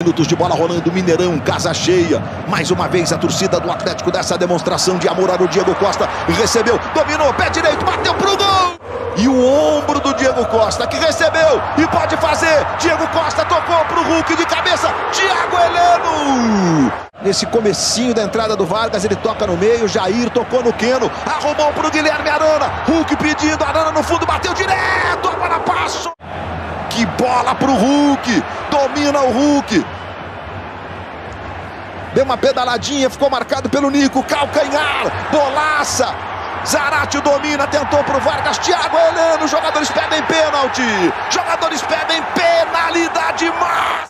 Minutos de bola rolando, Mineirão, casa cheia. Mais uma vez a torcida do Atlético dessa demonstração de amor ao Diego Costa. Recebeu, dominou, pé direito, bateu pro gol. E o ombro do Diego Costa que recebeu e pode fazer. Diego Costa tocou pro Hulk de cabeça. Thiago Heleno. Nesse comecinho da entrada do Vargas, ele toca no meio. Jair tocou no Keno. Arrumou pro Guilherme Arana. Hulk pedindo, Arana no fundo, bateu direto. A bola passou. Que bola pro Hulk. Domina o Hulk. Deu uma pedaladinha, ficou marcado pelo Nico. Calcanhar, bolaça. Zarate domina, tentou pro Vargas. Thiago Heleno, jogadores pedem pênalti. Jogadores pedem penalidade, mas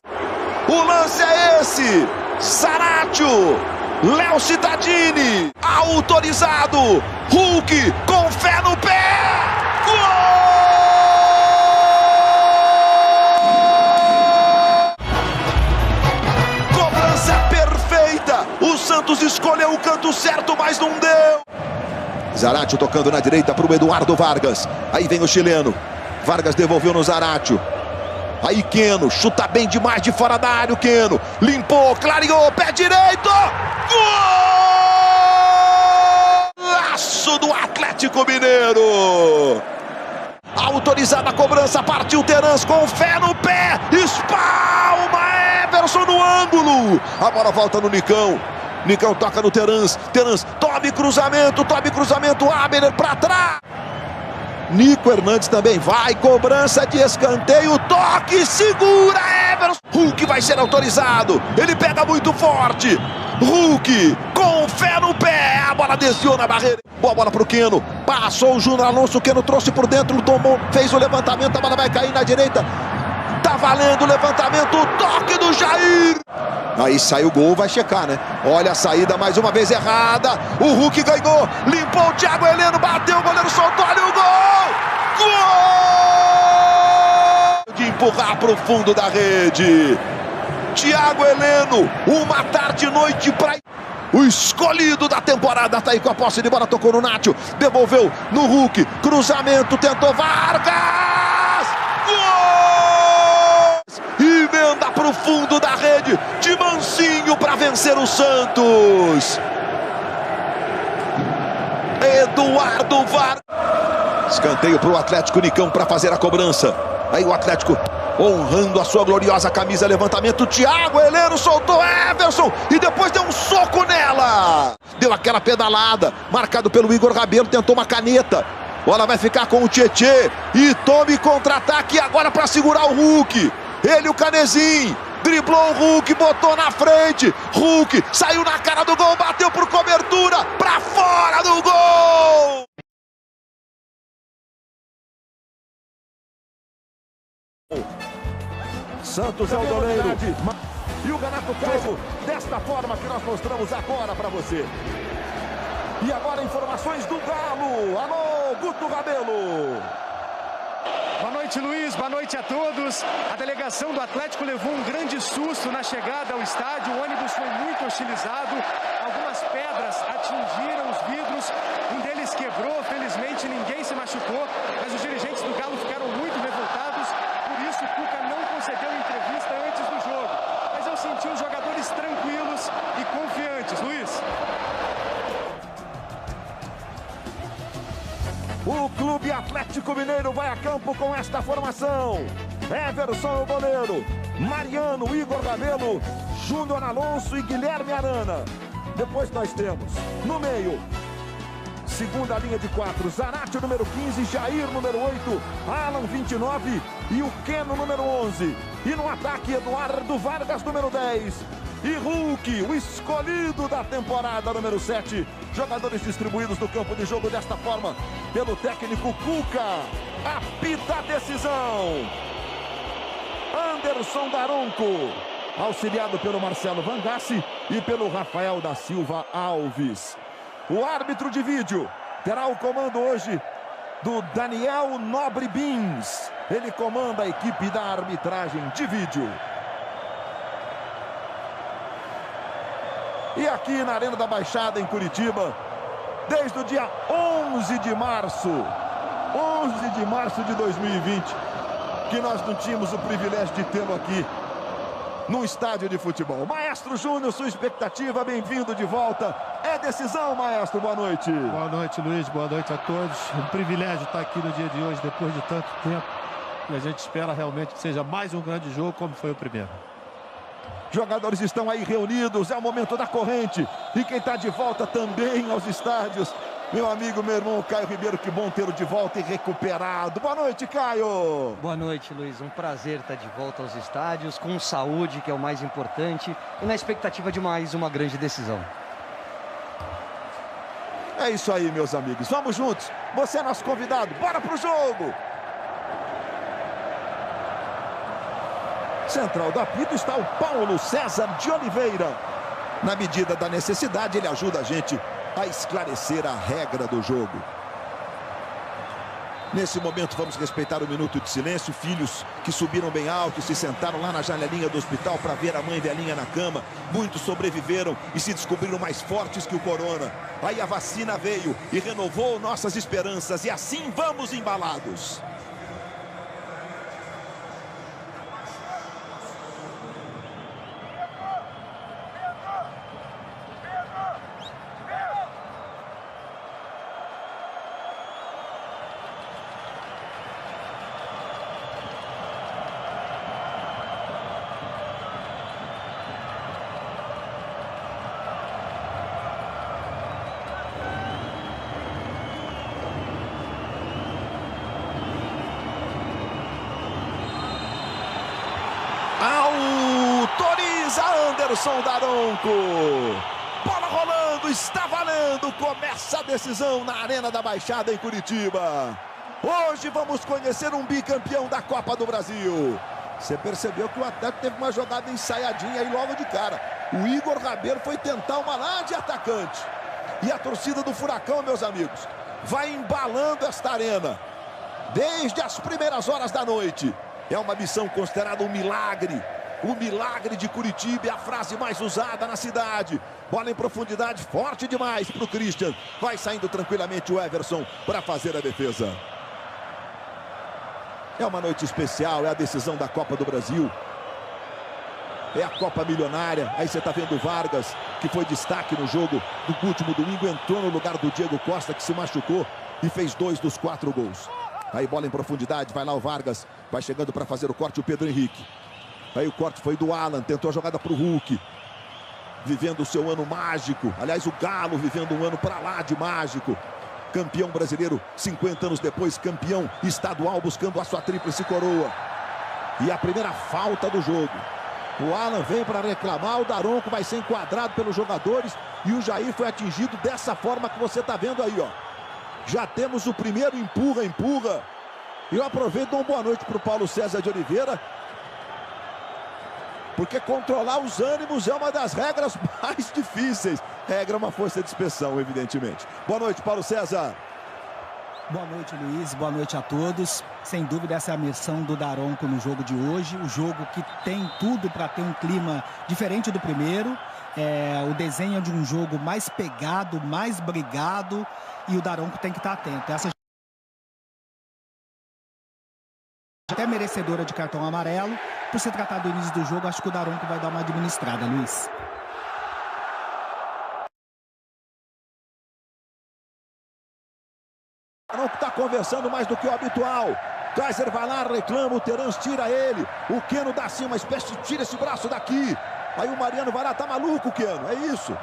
o lance é esse. Zaratio, Léo Cittadini, autorizado. Hulk com fé no pé. Gol! O Santos escolheu o canto certo, mas não deu. Zaratio tocando na direita para o Eduardo Vargas. Aí vem o chileno. Vargas devolveu no Zaratio. Aí Keno, chuta bem demais de fora da área o Keno. Limpou, clareou, pé direito. Gol! Laço do Atlético Mineiro. Autorizada a cobrança, partiu Terans com fé no pé. Espalma Everson no ângulo. A bola volta no Nicão. Nicão toca no Terans. Terans, tome cruzamento, Abner pra trás. Nico Hernandes também vai, cobrança de escanteio, toque, segura Everson. Hulk vai ser autorizado, ele pega muito forte. Hulk com fé no pé, a bola desviou na barreira. Boa bola pro Keno, passou o Júnior Alonso, o Keno trouxe por dentro, tomou, fez o levantamento, a bola vai cair na direita. Tá valendo o levantamento, o toque do Jair. Aí sai o gol, vai checar, né? Olha a saída mais uma vez errada. O Hulk ganhou, limpou o Thiago Heleno, bateu, o goleiro soltou, olha o gol! Gol! De empurrar pro fundo da rede. Thiago Heleno, uma tarde e noite pra... O escolhido da temporada tá aí com a posse de bola, tocou no Nacho, devolveu no Hulk, cruzamento, tentou Vargas! Gol! Emenda pro fundo da rede, de mansinho para vencer o Santos. Eduardo Vargas. Escanteio pro Atlético, Nicão para fazer a cobrança. Aí o Atlético honrando a sua gloriosa camisa, levantamento, Thiago Heleno soltou Everson e depois deu um soco nela. Deu aquela pedalada, marcado pelo Igor Rabelo, tentou uma caneta. Bola vai ficar com o Tietê e tome contra-ataque agora para segurar o Hulk. Ele, o Canezinho, driblou o Hulk, botou na frente. Hulk saiu na cara do gol, bateu por cobertura, para fora do gol. Santos é o goleiro. E o Ganato Calvo, desta forma que nós mostramos agora para você. E agora informações do Galo. Alô, Guto Rabelo. Boa noite, Luiz. Boa noite a todos. A delegação do Atlético levou um grande susto na chegada ao estádio. O ônibus foi muito hostilizado. Algumas pedras atingiram os vidros. Um deles quebrou. Felizmente, ninguém se machucou. Mas os dirigentes do Galo ficaram muito revoltados. Por isso, o Cuca não concedeu entrevista antes do jogo. Mas eu senti os jogadores tranquilos e confiantes. Luiz. O Clube Atlético Mineiro vai a campo com esta formação. Everson, o goleiro. Mariano, Igor Rabelo, Júnior Alonso e Guilherme Arana. Depois nós temos, no meio, segunda linha de 4, Zaratio, número 15, Jair, número 8, Alan, 29 e o Keno, número 11. E no ataque, Eduardo Vargas, número 10. E Hulk, o escolhido da temporada, número 7. Jogadores distribuídos no campo de jogo desta forma pelo técnico Cuca. Apita a decisão. Anderson Daronco, auxiliado pelo Marcelo Vangassi e pelo Rafael da Silva Alves. O árbitro de vídeo terá o comando hoje do Daniel Nobre Bins. Ele comanda a equipe da arbitragem de vídeo. E aqui na Arena da Baixada, em Curitiba, desde o dia 11 de março de 2020, que nós não tínhamos o privilégio de tê-lo aqui num estádio de futebol. Maestro Júnior, sua expectativa, bem-vindo de volta. É decisão, maestro, boa noite. Boa noite, Luiz, boa noite a todos. Um privilégio estar aqui no dia de hoje, depois de tanto tempo. E a gente espera realmente que seja mais um grande jogo, como foi o primeiro. Jogadores estão aí reunidos, é o momento da corrente. E quem está de volta também aos estádios, meu amigo, meu irmão Caio Ribeiro, que bom tê-lo de volta e recuperado. Boa noite, Caio. Boa noite, Luiz. Um prazer estar de volta aos estádios, com saúde, que é o mais importante, e na expectativa de mais uma grande decisão. É isso aí, meus amigos. Vamos juntos. Você é nosso convidado. Bora pro jogo. Central do apito está o Paulo César de Oliveira. Na medida da necessidade, ele ajuda a gente a esclarecer a regra do jogo. Nesse momento, vamos respeitar o minuto de silêncio. Filhos que subiram bem alto e se sentaram lá na janelinha do hospital para ver a mãe velhinha na cama. Muitos sobreviveram e se descobriram mais fortes que o corona. Aí a vacina veio e renovou nossas esperanças. E assim vamos embalados. Autoriza Anderson Daronco. Bola rolando, está valendo. Começa a decisão na Arena da Baixada em Curitiba. Hoje vamos conhecer um bicampeão da Copa do Brasil. Você percebeu que o Atlético teve uma jogada ensaiadinha aí logo de cara. O Igor Rabelo foi tentar uma lá de atacante. E a torcida do Furacão, meus amigos, vai embalando esta arena desde as primeiras horas da noite. É uma missão considerada um milagre. O milagre de Curitiba é a frase mais usada na cidade. Bola em profundidade, forte demais para o Christian. Vai saindo tranquilamente o Everson para fazer a defesa. É uma noite especial, é a decisão da Copa do Brasil. É a Copa Milionária. Aí você está vendo o Vargas, que foi destaque no jogo do último domingo. Entrou no lugar do Diego Costa, que se machucou e fez 2 dos 4 gols. Aí bola em profundidade, vai lá o Vargas. Vai chegando para fazer o corte o Pedro Henrique. Aí o corte foi do Alan, tentou a jogada para o Hulk. Vivendo o seu ano mágico. Aliás, o Galo vivendo um ano para lá de mágico. Campeão brasileiro, 50 anos depois, campeão estadual, buscando a sua tríplice coroa. E a primeira falta do jogo. O Alan vem para reclamar, o Daronco vai ser enquadrado pelos jogadores. E o Jair foi atingido dessa forma que você está vendo aí, ó. Já temos o primeiro empurra. E eu aproveito e dou uma boa noite para o Paulo César de Oliveira. Porque controlar os ânimos é uma das regras mais difíceis. Regra é uma força de expressão, evidentemente. Boa noite, Paulo César. Boa noite, Luiz. Boa noite a todos. Sem dúvida, essa é a missão do Daronco no jogo de hoje. O jogo que tem tudo para ter um clima diferente do primeiro. O desenho de um jogo mais pegado, mais brigado. E o Daronco tem que estar atento. Essa até merecedora de cartão amarelo. Por se tratar do início do jogo, acho que o Daronco vai dar uma administrada, Luiz. O Daronco está conversando mais do que o habitual. Kaiser vai lá, reclama, o Terans tira ele. O Keno dá assim uma espécie de tira esse braço daqui. Aí o Mariano vai lá, tá maluco o Keno, é isso.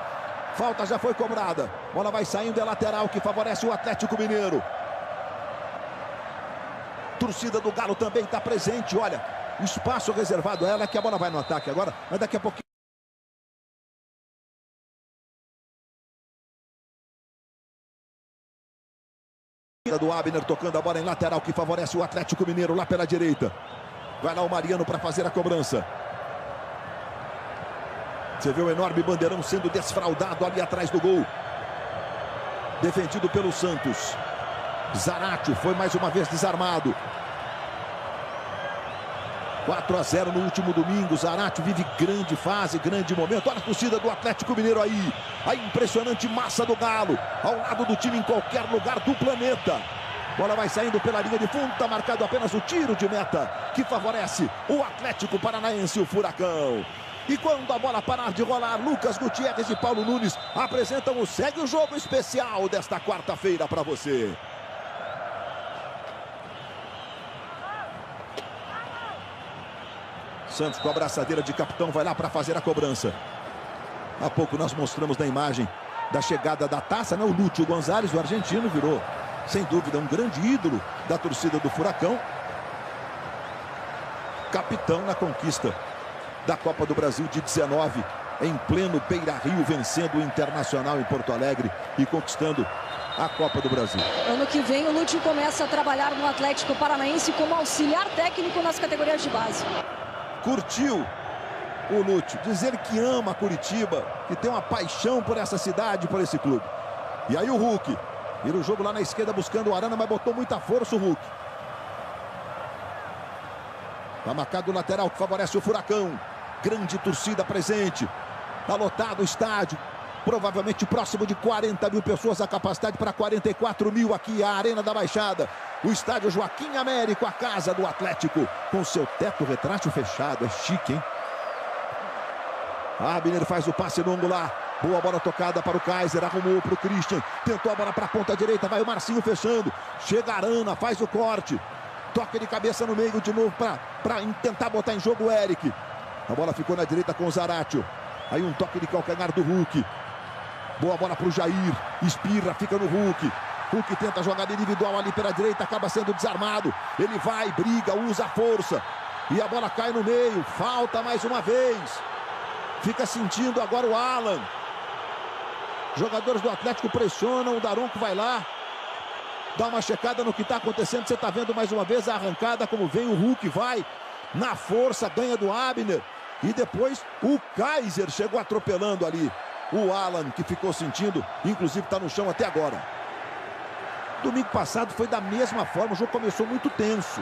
Falta já foi cobrada. Bola vai saindo, é lateral que favorece o Atlético Mineiro. Torcida do Galo também está presente, olha. O espaço reservado a ela, que a bola vai no ataque agora, mas daqui a pouquinho. Do Abner tocando a bola em lateral que favorece o Atlético Mineiro lá pela direita. Vai lá o Mariano para fazer a cobrança. Você vê o enorme bandeirão sendo desfraudado ali atrás do gol. Defendido pelo Santos. Zaratio foi mais uma vez desarmado. 4-0 no último domingo. Zaratio vive grande fase, grande momento. Olha a torcida do Atlético Mineiro aí. A impressionante massa do Galo. Ao lado do time em qualquer lugar do planeta. Bola vai saindo pela linha de fundo, está marcado apenas o tiro de meta, que favorece o Atlético Paranaense, o Furacão. E quando a bola parar de rolar, Lucas Gutierrez e Paulo Nunes apresentam o Segue o Jogo especial desta quarta-feira para você. Santos com a braçadeira de capitão vai lá para fazer a cobrança. Há pouco nós mostramos na imagem da chegada da taça, né? O Lúcio Gonzalez, o argentino, virou, sem dúvida, um grande ídolo da torcida do Furacão. Capitão na conquista da Copa do Brasil de 19, em pleno Beira-Rio, vencendo o Internacional em Porto Alegre e conquistando a Copa do Brasil. Ano que vem o Lúcio começa a trabalhar no Atlético Paranaense como auxiliar técnico nas categorias de base. Curtiu o Lúcio, dizer que ama Curitiba, que tem uma paixão por essa cidade, por esse clube. E aí o Hulk, vira o jogo lá na esquerda buscando o Arana, mas botou muita força o Hulk. Tá marcado o lateral que favorece o Furacão. Grande torcida presente. Tá lotado o estádio. Provavelmente próximo de 40 mil pessoas. A capacidade para 44 mil aqui, a Arena da Baixada. O estádio Joaquim Américo, a casa do Atlético, com seu teto retrátil fechado. É chique, hein? Abner faz o passe longo lá. Boa bola tocada para o Kaiser. Arrumou para o Christian. Tentou a bola para a ponta direita. Vai o Marcinho fechando. Chega a Arana, faz o corte. Toque de cabeça no meio de novo para tentar botar em jogo o Eric. A bola ficou na direita com o Zaratio. Aí um toque de calcanhar do Hulk. Boa bola para o Jair. Espirra, fica no Hulk. Hulk tenta a jogada individual ali pela direita. Acaba sendo desarmado. Ele vai, briga, usa a força. E a bola cai no meio. Falta mais uma vez. Fica sentindo agora o Alan. Jogadores do Atlético pressionam. O Daronco vai lá. Dá uma checada no que está acontecendo. Você está vendo mais uma vez a arrancada, como vem o Hulk, vai na força, ganha do Abner. E depois o Kaiser chegou atropelando ali o Alan, que ficou sentindo, inclusive está no chão até agora. Domingo passado foi da mesma forma, o jogo começou muito tenso.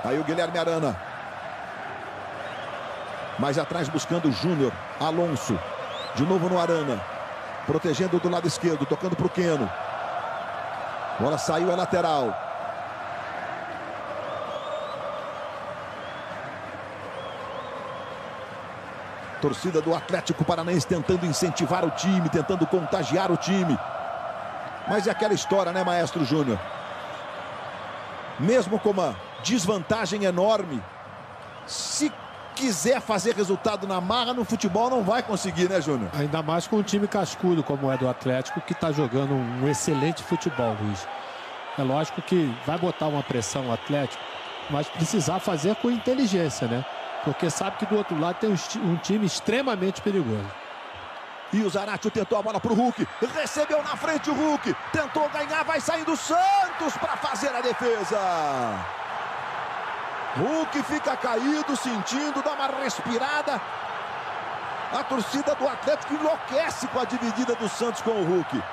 Aí o Guilherme Arana. Mais atrás buscando o Júnior Alonso. De novo no Arana. Protegendo do lado esquerdo. Tocando para o Keno. Bola saiu, é lateral. Torcida do Atlético Paranaense tentando incentivar o time. Tentando contagiar o time. Mas é aquela história, né, Maestro Júnior? Mesmo com uma desvantagem enorme, se quiser fazer resultado na marra, no futebol não vai conseguir, né, Júnior? Ainda mais com um time cascudo como é do Atlético, que está jogando um excelente futebol, Luiz. É lógico que vai botar uma pressão no Atlético, mas precisar fazer com inteligência, né? Porque sabe que do outro lado tem um time extremamente perigoso. E o Zaratio tentou a bola para o Hulk. Recebeu na frente o Hulk. Tentou ganhar, vai saindo o Santos para fazer a defesa. Hulk fica caído, sentindo, dá uma respirada. A torcida do Atlético enlouquece com a dividida do Santos com o Hulk.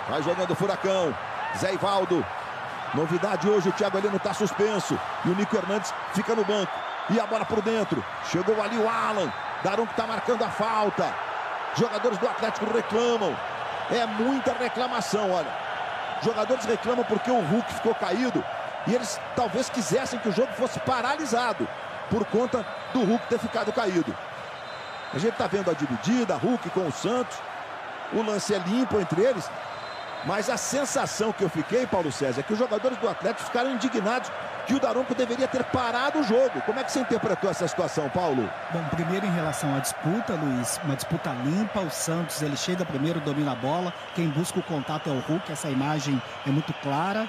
Vai jogando o Furacão. Zé Ivaldo. Novidade hoje, o Thiago Heleno está suspenso. E o Nico Hernandes fica no banco. E a bola por dentro. Chegou ali o Alan. Daronco está marcando a falta. Jogadores do Atlético reclamam. É muita reclamação, olha. Jogadores reclamam porque o Hulk ficou caído. E eles talvez quisessem que o jogo fosse paralisado por conta do Hulk ter ficado caído. A gente está vendo a dividida, Hulk com o Santos. O lance é limpo entre eles. Mas a sensação que eu fiquei, Paulo César, é que os jogadores do Atlético ficaram indignados que o Daronco deveria ter parado o jogo. Como é que você interpretou essa situação, Paulo? Bom, primeiro em relação à disputa, Luiz, uma disputa limpa. O Santos, ele chega primeiro, domina a bola. Quem busca o contato é o Hulk, essa imagem é muito clara.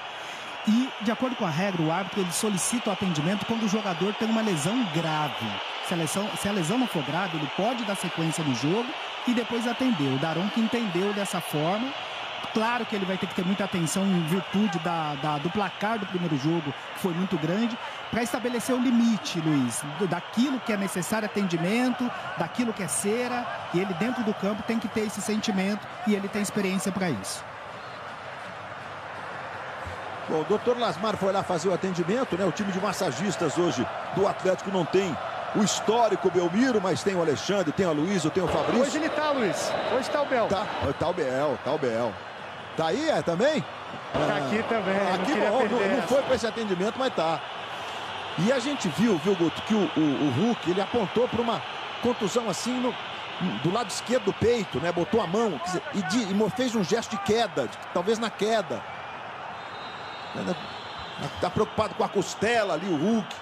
E, de acordo com a regra, o árbitro ele solicita o atendimento quando o jogador tem uma lesão grave. Se a lesão não for grave, ele pode dar sequência no jogo e depois atender. O Daronco entendeu dessa forma. Claro que ele vai ter que ter muita atenção em virtude do placar do primeiro jogo, que foi muito grande, para estabelecer o limite, Luiz, daquilo que é necessário atendimento, daquilo que é cera, e ele dentro do campo tem que ter esse sentimento e ele tem experiência para isso. Bom, o doutor Lasmar foi lá fazer o atendimento, né? O time de massagistas hoje do Atlético não tem o histórico Belmiro, mas tem o Alexandre, tem o Luiz, tem o Fabrício. Hoje ele tá, Luiz. Hoje tá o Bel. Tá o Bel. Tá aí, também? Tá aqui também. Aqui não foi para esse atendimento, mas tá. E a gente viu, Guto, que o Hulk, ele apontou para uma contusão assim do lado esquerdo do peito, né? Botou a mão e fez um gesto de queda, talvez na queda. Tá preocupado com a costela ali, o Hulk.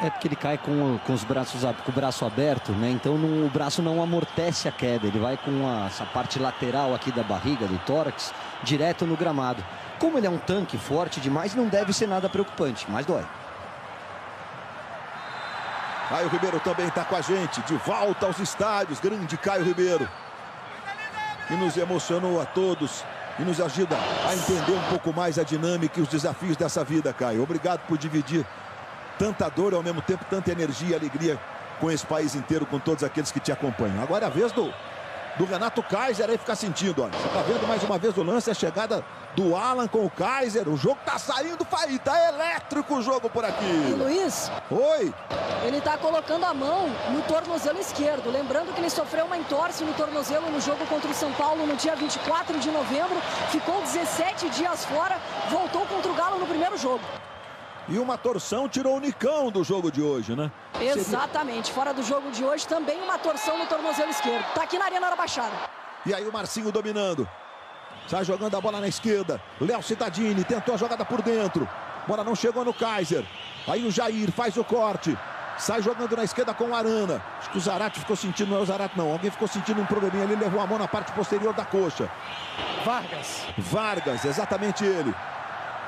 É porque ele cai com o braço aberto, né? Então o braço não amortece a queda. Ele vai com essa parte lateral aqui da barriga, do tórax, direto no gramado. Como ele é um tanque forte demais, não deve ser nada preocupante, mas dói. Caio Ribeiro também está com a gente, de volta aos estádios. Grande Caio Ribeiro, que nos emocionou a todos e nos ajuda a entender um pouco mais a dinâmica e os desafios dessa vida, Caio. Obrigado por dividir tanta dor e ao mesmo tempo tanta energia e alegria com esse país inteiro, com todos aqueles que te acompanham. Agora é a vez do Renato Kaiser aí ficar sentindo, olha. Você tá vendo mais uma vez o lance, a chegada do Alan com o Kaiser. O jogo tá saindo, tá elétrico o jogo por aqui. E Luiz? Oi? Ele tá colocando a mão no tornozelo esquerdo. Lembrando que ele sofreu uma entorse no tornozelo no jogo contra o São Paulo no dia 24 de novembro. Ficou 17 dias fora, voltou contra o Galo no primeiro jogo. E uma torção tirou o Nicão do jogo de hoje, né? Exatamente. Fora do jogo de hoje, também uma torção no tornozelo esquerdo. Tá aqui na Arena da Baixada. E aí o Marcinho dominando. Sai jogando a bola na esquerda. Léo Cittadini tentou a jogada por dentro. Bola não chegou no Kaiser. Aí o Jair faz o corte. Sai jogando na esquerda com o Arana. Acho que o Zarate ficou sentindo, não é o Zarate não. Alguém ficou sentindo um probleminha ali, levou a mão na parte posterior da coxa. Vargas, exatamente ele.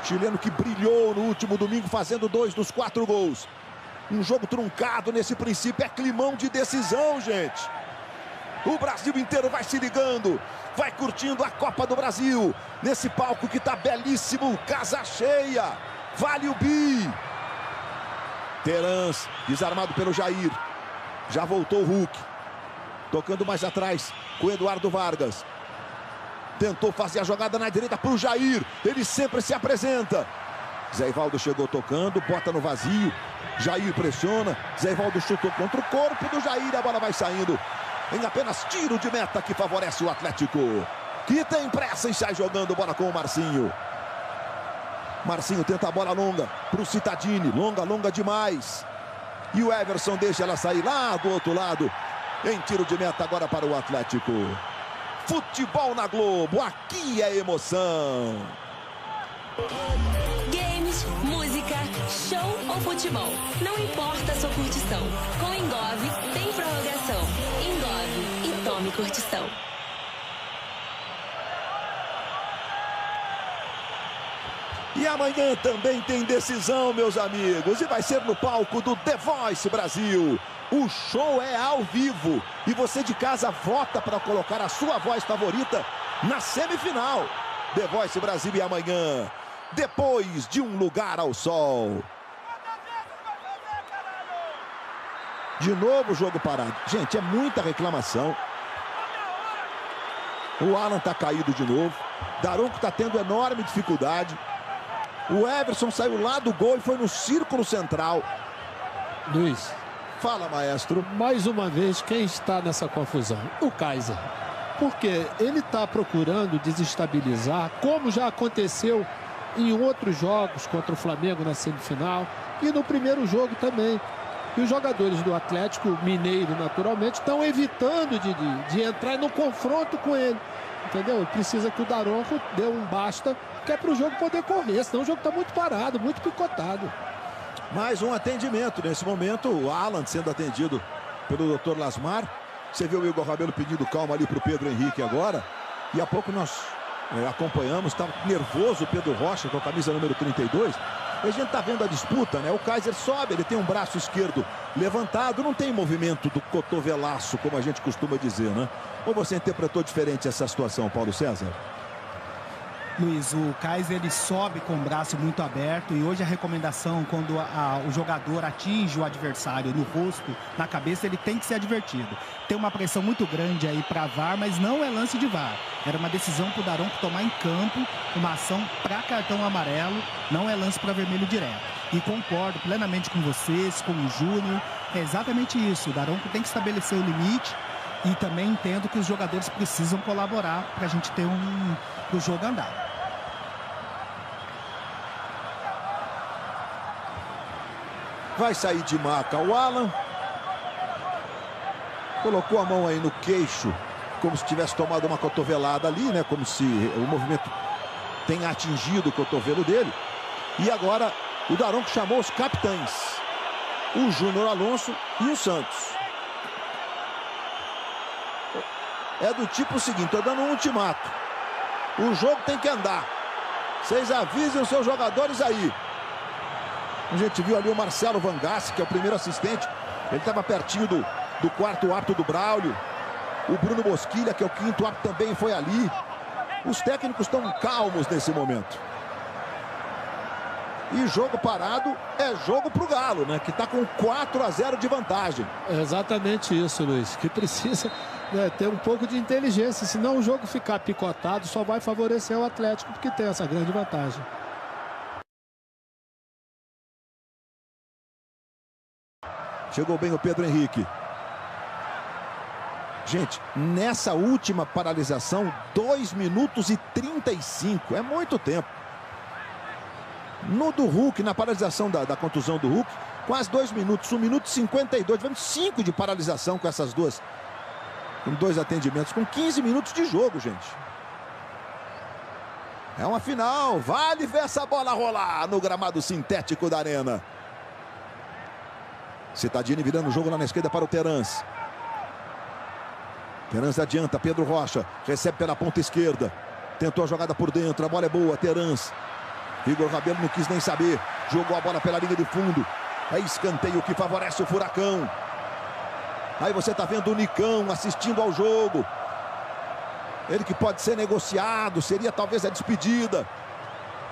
Chileno que brilhou no último domingo, fazendo 2 dos 4 gols. Um jogo truncado nesse princípio, é climão de decisão, gente. O Brasil inteiro vai se ligando, vai curtindo a Copa do Brasil. Nesse palco que tá belíssimo, casa cheia. Vale o bi. Terans, desarmado pelo Jair. Já voltou o Hulk. Tocando mais atrás com o Eduardo Vargas. Tentou fazer a jogada na direita para o Jair. Ele sempre se apresenta. Zé Ivaldo chegou tocando, bota no vazio. Jair pressiona. Zé Ivaldo chutou contra o corpo do Jair. A bola vai saindo em apenas tiro de meta que favorece o Atlético, que tem pressa e sai jogando bola com o Marcinho. Marcinho tenta a bola longa para o Cittadini. Longa demais. E o Everson deixa ela sair lá do outro lado. Em tiro de meta agora para o Atlético. Futebol na Globo, aqui é emoção. Games, música, show ou futebol, não importa a sua curtição. Com Engov tem prorrogação. Engov e tome curtição. E amanhã também tem decisão, meus amigos. E vai ser no palco do The Voice Brasil. O show é ao vivo. E você de casa vota para colocar a sua voz favorita na semifinal. The Voice Brasil e amanhã. Depois de Um Lugar ao Sol. De novo o jogo parado. Gente, é muita reclamação. O Alan tá caído de novo. Daronco tá tendo enorme dificuldade. O Everson saiu lá do gol e foi no círculo central. Luiz. Fala, maestro. Mais uma vez, quem está nessa confusão? O Kaiser. Porque ele está procurando desestabilizar, como já aconteceu em outros jogos contra o Flamengo na semifinal e no primeiro jogo também. E os jogadores do Atlético Mineiro, naturalmente, estão evitando de entrar no confronto com ele. Entendeu? Precisa que o Daronco dê um basta, que é para o jogo poder correr, senão o jogo está muito parado, muito picotado. Mais um atendimento nesse momento, o Alan sendo atendido pelo Dr. Lasmar. Você viu o Igor Rabelo pedindo calma ali para o Pedro Henrique agora. E há pouco nós acompanhamos, estava nervoso o Pedro Rocha com a camisa número 32. E a gente está vendo a disputa, né? O Kaiser sobe, ele tem um braço esquerdo levantado, não tem movimento do cotovelaço, como a gente costuma dizer, né? Ou você interpretou diferente essa situação, Paulo César? Luiz, o Kaiser ele sobe com o braço muito aberto e hoje a recomendação, quando o jogador atinge o adversário no rosto, na cabeça, ele tem que ser advertido. Tem uma pressão muito grande aí para VAR, mas não é lance de VAR. Era uma decisão para o Daronco tomar em campo, uma ação para cartão amarelo, não é lance para vermelho direto. E concordo plenamente com vocês, com o Júnior, é exatamente isso. O Daronco tem que estabelecer o limite e também entendo que os jogadores precisam colaborar para a gente ter o jogo andar. Vai sair de maca o Alan. Colocou a mão aí no queixo, como se tivesse tomado uma cotovelada ali, né? Como se o movimento tenha atingido o cotovelo dele. E agora o Daronco chamou os capitães, o Júnior Alonso e o Santos. É do tipo seguinte, tô dando um ultimato. O jogo tem que andar. Vocês avisem os seus jogadores aí. A gente viu ali o Marcelo Vangassi, que é o primeiro assistente. Ele estava pertinho do quarto árbitro do Braulio. O Bruno Bosquilha, que é o quinto árbitro, também foi ali. Os técnicos estão calmos nesse momento. E jogo parado é jogo pro Galo, né? Que está com 4-0 de vantagem. É exatamente isso, Luiz. Que precisa ter um pouco de inteligência. Senão o jogo ficar picotado só vai favorecer o Atlético, porque tem essa grande vantagem. Chegou bem o Pedro Henrique. Gente, nessa última paralisação, 2 minutos e 35. É muito tempo. No do Hulk, na paralisação da contusão do Hulk, quase 2 minutos. 1 minuto e 52. Tivemos 5 de paralisação com essas duas. Com 2 atendimentos. Com 15 minutos de jogo, gente. É uma final. Vale ver essa bola rolar no gramado sintético da Arena. Cittadini virando o jogo lá na esquerda para o Terans. Terans adianta, Pedro Rocha recebe pela ponta esquerda. Tentou a jogada por dentro, a bola é boa, Terans. Igor Rabelo não quis nem saber. Jogou a bola pela linha de fundo. É escanteio que favorece o Furacão. Aí você está vendo o Nicão assistindo ao jogo. Ele que pode ser negociado, seria talvez a despedida.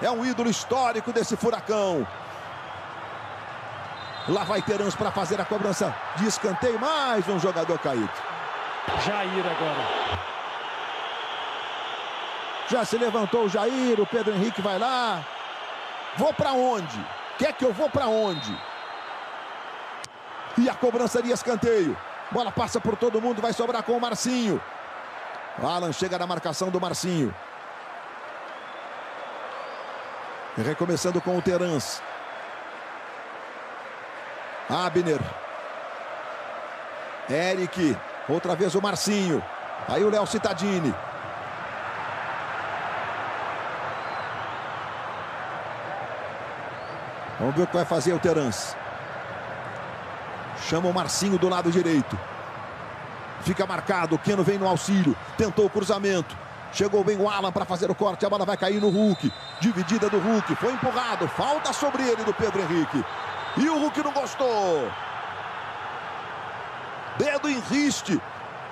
É um ídolo histórico desse Furacão. Lá vai Terans para fazer a cobrança de escanteio. Mais um jogador caído. Jair agora. Já se levantou o Jair. O Pedro Henrique vai lá. Vou para onde? Quer que eu vou para onde? E a cobrança de escanteio. Bola passa por todo mundo. Vai sobrar com o Marcinho. O Alan chega na marcação do Marcinho. E recomeçando com o Terans. Abner. Eric. Outra vez o Marcinho. Aí o Léo Cittadini. Vamos ver o que vai fazer o Terans. Chama o Marcinho do lado direito. Fica marcado. O Keno vem no auxílio. Tentou o cruzamento. Chegou bem o Alan para fazer o corte. A bola vai cair no Hulk. Dividida do Hulk. Foi empurrado. Falta sobre ele do Pedro Henrique. E o Hulk não gostou. Dedo em riste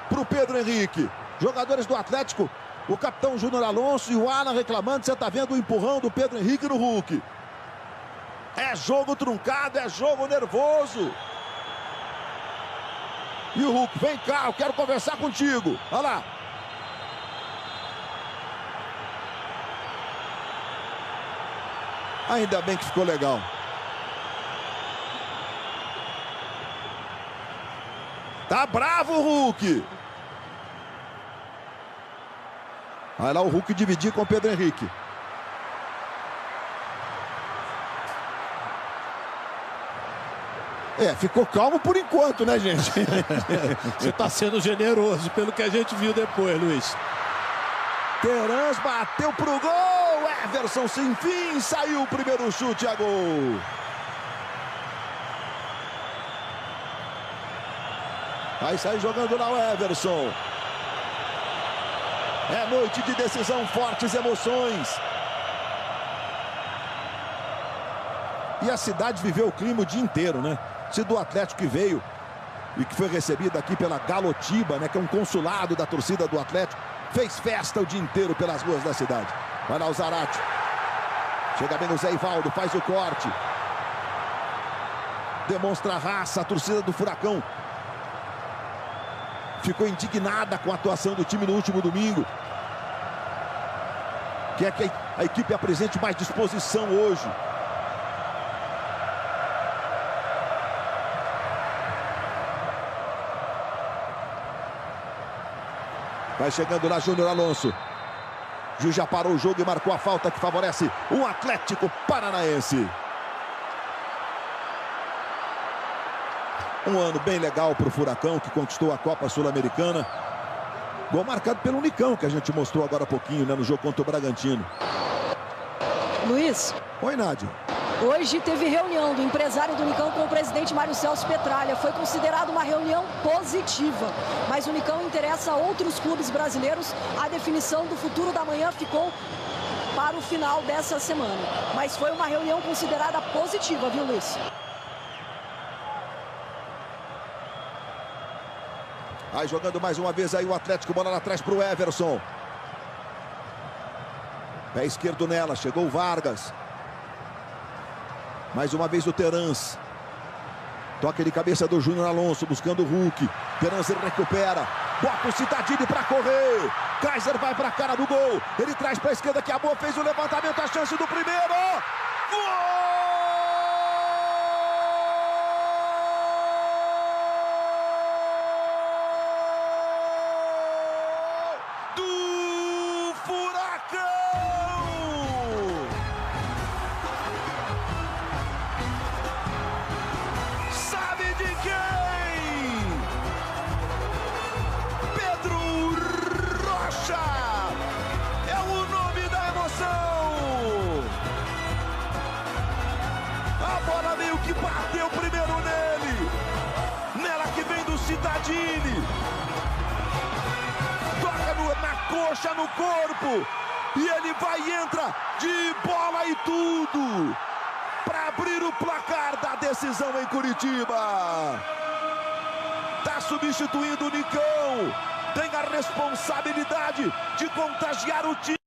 para o Pedro Henrique. Jogadores do Atlético. O capitão Júnior Alonso e o Alan reclamando. Você está vendo o empurrão do Pedro Henrique no Hulk. É jogo truncado. É jogo nervoso. E o Hulk, vem cá, eu quero conversar contigo. Olha lá. Ainda bem que ficou legal. Tá bravo o Hulk. Vai lá o Hulk dividir com o Pedro Henrique. Ficou calmo por enquanto, né, gente? Você está sendo generoso pelo que a gente viu depois, Luiz. Terans bateu pro gol. Everson, sem fim, saiu o primeiro chute a gol. Vai sair jogando lá o Everson. É noite de decisão, fortes emoções. E a cidade viveu o clima o dia inteiro, né? Se do Atlético que veio e que foi recebido aqui pela Galotiba, né? Que é um consulado da torcida do Atlético. Fez festa o dia inteiro pelas ruas da cidade. Vai lá o Zarate. Chega bem no Zé Ivaldo, faz o corte. Demonstra raça, a torcida do Furacão ficou indignada com a atuação do time no último domingo. Quer que a equipe apresente mais disposição hoje. Vai chegando lá Júnior Alonso. Gil já parou o jogo e marcou a falta que favorece o Atlético Paranaense. Um ano bem legal para o Furacão, que conquistou a Copa Sul-Americana. Gol marcado pelo Nicão, que a gente mostrou agora há pouquinho, né, no jogo contra o Bragantino. Luiz. Oi, Nádia. Hoje teve reunião do empresário do Nicão com o presidente Mário Celso Petralha. Foi considerado uma reunião positiva, mas o Nicão interessa a outros clubes brasileiros. A definição do futuro da manhã ficou para o final dessa semana. Mas foi uma reunião considerada positiva, viu, Luiz? Aí jogando mais uma vez aí o Atlético, bola lá atrás para o Everson. Pé esquerdo nela, chegou o Vargas. Mais uma vez o Terans. Toque de cabeça do Júnior Alonso, buscando o Hulk. Terans recupera. Bota o Cittadini para correr. Kaiser vai para a cara do gol. Ele traz para a esquerda que a boa fez o levantamento. A chance do primeiro. Gol! Do Furacão! Que bateu primeiro nele. Nela que vem do Cittadini. Toca na coxa, no corpo. E ele vai e entra de bola e tudo para abrir o placar da decisão em Curitiba. Tá substituindo o Nicão. Tem a responsabilidade de contagiar o time.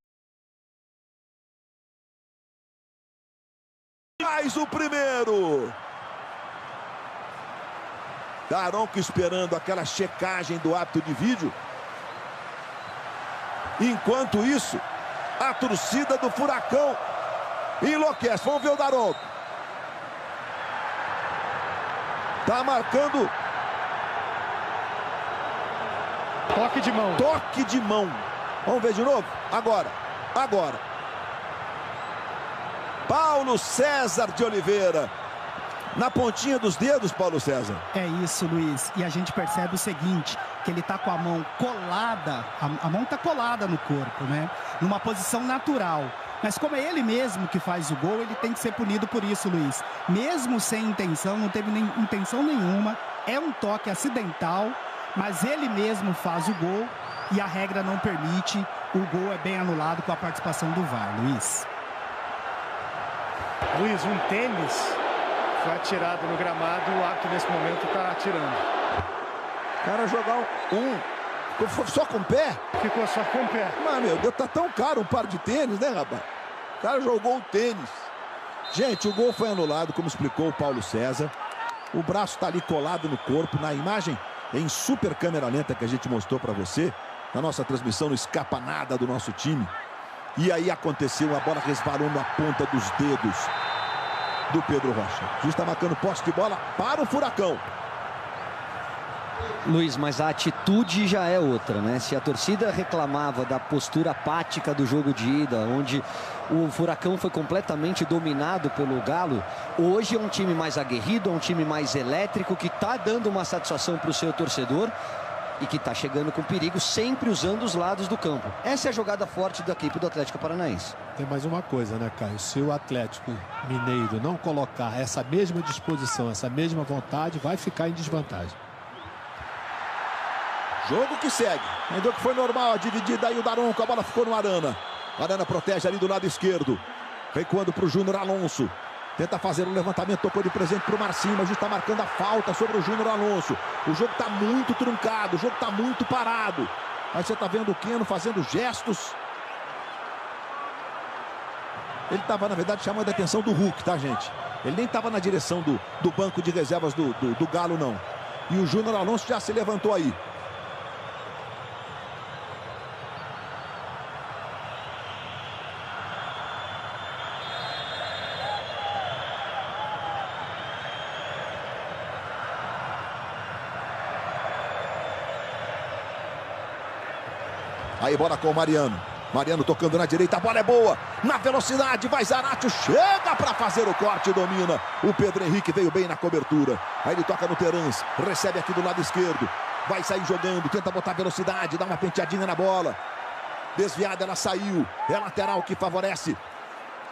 Mais o primeiro. Daronco esperando aquela checagem do árbitro de vídeo. Enquanto isso, a torcida do Furacão enlouquece. Vamos ver o Daronco. Tá marcando. Toque de mão. Toque de mão. Vamos ver de novo? Agora. Paulo César de Oliveira. Na pontinha dos dedos, Paulo César. É isso, Luiz. E a gente percebe o seguinte, que ele tá com a mão colada, a mão tá colada no corpo, né? Numa posição natural. Mas como é ele mesmo que faz o gol, ele tem que ser punido por isso, Luiz. Mesmo sem intenção, não teve intenção nenhuma. É um toque acidental, mas ele mesmo faz o gol e a regra não permite. O gol é bem anulado com a participação do VAR, Luiz. Luiz, um tênis foi atirado no gramado, o árbitro nesse momento está atirando. O cara jogar ficou só com o pé? Ficou só com o pé. Mas, meu Deus, tá tão caro um par de tênis, né, rapaz? O cara jogou o tênis. Gente, o gol foi anulado, como explicou o Paulo César. O braço tá ali colado no corpo. Na imagem, em super câmera lenta que a gente mostrou para você, na nossa transmissão, não escapa nada do nosso time. E aí aconteceu, a bola resvalou na ponta dos dedos do Pedro Rocha. O juiz está marcando posse de bola para o Furacão. Luiz, mas a atitude já é outra, né? Se a torcida reclamava da postura apática do jogo de ida, onde o Furacão foi completamente dominado pelo Galo, hoje é um time mais aguerrido, é um time mais elétrico, que está dando uma satisfação para o seu torcedor e que está chegando com perigo, sempre usando os lados do campo. Essa é a jogada forte da equipe do Atlético Paranaense. Tem mais uma coisa, né, Caio? Se o Atlético Mineiro não colocar essa mesma disposição, essa mesma vontade, vai ficar em desvantagem. Jogo que segue. Ainda que foi normal a dividida aí o Daronco. A bola ficou no Arana. Arana protege ali do lado esquerdo. Recuando para o Júnior Alonso. Tenta fazer um levantamento, tocou de presente para o Marcinho, mas está marcando a falta sobre o Júnior Alonso. O jogo está muito truncado, o jogo está muito parado. Aí você está vendo o Keno fazendo gestos. Ele estava, na verdade, chamando a atenção do Hulk, tá, gente? Ele nem estava na direção do banco de reservas do Galo, não. E o Júnior Alonso já se levantou aí. Aí, bola com o Mariano. Mariano tocando na direita, a bola é boa. Na velocidade, vai Zaratio, chega para fazer o corte, domina. O Pedro Henrique veio bem na cobertura. Aí ele toca no Terans, recebe aqui do lado esquerdo. Vai sair jogando, tenta botar velocidade, dá uma penteadinha na bola. Desviada, ela saiu. É lateral que favorece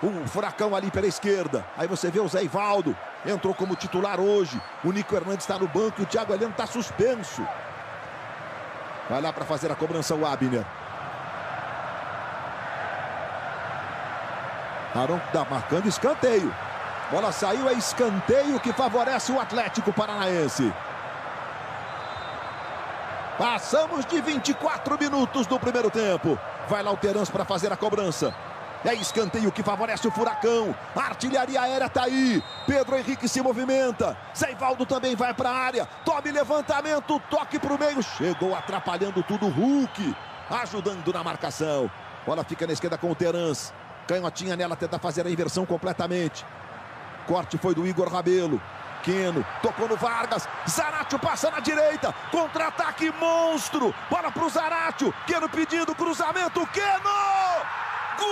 o Furacão ali pela esquerda. Aí você vê o Zé Ivaldo, entrou como titular hoje. O Nico Hernandes está no banco e o Thiago Heleno está suspenso. Vai lá para fazer a cobrança o Abner. Aron está marcando escanteio. Bola saiu, é escanteio que favorece o Atlético Paranaense. Passamos de 24 minutos do primeiro tempo. Vai lá o Terans para fazer a cobrança. É escanteio que favorece o Furacão. A artilharia aérea está aí. Pedro Henrique se movimenta. Zé Ivaldo também vai para a área. Tome levantamento, toque para o meio. Chegou atrapalhando tudo o Hulk. Ajudando na marcação. Bola fica na esquerda com o Terans. Canhotinha nela, tenta fazer a inversão completamente. Corte foi do Igor Rabelo. Keno, tocou no Vargas. Zaratio passa na direita. Contra-ataque monstro. Bola pro Zaratio. Keno pedindo cruzamento. Keno! Gol!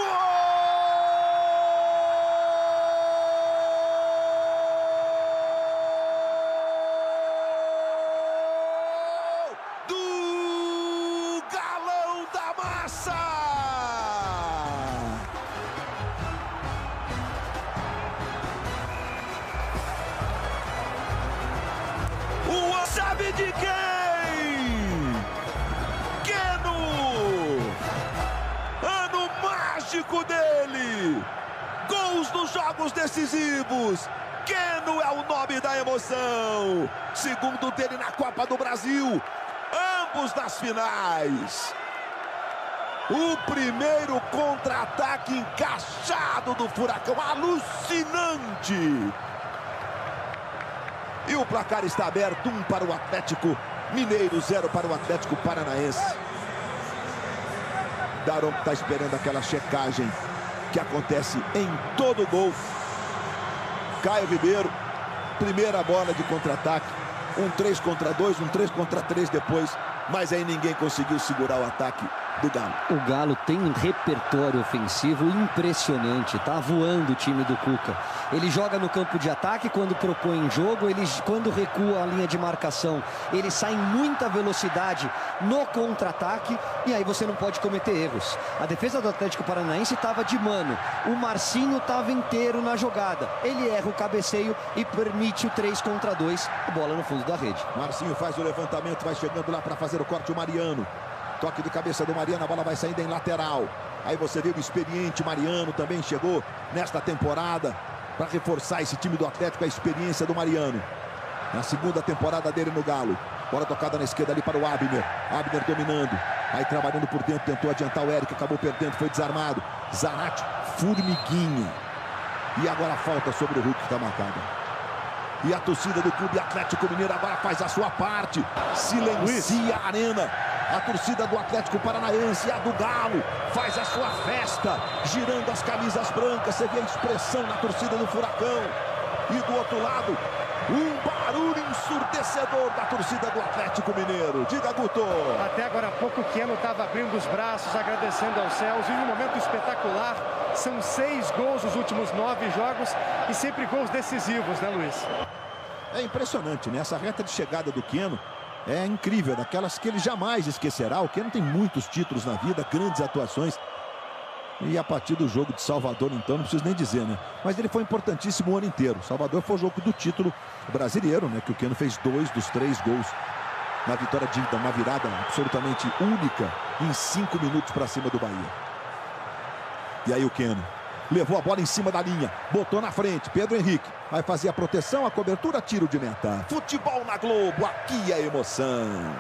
Do Galão da Massa! Sabe de quem? Keno! Ano mágico dele! Gols nos jogos decisivos! Keno é o nome da emoção! Segundo dele na Copa do Brasil, ambos nas finais. O primeiro contra-ataque encaixado do Furacão, alucinante! E o placar está aberto, 1 para o Atlético Mineiro, 0 para o Atlético Paranaense. Daronco está esperando aquela checagem que acontece em todo gol. Caio Ribeiro, primeira bola de contra-ataque. Um 3 contra 2, um 3 contra 3 depois. Mas aí ninguém conseguiu segurar o ataque do Galo. O Galo tem um repertório ofensivo impressionante, tá voando o time do Cuca. Ele joga no campo de ataque quando propõe jogo, quando recua a linha de marcação, ele sai em muita velocidade no contra-ataque e aí você não pode cometer erros. A defesa do Atlético Paranaense estava de mano, o Marcinho estava inteiro na jogada. Ele erra o cabeceio e permite o 3 contra 2, bola no fundo da rede. Marcinho faz o levantamento, vai chegando lá para fazer o corte o Mariano. Toque de cabeça do Mariano, a bola vai saindo em lateral. Aí você vê o experiente Mariano também chegou nesta temporada para reforçar esse time do Atlético, a experiência do Mariano. Na segunda temporada dele no Galo. Bola tocada na esquerda ali para o Abner. Abner dominando. Aí trabalhando por dentro, tentou adiantar o Eric, acabou perdendo, foi desarmado. Zaratio, formiguinha. E agora a falta sobre o Hulk que está marcada. E a torcida do Clube Atlético Mineiro agora faz a sua parte. Silencia a arena. A torcida do Atlético Paranaense, a do Galo, faz a sua festa, girando as camisas brancas. Você vê a expressão na torcida do Furacão. E do outro lado, um barulho ensurdecedor da torcida do Atlético Mineiro. Diga, Guto. Até agora há pouco o Keno estava abrindo os braços, agradecendo aos céus. E um momento espetacular. São 6 gols nos últimos 9 jogos e sempre gols decisivos, né, Luiz? É impressionante, né? Essa reta de chegada do Keno é incrível, daquelas que ele jamais esquecerá. O Keno tem muitos títulos na vida, grandes atuações. E a partir do jogo de Salvador, então, não preciso nem dizer, né? Mas ele foi importantíssimo o ano inteiro. Salvador foi o jogo do título brasileiro, né? Que o Keno fez 2 dos 3 gols na vitória de uma virada absolutamente única em 5 minutos para cima do Bahia. E aí o Keno levou a bola em cima da linha, botou na frente, Pedro Henrique vai fazer a proteção, a cobertura, tiro de meta. Futebol na Globo, aqui é emoção.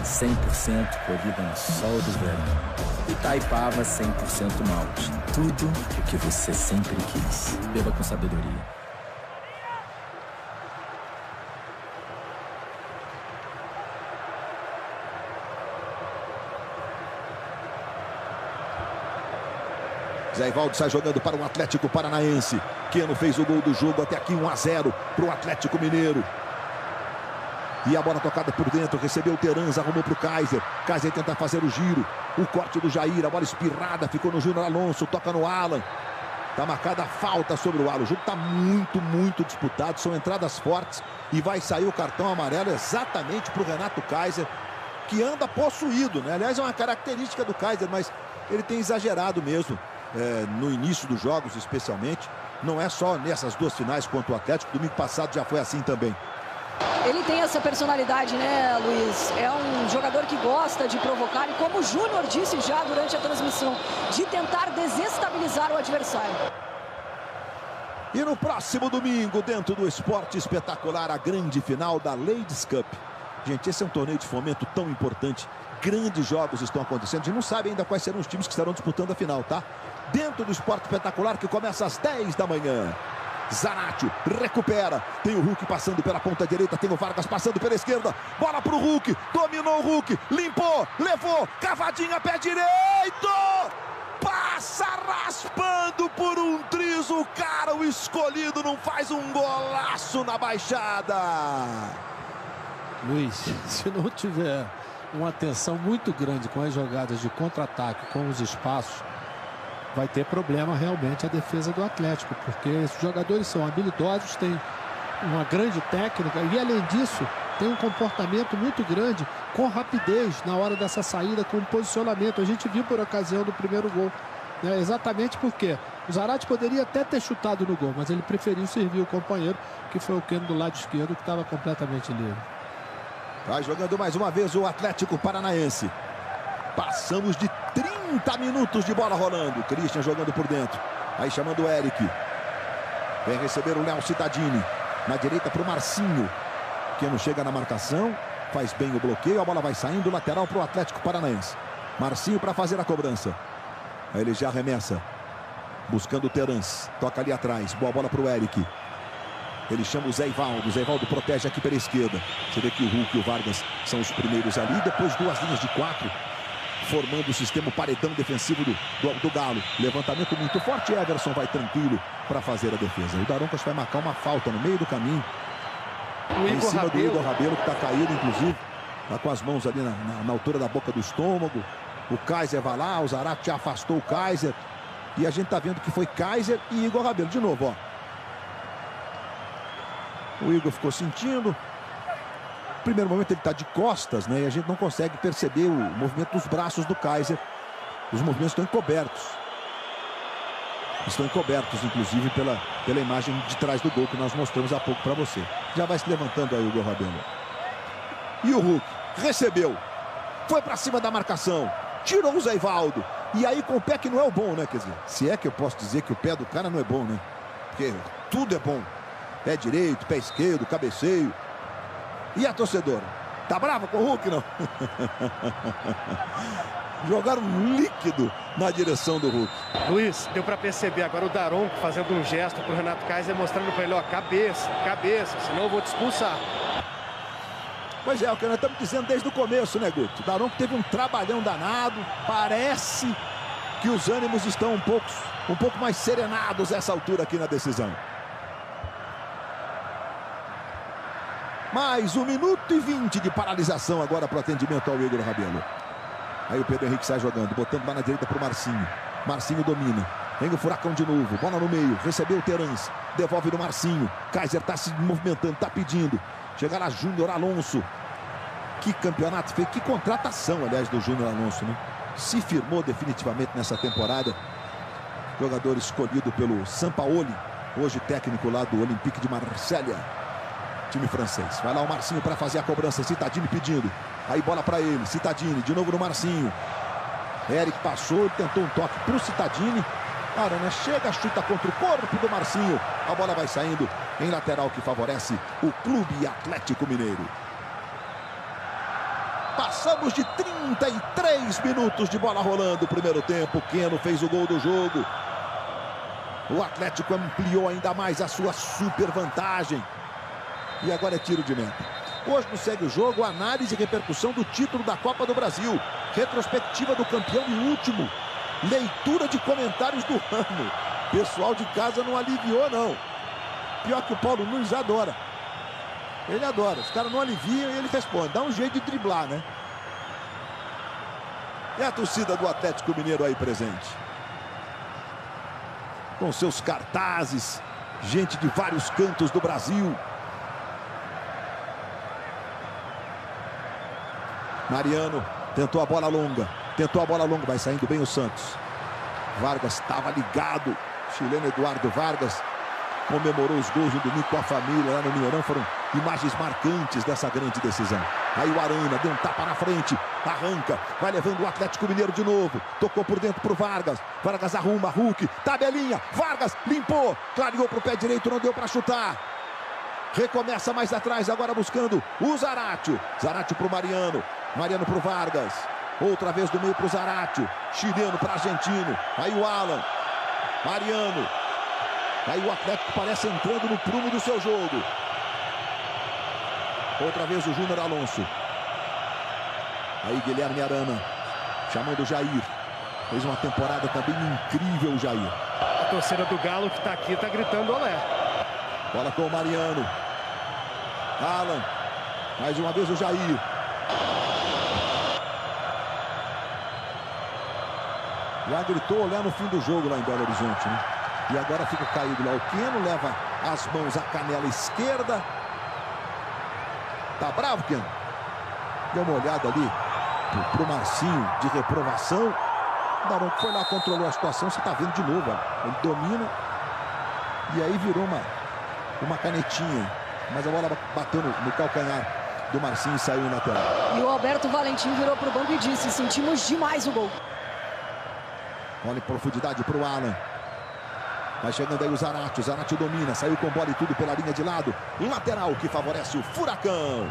100% colhida no sol do verão. Itaipava 100% malte. Tudo o que você sempre quis. Beba com sabedoria. Zé Ivaldo sai jogando para o Atlético Paranaense. Keno fez o gol do jogo, até aqui 1-0 para o Atlético Mineiro. E a bola tocada por dentro, recebeu o Terans, arrumou para o Kaiser. Kaiser tenta fazer o giro, o corte do Jair, a bola espirrada, ficou no Júnior Alonso, toca no Alan. Está marcada a falta sobre o Alan. O jogo está muito disputado, são entradas fortes e vai sair o cartão amarelo exatamente para o Renato Kaiser, que anda possuído, né? Aliás, é uma característica do Kaiser, mas ele tem exagerado mesmo. No início dos jogos, especialmente. Não é só nessas duas finais contra o Atlético. Domingo passado já foi assim também. Ele tem essa personalidade, né, Luiz? É um jogador que gosta de provocar e, como o Júnior disse já durante a transmissão, de tentar desestabilizar o adversário. E no próximo domingo, dentro do Esporte Espetacular, a grande final da Ladies Cup. Gente, esse é um torneio de fomento tão importante. Grandes jogos estão acontecendo. A gente não sabe ainda quais serão os times que estarão disputando a final, tá? Dentro do Esporte Espetacular, que começa às 10 da manhã. Zaratio recupera. Tem o Hulk passando pela ponta direita. Tem o Vargas passando pela esquerda. Bola pro Hulk. Dominou o Hulk. Limpou. Levou. Cavadinha, pé direito. Passa raspando por um triz. O cara, o escolhido, não faz um golaço na baixada. Luiz, se não tiver uma atenção muito grande com as jogadas de contra-ataque, com os espaços, vai ter problema realmente a defesa do Atlético, porque esses jogadores são habilidosos, têm uma grande técnica e, além disso, tem um comportamento muito grande, com rapidez na hora dessa saída, com posicionamento. A gente viu por ocasião do primeiro gol, né? Exatamente porque o Zaratio poderia até ter chutado no gol, mas ele preferiu servir o companheiro, que foi o Keno do lado esquerdo, que estava completamente livre. Vai jogando mais uma vez o Atlético Paranaense. Passamos de 30 minutos de bola rolando. Christian jogando por dentro. Aí chamando o Eric. Vem receber o Léo Cittadini. Na direita para o Marcinho. Que não chega na marcação. Faz bem o bloqueio. A bola vai saindo. Lateral para o Atlético Paranaense. Marcinho para fazer a cobrança. Aí ele já arremessa. Buscando o Terans. Toca ali atrás. Boa bola para o Eric. Ele chama o Zé Ivaldo. O Zé Ivaldo protege aqui pela esquerda. Você vê que o Hulk e o Vargas são os primeiros ali. Depois duas linhas de 4. Formando o sistema paredão defensivo do Galo. Levantamento muito forte. Everson vai tranquilo para fazer a defesa. O Daroncas vai marcar uma falta no meio do caminho. Em cima do Igor Rabelo, que está caído, inclusive. Está com as mãos ali na altura da boca do estômago. O Kaiser vai lá. O Zaratio já afastou o Kaiser. E a gente está vendo que foi Kaiser e Igor Rabelo. De novo, ó. O Igor ficou sentindo. No primeiro momento ele está de costas, né? E a gente não consegue perceber o movimento dos braços do Kaiser. Os movimentos estão encobertos. Estão encobertos, inclusive, pela imagem de trás do gol que nós mostramos há pouco para você. Já vai se levantando aí o Igor Rabelo. E o Hulk recebeu. Foi para cima da marcação. Tirou o Zé Ivaldo. E aí com o pé que não é o bom, né? Quer dizer, se é que eu posso dizer que o pé do cara não é bom, né? Porque tudo é bom. Pé direito, pé esquerdo, cabeceio. E a torcedora? Tá brava com o Hulk, não? Jogaram um líquido na direção do Hulk. Luiz, deu para perceber agora o Daronco fazendo um gesto pro Renato Kaiser, mostrando para ele, ó, cabeça, senão eu vou te expulsar. Pois é, o que nós estamos dizendo desde o começo, né, Guto? O Daronco teve um trabalhão danado. Parece que os ânimos estão um pouco mais serenados essa altura aqui na decisão. Mais 1 minuto e 20 de paralisação agora para o atendimento ao Igor Rabelo. Aí o Pedro Henrique sai jogando, botando lá na direita para o Marcinho. Marcinho domina. Vem o Furacão de novo. Bola no meio. Recebeu o Terans. Devolve no Marcinho. Kaiser está se movimentando, está pedindo. Chega lá Júnior Alonso. Que campeonato feio. Que contratação, aliás, do Júnior Alonso, né? Se firmou definitivamente nessa temporada. Jogador escolhido pelo Sampaoli. Hoje técnico lá do Olympique de Marselha. Time francês. Vai lá o Marcinho para fazer a cobrança. Cittadini pedindo. Aí bola para ele. Cittadini de novo no Marcinho. Eric passou. Ele tentou um toque para o Cittadini. Arana chega, chuta contra o corpo do Marcinho. A bola vai saindo em lateral que favorece o Clube Atlético Mineiro. Passamos de 33 minutos de bola rolando. Primeiro tempo, Keno fez o gol do jogo. O Atlético ampliou ainda mais a sua super vantagem. E agora é tiro de meta. Hoje no Segue o Jogo, análise e repercussão do título da Copa do Brasil. Retrospectiva do campeão e último. Leitura de comentários do ano. Pessoal de casa não aliviou, não. Pior que o Paulo Nunes adora. Ele adora. Os caras não aliviam e ele responde. Dá um jeito de driblar, né? E a torcida do Atlético Mineiro aí presente. Com seus cartazes. Gente de vários cantos do Brasil. Mariano tentou a bola longa. Vai saindo bem o Santos. Vargas estava ligado. O chileno Eduardo Vargas comemorou os gols no domingo com a família lá no Mineirão. Foram imagens marcantes dessa grande decisão. Aí o Arana deu um tapa na frente. Arranca. Vai levando o Atlético Mineiro de novo. Tocou por dentro pro Vargas. Vargas arruma. Hulk. Tabelinha. Vargas limpou. Clareou pro pé direito. Não deu para chutar. Recomeça mais atrás. Agora buscando o Zaratio. Zaratio pro Mariano. Mariano pro Vargas. Outra vez do meio pro Zaratio. Chileno para argentino. Aí o Alan. Mariano. Aí o Atlético parece entrando no prumo do seu jogo. Outra vez o Júnior Alonso. Aí Guilherme Arana. Chamando o Jair. Fez uma temporada também incrível o Jair. A torcida do Galo que está aqui está gritando olé. Bola com o Mariano. Alan. Mais uma vez o Jair. Já gritou olhar no fim do jogo lá em Belo Horizonte, né? E agora fica caído lá o Keno, leva as mãos à canela esquerda. Tá bravo, Keno? Deu uma olhada ali pro Marcinho de reprovação. O Daronco foi lá, controlou a situação. Você tá vendo de novo, ó. Ele domina. E aí virou uma canetinha. Mas a bola bateu no calcanhar do Marcinho e saiu em lateral. E o Alberto Valentim virou pro banco e disse: sentimos demais o gol. Bola em profundidade para o Alan. Vai chegando aí o Zaratio. Zaratio domina. Saiu com bola e tudo pela linha de lado. Lateral que favorece o Furacão.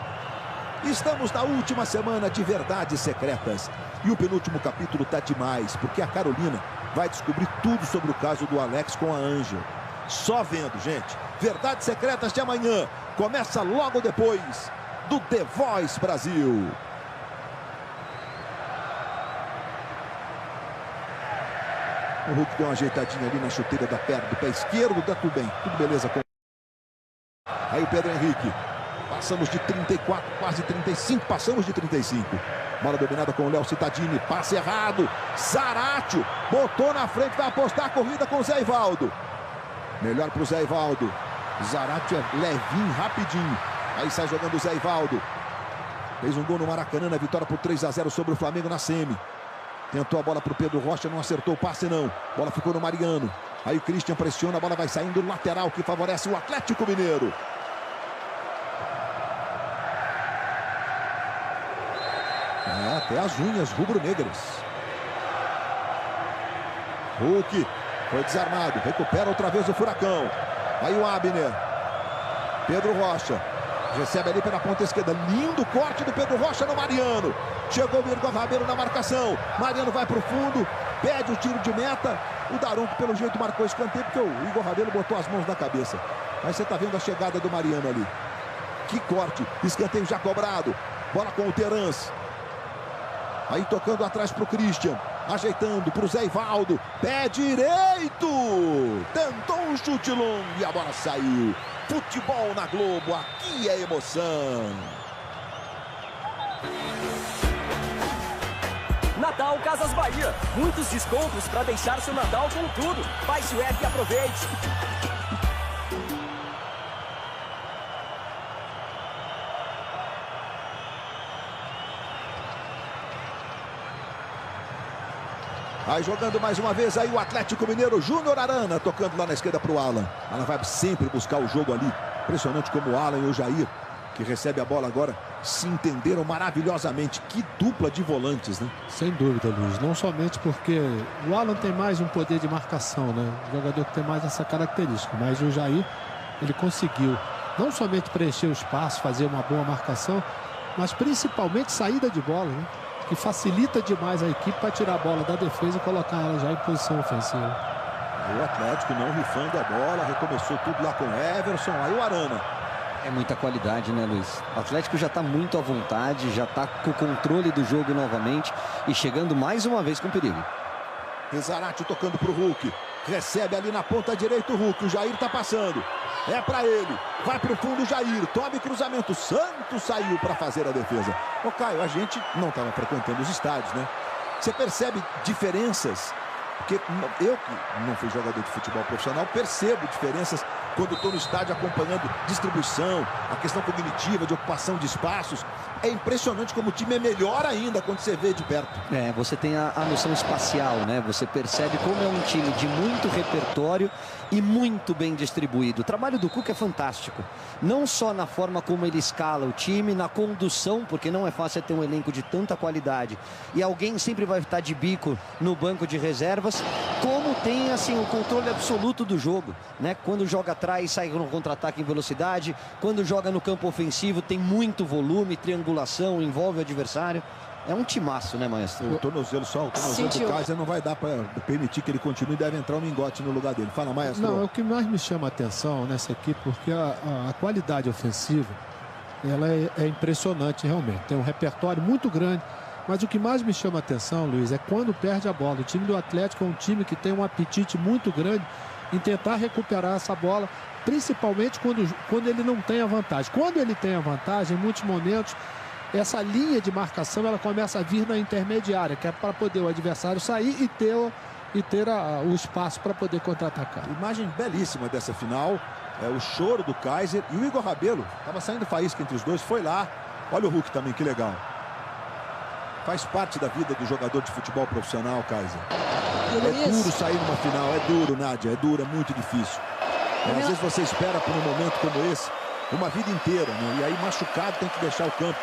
Estamos na última semana de Verdades Secretas. E o penúltimo capítulo tá demais. Porque a Carolina vai descobrir tudo sobre o caso do Alex com a Ângela. Só vendo, gente. Verdades Secretas de amanhã. Começa logo depois do The Voice Brasil. O Hulk deu uma ajeitadinha ali na chuteira da perna do pé esquerdo. Tá tudo bem, tudo beleza. Aí o Pedro Henrique. Passamos de 34, quase 35. Passamos de 35. Bola dominada com o Léo Cittadini. Passe errado. Zaratio botou na frente. Vai apostar a corrida com o Zé Ivaldo. Melhor para o Zé Ivaldo. Zaratio é levinho, rapidinho. Aí sai jogando o Zé Ivaldo. Fez um gol no Maracanã. Na vitória por 3-0 sobre o Flamengo na semi. Tentou a bola para o Pedro Rocha, não acertou o passe não. Bola ficou no Mariano. Aí o Christian pressiona, a bola vai saindo no lateral que favorece o Atlético Mineiro. Até as unhas rubro-negras. Hulk foi desarmado, recupera outra vez o Furacão. Aí o Abner. Pedro Rocha. Recebe ali pela ponta esquerda. Lindo corte do Pedro Rocha no Mariano. Chegou o Igor Rabelo na marcação. Mariano vai para o fundo. Pede o tiro de meta. O Daronco, pelo jeito, marcou escanteio porque o Igor Rabelo botou as mãos na cabeça. Aí você está vendo a chegada do Mariano ali. Que corte. Escanteio já cobrado. Bola com o Terence. Aí tocando atrás para o Christian. Ajeitando para o Zé Ivaldo. Pé direito. Tentou um chute longo e a bola saiu. Futebol na Globo, aqui é emoção. Natal Casas Bahia. Muitos descontos para deixar seu Natal com tudo. Baixe o app e aproveite. Vai jogando mais uma vez aí o Atlético Mineiro. Júnior Arana tocando lá na esquerda para o Alan. Alan vai sempre buscar o jogo ali. Impressionante como o Alan e o Jair, que recebe a bola agora, se entenderam maravilhosamente. Que dupla de volantes, né? Sem dúvida, Luiz. Não somente porque o Alan tem mais um poder de marcação, né? O jogador que tem mais essa característica. Mas o Jair, ele conseguiu não somente preencher o espaço, fazer uma boa marcação, mas principalmente saída de bola, né? Que facilita demais a equipe para tirar a bola da defesa e colocar ela já em posição ofensiva. O Atlético não rifando a bola, recomeçou tudo lá com o Everson, aí o Arana. É muita qualidade, né, Luiz? O Atlético já está muito à vontade, já está com o controle do jogo novamente e chegando mais uma vez com perigo. Zarate tocando para o Hulk. Recebe ali na ponta direita o Hulk. O Jair está passando. É para ele. Vai para o fundo o Jair. Tome cruzamento. Santos saiu para fazer a defesa. Ô Caio, a gente não estava frequentando os estádios, né? Você percebe diferenças? Porque eu, que não fui jogador de futebol profissional, percebo diferenças quando estou no estádio acompanhando distribuição, a questão cognitiva, de ocupação de espaços. É impressionante como o time é melhor ainda quando você vê de perto. É, você tem a noção espacial, né? Você percebe como é um time de muito repertório e muito bem distribuído. O trabalho do Cuca é fantástico. Não só na forma como ele escala o time, na condução, porque não é fácil ter um elenco de tanta qualidade. E alguém sempre vai estar de bico no banco de reservas, como tem, assim, o controle absoluto do jogo, né? Quando joga atrás, sai no contra-ataque em velocidade. Quando joga no campo ofensivo, tem muito volume, triangulação, envolve o adversário. É um timaço, né, maestro? O tornozelo do Kaiser não vai dar para permitir que ele continue. Deve entrar um Mingote no lugar dele. Fala, maestro. Não, é o que mais me chama a atenção nessa equipe, porque a qualidade ofensiva, ela é impressionante realmente. Tem um repertório muito grande. Mas o que mais me chama a atenção, Luiz, é quando perde a bola. O time do Atlético é um time que tem um apetite muito grande em tentar recuperar essa bola, principalmente quando ele não tem a vantagem. Quando ele tem a vantagem, em muitos momentos, essa linha de marcação ela começa a vir na intermediária, que é para poder o adversário sair e ter o espaço para poder contra-atacar. Imagem belíssima dessa final, o choro do Kaiser e o Igor Rabelo. Estava saindo faísca entre os dois, foi lá. Olha o Hulk também, que legal. Faz parte da vida do jogador de futebol profissional, Kaiser. É duro sair numa final, é duro, Nádia, é duro, é muito difícil. Às vezes você espera por um momento como esse, uma vida inteira, né? E aí machucado tem que deixar o campo.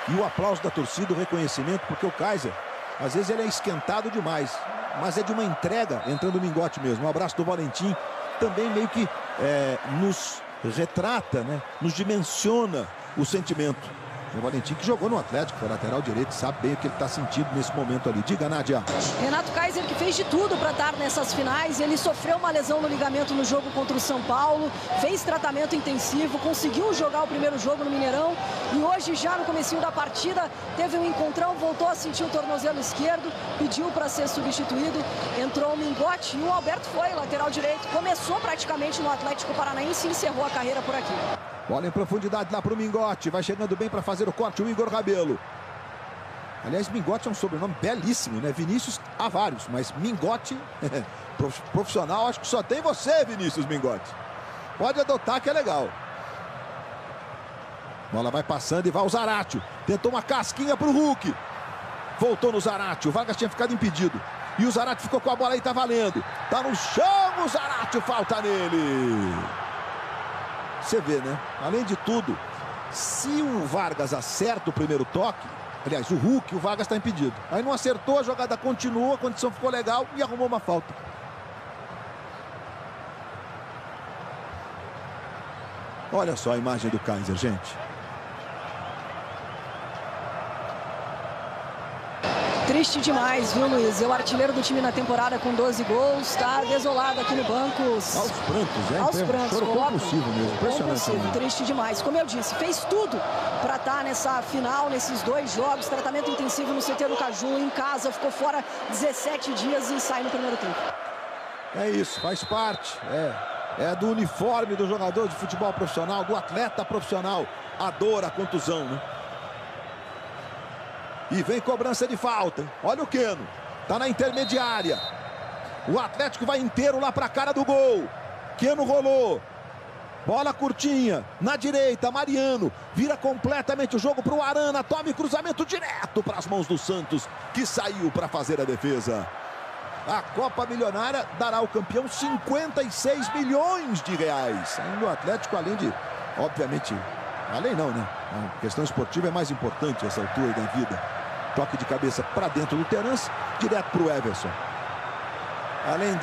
E o aplauso da torcida, o reconhecimento, porque o Kaiser, às vezes ele é esquentado demais, mas é de uma entrega, entrando o Mingote mesmo. Um abraço do Valentim, também meio que nos retrata, né? Nos dimensiona o sentimento. O Valentim que jogou no Atlético, foi lateral direito, sabe bem o que ele está sentindo nesse momento ali. Diga, Nádia. Renato Kaiser, que fez de tudo para estar nessas finais. Ele sofreu uma lesão no ligamento no jogo contra o São Paulo, fez tratamento intensivo, conseguiu jogar o primeiro jogo no Mineirão e hoje, já no comecinho da partida, teve um encontrão, voltou a sentir o tornozelo esquerdo, pediu para ser substituído, entrou o Mingote e o Alberto foi, lateral direito. Começou praticamente no Atlético Paranaense e encerrou a carreira por aqui. Bola em profundidade lá para o Mingote. Vai chegando bem para fazer o corte o Igor Rabelo. Aliás, Mingote é um sobrenome belíssimo, né? Vinícius há vários, mas Mingote, profissional, acho que só tem você, Vinícius Mingote. Pode adotar que é legal. Bola vai passando e vai o Zarate. Tentou uma casquinha para o Hulk. Voltou no Zarate. O Vargas tinha ficado impedido. E o Zarate ficou com a bola aí, tá valendo. Tá no chão o Zarate, falta nele. Você vê, né? Além de tudo, se o Vargas acerta o primeiro toque, aliás, o Hulk, o Vargas está impedido. Aí não acertou, a jogada continua, a condição ficou legal e arrumou uma falta. Olha só a imagem do Kaiser, gente. Triste demais, viu, Luiz? É o artilheiro do time na temporada com 12 gols, tá desolado aqui no banco. Aos prantos, né? Aos prantos. Choro compulsivo mesmo, impressionante. Triste demais. Como eu disse, fez tudo para estar nessa final, nesses dois jogos. Tratamento intensivo no CT do Caju, em casa, ficou fora 17 dias e sai no primeiro tempo. É isso, faz parte. É do uniforme do jogador de futebol profissional, do atleta profissional. A dor, a contusão, né? E vem cobrança de falta, hein? Olha o Keno, tá na intermediária. O Atlético vai inteiro lá para a cara do gol. Keno rolou. Bola curtinha, na direita, Mariano. Vira completamente o jogo para o Arana. Tome cruzamento direto para as mãos do Santos, que saiu para fazer a defesa. A Copa Milionária dará ao campeão 56 milhões de reais. Ainda o Atlético, além de, obviamente, além não, né? A questão esportiva é mais importante essa altura da vida. Toque de cabeça para dentro do Terence, direto para o Everson. Além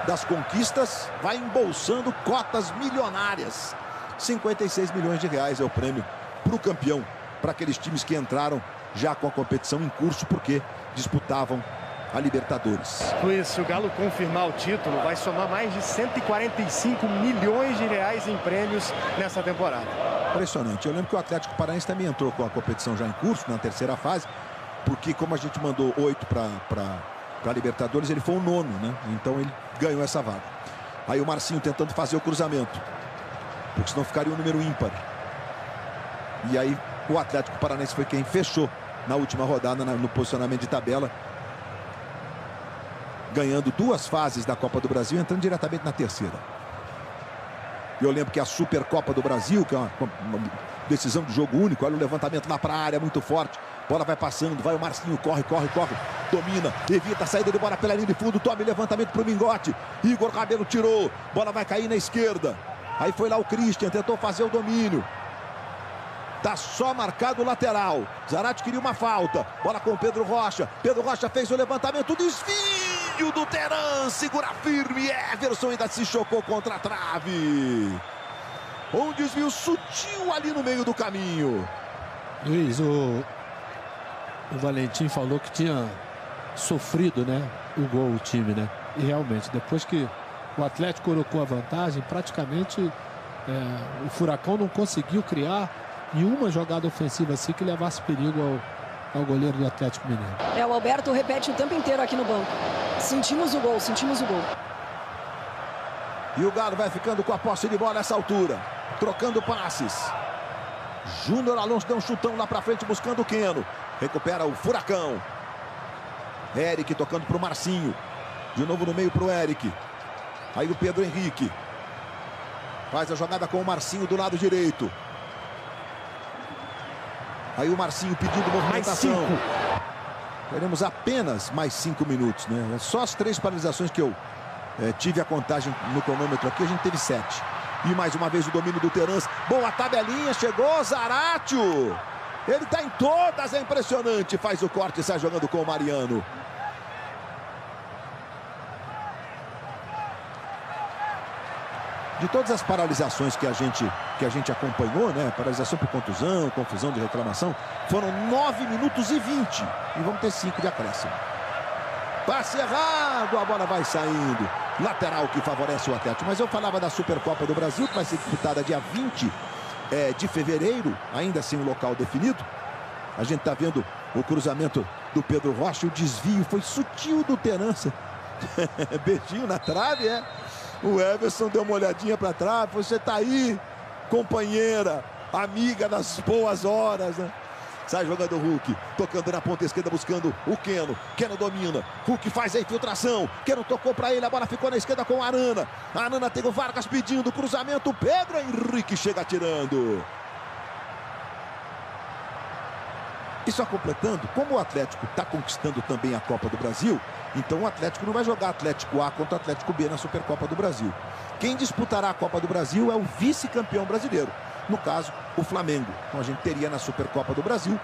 das conquistas, vai embolsando cotas milionárias. 56 milhões de reais é o prêmio para o campeão para aqueles times que entraram já com a competição em curso, porque disputavam a Libertadores. Luiz, se o Galo confirmar o título, vai somar mais de 145 milhões de reais em prêmios nessa temporada. Impressionante. Eu lembro que o Atlético Paranaense também entrou com a competição já em curso, na terceira fase, porque como a gente mandou 8 para a Libertadores, ele foi o 9º, né? Então ele ganhou essa vaga. Aí o Marcinho tentando fazer o cruzamento, porque senão ficaria um número ímpar. E aí o Atlético Paranaense foi quem fechou na última rodada no posicionamento de tabela, ganhando 2 fases da Copa do Brasil, entrando diretamente na terceira. Eu lembro que a Supercopa do Brasil, que é uma decisão de jogo único, olha o levantamento lá para a área, muito forte. Bola vai passando, vai o Marcinho, corre, domina, evita a saída de bola pela linha de fundo, toma levantamento para o Mingote. Igor Rabelo tirou, bola vai cair na esquerda. Aí foi lá o Christian, tentou fazer o domínio. Tá só marcado o lateral. Zarate queria uma falta. Bola com o Pedro Rocha. Pedro Rocha fez o levantamento, desvio do Teran, segura firme. Everson ainda se chocou contra a trave. Um desvio sutil ali no meio do caminho. Luiz, o Valentim falou que tinha sofrido, né, o gol, o time, né? E realmente, depois que o Atlético colocou a vantagem, praticamente o Furacão não conseguiu criar nenhuma jogada ofensiva assim que levasse perigo ao goleiro do Atlético Mineiro. O Alberto repete o tempo inteiro aqui no banco. Sentimos o gol, sentimos o gol. E o Galo vai ficando com a posse de bola nessa altura, trocando passes. Júnior Alonso deu um chutão lá pra frente buscando o Keno. Recupera o Furacão. Eric tocando pro Marcinho. De novo no meio pro Eric. Aí o Pedro Henrique faz a jogada com o Marcinho do lado direito. Aí o Marcinho pedindo movimentação. Mais 5. Teremos apenas mais 5 minutos, né? Só as 3 paralisações que eu tive a contagem no cronômetro aqui, a gente teve 7. E mais uma vez o domínio do Terans. Boa tabelinha, chegou Zaratio. Ele tá em todas, é impressionante. Faz o corte e sai jogando com o Mariano. De todas as paralisações que a gente acompanhou, né? Paralisação por contusão, confusão de reclamação, foram 9 minutos e 20. E vamos ter 5 de acréscimo. Passe errado, a bola vai saindo. Lateral que favorece o Atlético. Mas eu falava da Supercopa do Brasil, que vai ser disputada dia 20 de fevereiro, ainda sem um local definido. A gente tá vendo o cruzamento do Pedro Rocha, o desvio foi sutil do Terança. Beijinho na trave, O Everson deu uma olhadinha para trás. Você tá aí, companheira, amiga das boas horas, né? Sai jogando o Hulk, tocando na ponta esquerda, buscando o Keno. Keno domina, Hulk faz a infiltração. Keno tocou para ele, a bola ficou na esquerda com o Arana. Arana tem o Vargas pedindo cruzamento. Pedro Henrique chega atirando. E só completando, como o Atlético está conquistando também a Copa do Brasil, então o Atlético não vai jogar Atlético A contra Atlético B na Supercopa do Brasil. Quem disputará a Copa do Brasil é o vice-campeão brasileiro. No caso, o Flamengo. Então a gente teria na Supercopa do Brasil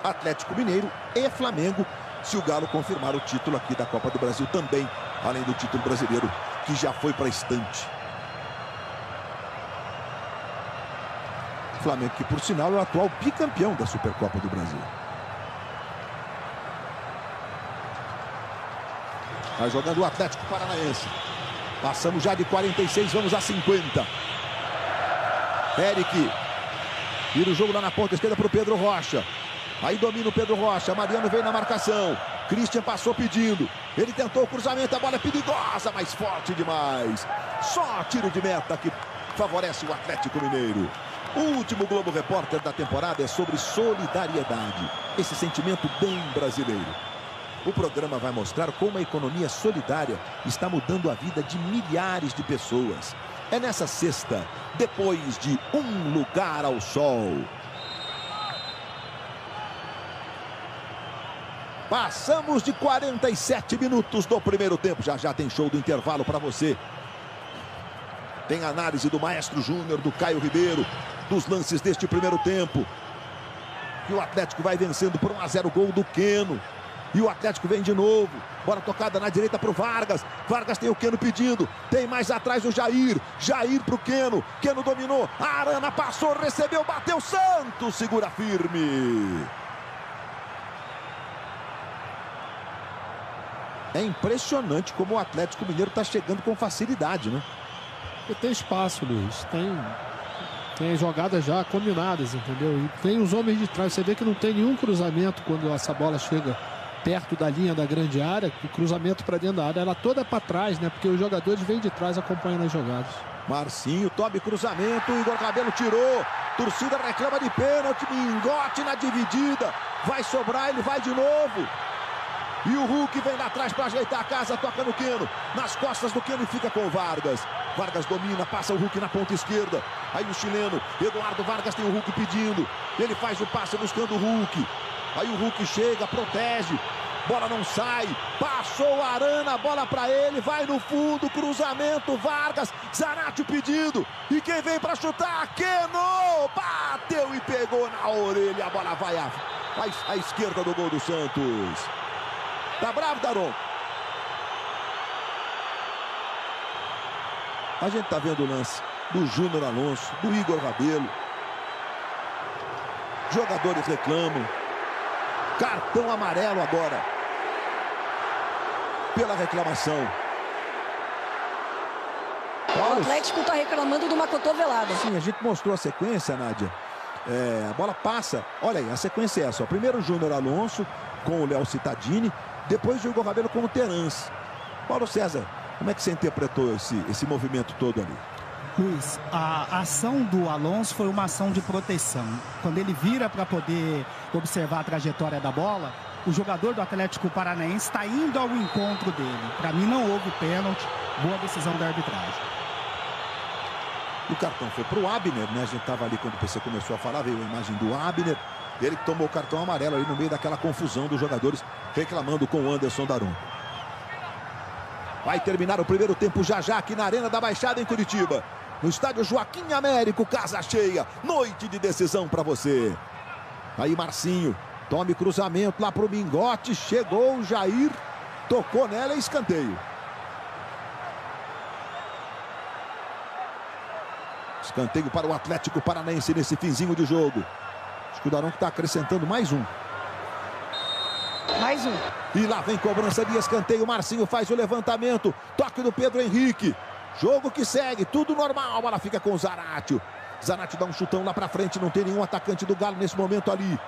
Atlético Mineiro e Flamengo, se o Galo confirmar o título aqui da Copa do Brasil também, além do título brasileiro, que já foi para a estante. O Flamengo, que por sinal é o atual bicampeão da Supercopa do Brasil. Vai jogando o Atlético Paranaense. Passamos já de 46, vamos a 50. Eric. Vira o jogo lá na ponta esquerda para o Pedro Rocha. Aí domina o Pedro Rocha. Mariano veio na marcação. Christian passou pedindo. Ele tentou o cruzamento. A bola é perigosa, mas forte demais. Só tiro de meta que favorece o Atlético Mineiro. O último Globo Repórter da temporada é sobre solidariedade. Esse sentimento bem brasileiro. O programa vai mostrar como a economia solidária está mudando a vida de milhares de pessoas. É nessa sexta, depois de Um Lugar ao Sol. Passamos de 47 minutos do primeiro tempo. Já já tem show do intervalo para você. Tem análise do Maestro Júnior, do Caio Ribeiro, dos lances deste primeiro tempo. E o Atlético vai vencendo por 1-0, gol do Keno. E o Atlético vem de novo. Bola tocada na direita para o Vargas. Vargas tem o Keno pedindo. Tem mais atrás o Jair. Jair para o Keno. Keno dominou. A Arana passou, recebeu, bateu. Santos segura firme. É impressionante como o Atlético Mineiro está chegando com facilidade, né? E tem espaço, Luiz. Tem jogadas já combinadas, entendeu? E tem os homens de trás. Você vê que não tem nenhum cruzamento quando essa bola chega perto da linha da grande área. O cruzamento para dentro da área, ela toda é para trás, né? Porque os jogadores vêm de trás acompanhando as jogadas. Marcinho, Tobi cruzamento, Igor Rabelo tirou. Torcida reclama de pênalti, Mingote na dividida. Vai sobrar, ele vai de novo. E o Hulk vem lá atrás para ajeitar a casa, toca no Keno. Nas costas do Keno e fica com o Vargas. Vargas domina, passa o Hulk na ponta esquerda. Aí o chileno, Eduardo Vargas tem o Hulk pedindo. Ele faz o passe buscando o Hulk. Aí o Hulk chega, protege. Bola não sai. Passou a Arana, bola para ele. Vai no fundo, cruzamento, Vargas. Zarate pedindo. E quem vem para chutar? Keno! Bateu e pegou na orelha. A bola vai à esquerda do gol do Santos. Tá bravo, Daronco? A gente tá vendo o lance do Júnior Alonso, do Igor Rabelo. Jogadores reclamam. Cartão amarelo agora. Pela reclamação. O Atlético tá reclamando de uma cotovelada. Sim, a gente mostrou a sequência, Nádia. A bola passa. Olha aí, a sequência é essa. Ó. Primeiro o Júnior Alonso com o Léo Cittadini. Depois o Igor Rabelo com o Terence. Paulo César, como é que você interpretou esse movimento todo ali? Luiz, a ação do Alonso foi uma ação de proteção. Quando ele vira para poder observar a trajetória da bola, o jogador do Atlético Paranaense está indo ao encontro dele. Para mim não houve pênalti, boa decisão da arbitragem. O cartão foi para o Abner, né? A gente estava ali quando o PC começou a falar, veio a imagem do Abner. Ele que tomou o cartão amarelo ali no meio daquela confusão dos jogadores reclamando com o Anderson Daronco. Vai terminar o primeiro tempo já aqui na Arena da Baixada em Curitiba. No estádio Joaquim Américo, casa cheia. Noite de decisão para você. Aí Marcinho, tome cruzamento lá pro Mingote. Chegou o Jair, tocou nela e escanteio. Escanteio para o Atlético Paranaense nesse finzinho de jogo. Acho que o Daronco está acrescentando mais um. Mais um. E lá vem cobrança de escanteio. Marcinho faz o levantamento. Toque do Pedro Henrique. Jogo que segue, tudo normal. A bola fica com o Zarate. Zarate dá um chutão lá pra frente. Não tem nenhum atacante do Galo nesse momento ali.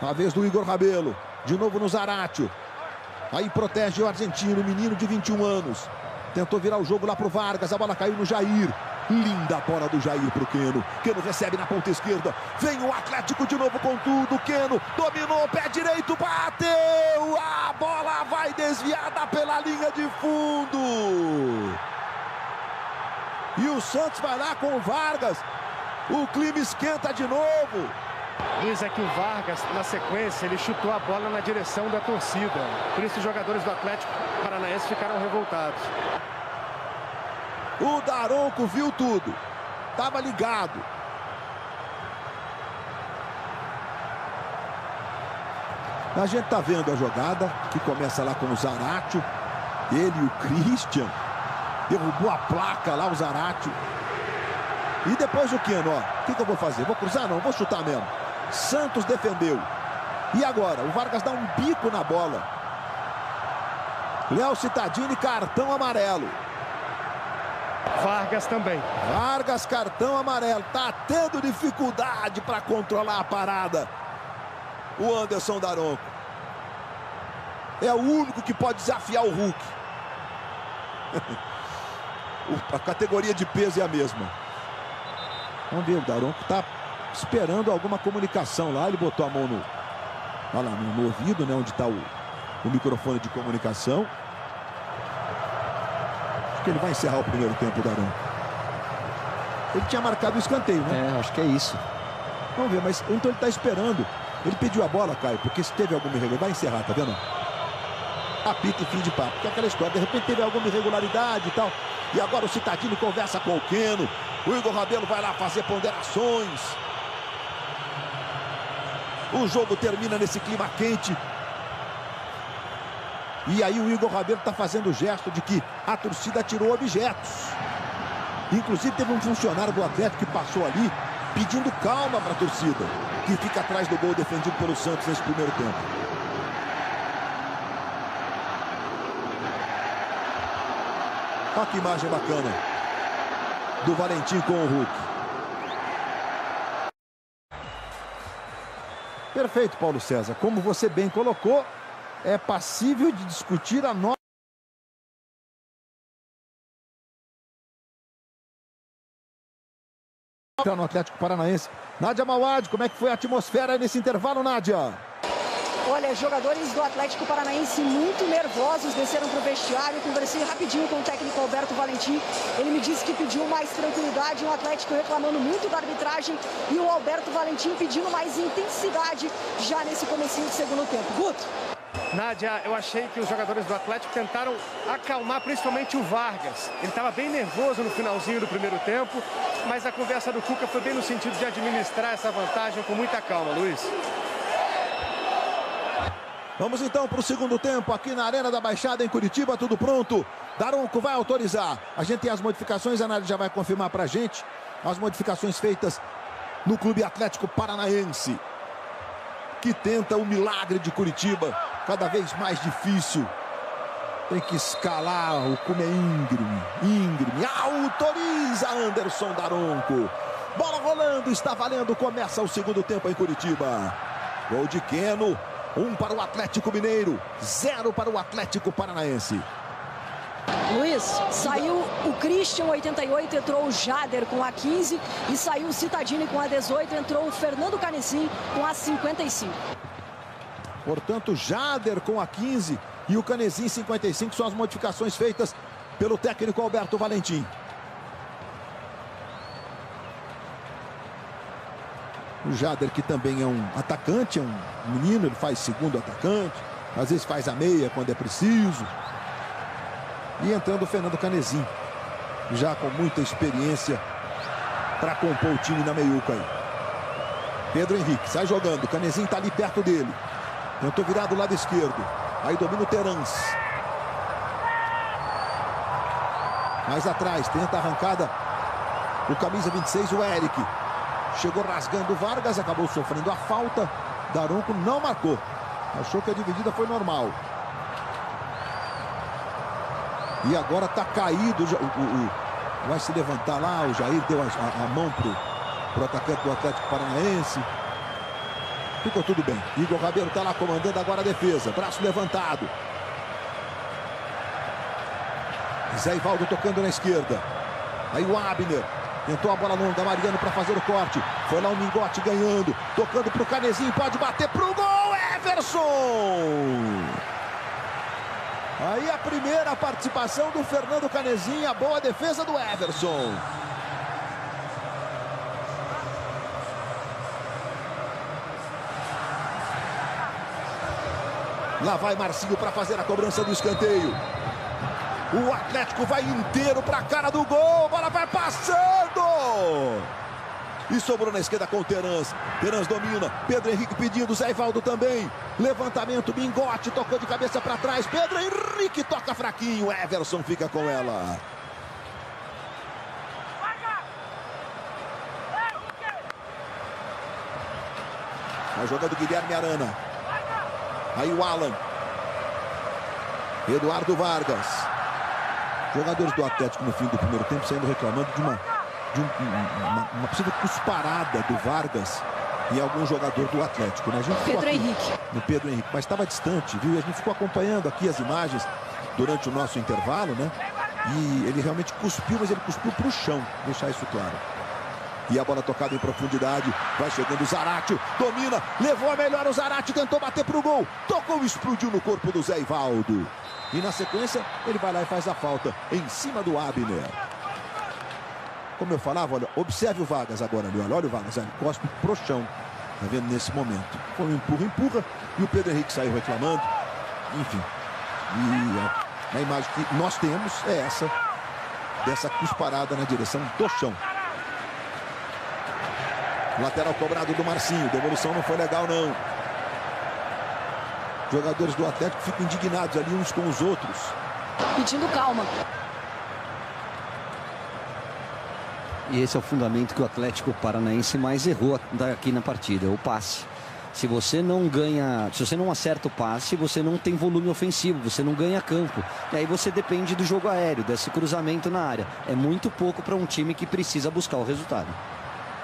A vez do Igor Rabelo. De novo no Zarate. Aí protege o argentino, menino de 21 anos. Tentou virar o jogo lá pro Vargas. A bola caiu no Jair. Linda a bola do Jair pro Keno. Keno recebe na ponta esquerda. Vem o Atlético de novo com tudo. Keno dominou, pé direito, bateu. A bola vai desviada pela linha de fundo. E o Santos vai lá com o Vargas. O clima esquenta de novo. Luiz, é que o Vargas, na sequência, ele chutou a bola na direção da torcida. Por isso os jogadores do Atlético Paranaense ficaram revoltados. O Daronco viu tudo. Estava ligado. A gente tá vendo a jogada que começa lá com o Zarate. Ele e o Christian. Derrubou a placa lá o Zarate. E depois o Keno, ó. O que eu vou fazer? Vou cruzar? Não, vou chutar mesmo. Santos defendeu. E agora? O Vargas dá um bico na bola. Léo Cittadini, cartão amarelo. Vargas também. Vargas, cartão amarelo. Tá tendo dificuldade para controlar a parada. O Anderson Daronco. É o único que pode desafiar o Hulk. A categoria de peso é a mesma. Vamos ver, o Daronco tá esperando alguma comunicação lá. Ele botou a mão no ouvido, né? Onde está o microfone de comunicação. Acho que ele vai encerrar o primeiro tempo, Daronco. Ele tinha marcado o escanteio, né? Acho que é isso. Vamos ver, mas então ele está esperando. Ele pediu a bola, Caio, porque se teve alguma irregularidade, vai encerrar, tá vendo? Apita e fim de papo. Que é aquela história, de repente teve alguma irregularidade e tal. E agora o Cittadini conversa com o Keno. O Igor Rabelo vai lá fazer ponderações. O jogo termina nesse clima quente. E aí o Igor Rabelo está fazendo o gesto de que a torcida tirou objetos. Inclusive teve um funcionário do Atlético que passou ali pedindo calma para a torcida, que fica atrás do gol defendido pelo Santos nesse primeiro tempo. Olha que imagem bacana do Valentim com o Hulk. Perfeito, Paulo César. Como você bem colocou, é passível de discutir a nova no Atlético Paranaense. Nádia Mauad, como é que foi a atmosfera nesse intervalo, Nádia? Olha, jogadores do Atlético Paranaense muito nervosos desceram para o vestiário. Conversei rapidinho com o técnico Alberto Valentim. Ele me disse que pediu mais tranquilidade. O Atlético reclamando muito da arbitragem. E o Alberto Valentim pedindo mais intensidade já nesse comecinho de segundo tempo. Guto. Nádia, eu achei que os jogadores do Atlético tentaram acalmar principalmente o Vargas. Ele estava bem nervoso no finalzinho do primeiro tempo, mas a conversa do Cuca foi bem no sentido de administrar essa vantagem com muita calma, Luiz. Vamos então para o segundo tempo aqui na Arena da Baixada em Curitiba, tudo pronto. Daronco vai autorizar. A gente tem as modificações, a Nádia já vai confirmar para a gente. As modificações feitas no Clube Atlético Paranaense, que tenta o milagre de Curitiba, cada vez mais difícil. Tem que escalar o Cume íngreme. Autoriza Anderson Daronco. Bola rolando, está valendo. Começa o segundo tempo em Curitiba. Gol de Keno. 1 para o Atlético Mineiro, 0 para o Atlético Paranaense. Luiz, saiu o Christian, 88, entrou o Jader com a 15 e saiu o Cittadini com a 18, entrou o Fernando Canezin com a 55. Portanto, Jader com a 15 e o Canezin 55 são as modificações feitas pelo técnico Alberto Valentim. O Jader, que também é um atacante, é um menino, ele faz segundo atacante, às vezes faz a meia quando é preciso. E entrando o Fernando Canezin, já com muita experiência para compor o time na meiuca aí. Pedro Henrique sai jogando, Canezin está ali perto dele. Tentou virar do lado esquerdo, aí domina o Terans. Mais atrás, tenta a arrancada o camisa 26, o Eric. Chegou rasgando o Vargas, acabou sofrendo a falta. Daronco não marcou. Achou que a dividida foi normal. E agora está caído. Vai se levantar lá. O Jair deu a mão pro atacante do Atlético Paranaense. Ficou tudo bem. Igor Rabelo está lá comandando agora a defesa. Braço levantado. Zé Ivaldo tocando na esquerda. Aí o Abner. Tentou a bola longa, Mariano para fazer o corte. Foi lá o Mingote ganhando. Tocando para o Canezin, pode bater para o gol. Everson! Aí a primeira participação do Fernando Canezin. A boa defesa do Everson. Lá vai Marcinho para fazer a cobrança do escanteio. O Atlético vai inteiro para a cara do gol. A bola vai passando. E sobrou na esquerda com o Terans. Terans domina. Pedro Henrique pedindo. Zé Ivaldo também. Levantamento. Mingote tocou de cabeça para trás. Pedro Henrique toca fraquinho. Everson fica com ela. Vai jogando Guilherme Arana. Aí o Alan. Eduardo Vargas. Jogadores do Atlético no fim do primeiro tempo saindo reclamando de uma possível cusparada do Vargas em algum jogador do Atlético, né? A gente Pedro Henrique. No Pedro Henrique, mas estava distante, viu? E a gente ficou acompanhando aqui as imagens durante o nosso intervalo, né? E ele realmente cuspiu, mas ele cuspiu para o chão, deixar isso claro. E a bola tocada em profundidade, vai chegando o Zarate, domina, levou a melhor o Zarate, tentou bater para o gol, tocou e explodiu no corpo do Zé Ivaldo. E na sequência, ele vai lá e faz a falta em cima do Abner. Como eu falava, olha, observe o Vargas agora ali, olha o Vargas, ele cospe pro chão, tá vendo, nesse momento. Foi um empurra, e o Pedro Henrique saiu reclamando, enfim. E a imagem que nós temos é essa, dessa cusparada na direção do chão. Lateral cobrado do Marcinho. Devolução não foi legal, não. Jogadores do Atlético ficam indignados ali uns com os outros. Pedindo calma. E esse é o fundamento que o Atlético Paranaense mais errou aqui na partida, o passe. Se você não ganha, se você não acerta o passe, você não tem volume ofensivo, você não ganha campo. E aí você depende do jogo aéreo, desse cruzamento na área. É muito pouco para um time que precisa buscar o resultado.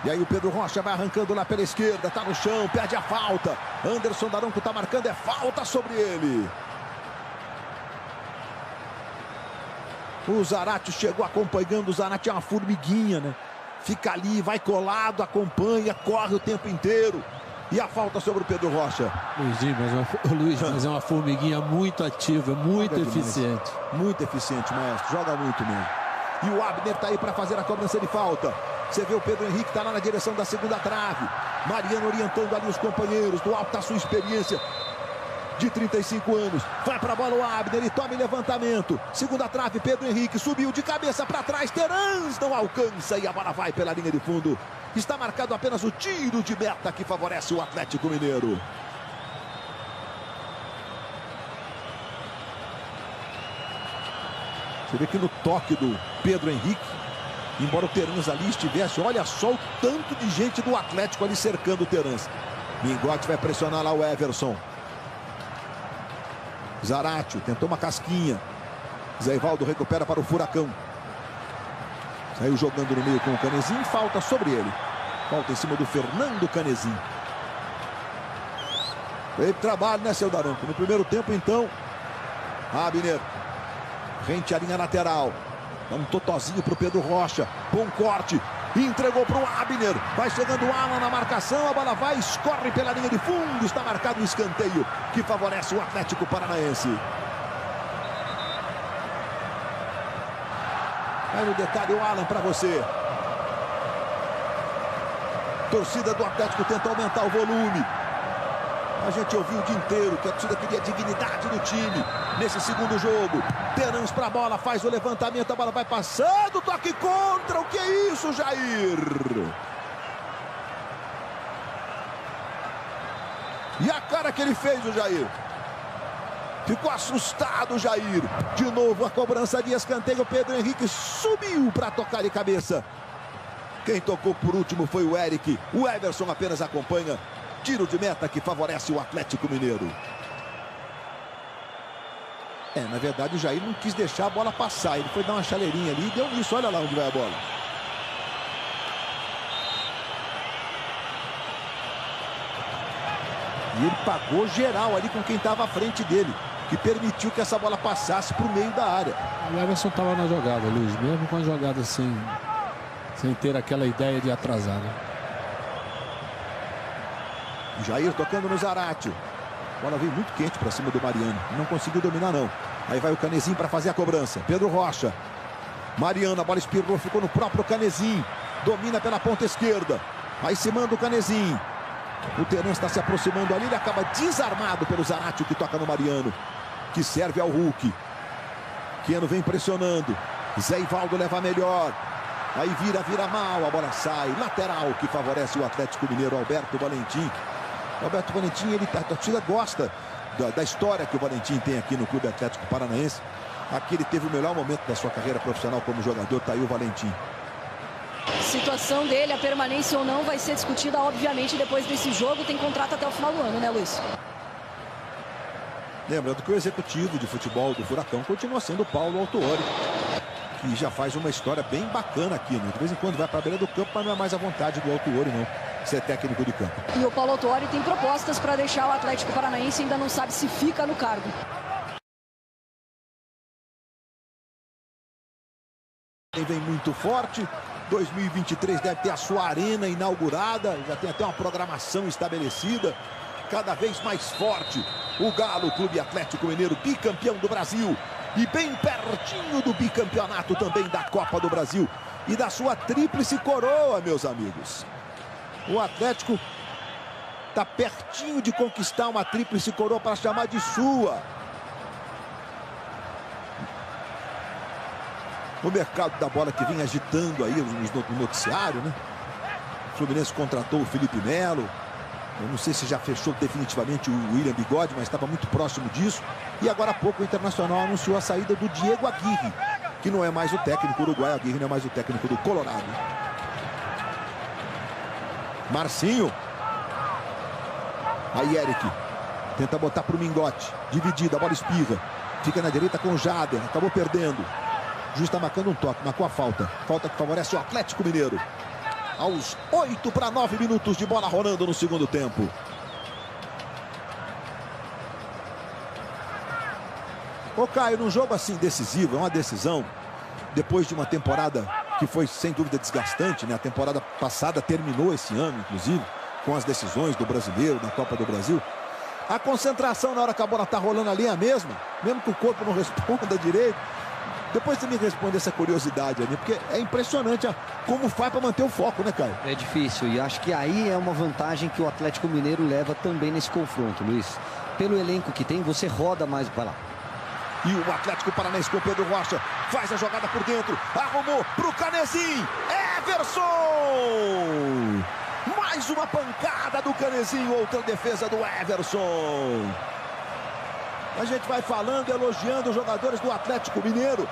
E aí o Pedro Rocha vai arrancando lá pela esquerda, tá no chão, perde a falta. Anderson Daronco tá marcando, é falta sobre ele. O Zarate chegou acompanhando, o Zarate é uma formiguinha, né? Fica ali, vai colado, acompanha, corre o tempo inteiro. E a falta sobre o Pedro Rocha. Mas é uma formiguinha muito ativa, muito eficiente. Muito eficiente, maestro, joga muito mesmo. E o Abner tá aí para fazer a cobrança de falta. Você vê o Pedro Henrique tá lá na direção da segunda trave. Mariano orientando ali os companheiros, do alto da sua experiência de 35 anos. Vai para a bola o Abner, ele toma em levantamento. Segunda trave, Pedro Henrique subiu de cabeça para trás. Terans não alcança e a bola vai pela linha de fundo. Está marcado apenas o tiro de meta que favorece o Atlético Mineiro. Você vê que no toque do Pedro Henrique, embora o Terans ali estivesse, olha só o tanto de gente do Atlético ali cercando o Terans. Mingote vai pressionar lá o Everson. Zaratio tentou uma casquinha. Zé Ivaldo recupera para o Furacão. Saiu jogando no meio com o Canezinho. Falta sobre ele. Falta em cima do Fernando Canezinho. Veio trabalho, né, seu Daronco? No primeiro tempo, então, Abner. Rente à linha lateral. Dá um totozinho para o Pedro Rocha. Bom corte. Entregou para o Abner. Vai chegando o Alan na marcação. A bola vai, escorre pela linha de fundo. Está marcado um escanteio que favorece o Atlético Paranaense. Vai no detalhe o Alan para você. Torcida do Atlético tenta aumentar o volume. A gente ouviu o dia inteiro que a torcida queria dignidade do time nesse segundo jogo. Terans para a bola, faz o levantamento, a bola vai passando, toque contra. O que é isso, Jair? E a cara que ele fez, o Jair? Ficou assustado, Jair. De novo a cobrança de escanteio. Pedro Henrique subiu para tocar de cabeça. Quem tocou por último foi o Eric. O Everson apenas acompanha. Tiro de meta que favorece o Atlético Mineiro. Na verdade o Jair não quis deixar a bola passar. Ele foi dar uma chaleirinha ali e deu nisso. Olha lá onde vai a bola. E ele pagou geral ali com quem estava à frente dele, que permitiu que essa bola passasse para o meio da área. O Everson estava na jogada, Luiz, mesmo com a jogada sem ter aquela ideia de atrasar, né? Jair tocando no Zaratio. A bola veio muito quente para cima do Mariano. Não conseguiu dominar, não. Aí vai o Canezinho para fazer a cobrança. Pedro Rocha. Mariano, a bola espirrou, ficou no próprio Canezinho. Domina pela ponta esquerda. Aí se manda o Canezinho. O Terans está se aproximando ali. Ele acaba desarmado pelo Zaratio, que toca no Mariano, que serve ao Hulk. Keno vem pressionando. Zé Ivaldo leva melhor. Aí vira mal. A bola sai. Lateral que favorece o Atlético Mineiro. Alberto Valentim. Alberto Valentim, a torcida gosta da história que o Valentim tem aqui no Clube Atlético Paranaense. Aqui ele teve o melhor momento da sua carreira profissional como jogador. Tá aí o Valentim. Situação dele, a permanência ou não, vai ser discutida, obviamente, depois desse jogo. Tem contrato até o final do ano, né, Luiz? Lembrando que o executivo de futebol do Furacão continua sendo o Paulo Autuori, que já faz uma história bem bacana aqui, né? De vez em quando vai para a beira do campo, mas não é mais à vontade do Autuori, não, ser técnico de campo. E o Paulo Autuori tem propostas para deixar o Atlético Paranaense, ainda não sabe se fica no cargo. Vem muito forte. 2023 deve ter a sua arena inaugurada, já tem até uma programação estabelecida, cada vez mais forte. O Galo, Clube Atlético Mineiro, bicampeão do Brasil e bem pertinho do bicampeonato também da Copa do Brasil e da sua tríplice coroa, meus amigos. O Atlético está pertinho de conquistar uma tríplice coroa para chamar de sua. O mercado da bola que vem agitando aí no noticiário, né? O Fluminense contratou o Felipe Melo. Eu não sei se já fechou definitivamente o William Bigode, mas estava muito próximo disso. E agora há pouco o Internacional anunciou a saída do Diego Aguirre, que não é mais o técnico uruguaio. Aguirre não é mais o técnico do Colorado. Marcinho. Aí Eric tenta botar para o Mingote. Dividida, a bola espirra. Fica na direita com o Jader. Acabou perdendo. O juiz está marcando um toque, marcou a falta. Falta que favorece o Atlético Mineiro. Aos 8 para 9 minutos de bola rolando no segundo tempo. Ô Caio, num jogo assim decisivo, é uma decisão, depois de uma temporada que foi sem dúvida desgastante, né? A temporada passada terminou esse ano, inclusive, com as decisões do Brasileiro, da Copa do Brasil. A concentração na hora que a bola está rolando ali é a mesma, mesmo que o corpo não responda direito. Depois você me responde essa curiosidade ali, porque é impressionante como faz para manter o foco, né, Caio? É difícil, e acho que aí é uma vantagem que o Atlético Mineiro leva também nesse confronto, Luiz. Pelo elenco que tem, você roda mais. Vai lá. E o Atlético Paranaense com o Pedro Rocha faz a jogada por dentro, arrumou pro Canezinho, Everson! Mais uma pancada do Canezinho, outra defesa do Everson. A gente vai falando, elogiando os jogadores do Atlético Mineiro.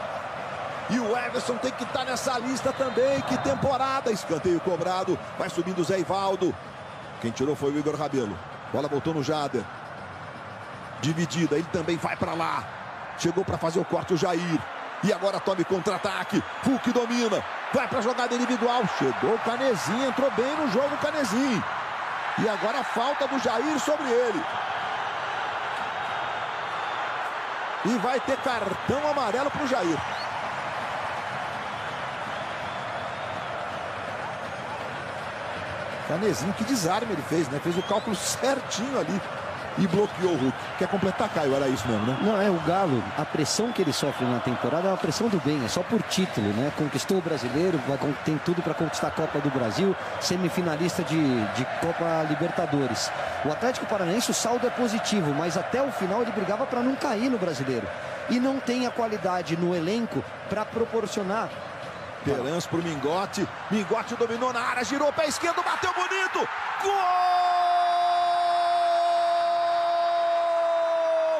E o Everson tem que estar nessa lista também. Que temporada! Escanteio cobrado. Vai subindo o Zé Ivaldo. Quem tirou foi o Igor Rabelo. Bola voltou no Jader. Dividida, ele também vai para lá. Chegou para fazer o corte o Jair. E agora tome contra-ataque. Hulk domina. Vai para a jogada individual. Chegou o Canezinho, entrou bem no jogo o Canezinho. E agora a falta do Jair sobre ele. E vai ter cartão amarelo para o Jair. Canezinho, que desarme ele fez, né? Fez o cálculo certinho ali e bloqueou o Hulk. Quer completar, Caio? Era isso mesmo, né? Não, é o Galo. A pressão que ele sofre na temporada é uma pressão do bem. É só por título, né? Conquistou o Brasileiro, tem tudo para conquistar a Copa do Brasil, semifinalista de Copa Libertadores. O Atlético Paranaense, o saldo é positivo, mas até o final ele brigava para não cair no Brasileiro. E não tem a qualidade no elenco para proporcionar. Esperança pro Mingote. Mingote dominou na área, girou o pé esquerdo, bateu bonito. Gol!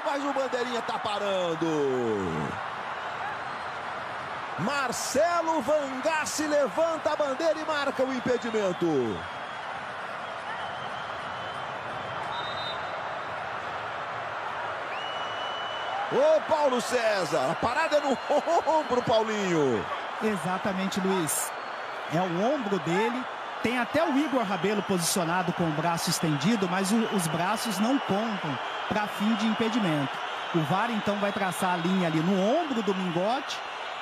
Mas o bandeirinha tá parando. Marcelo Vangassi levanta a bandeira e marca o impedimento. Ô Paulo César, a parada é no ombro, Paulinho. Exatamente, Luiz. É o ombro dele. Tem até o Igor Rabelo posicionado com o braço estendido, mas os braços não contam para fim de impedimento. O VAR então vai traçar a linha ali no ombro do Mingote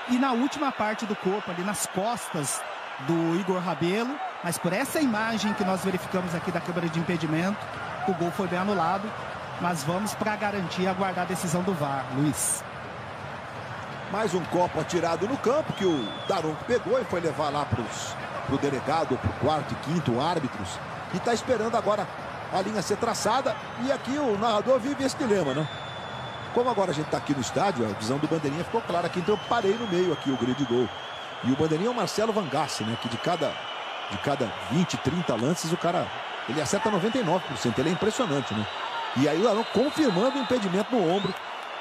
e na última parte do corpo, ali nas costas do Igor Rabelo. Mas por essa imagem que nós verificamos aqui da câmera de impedimento, o gol foi bem anulado. Mas vamos para garantir aguardar a decisão do VAR, Luiz. Mais um copo atirado no campo que o Daronco pegou e foi levar lá pro delegado, pro quarto e quinto árbitros. E está esperando agora a linha ser traçada. E aqui o narrador vive esse dilema, né? Como agora a gente está aqui no estádio, a visão do bandeirinha ficou clara aqui. Então eu parei no meio aqui o grid de gol. E o bandeirinha é o Marcelo Vangassi, né? Que de cada 20, 30 lances o cara, ele acerta 99%. Ele é impressionante, né? E aí o Daronco confirmando o impedimento no ombro.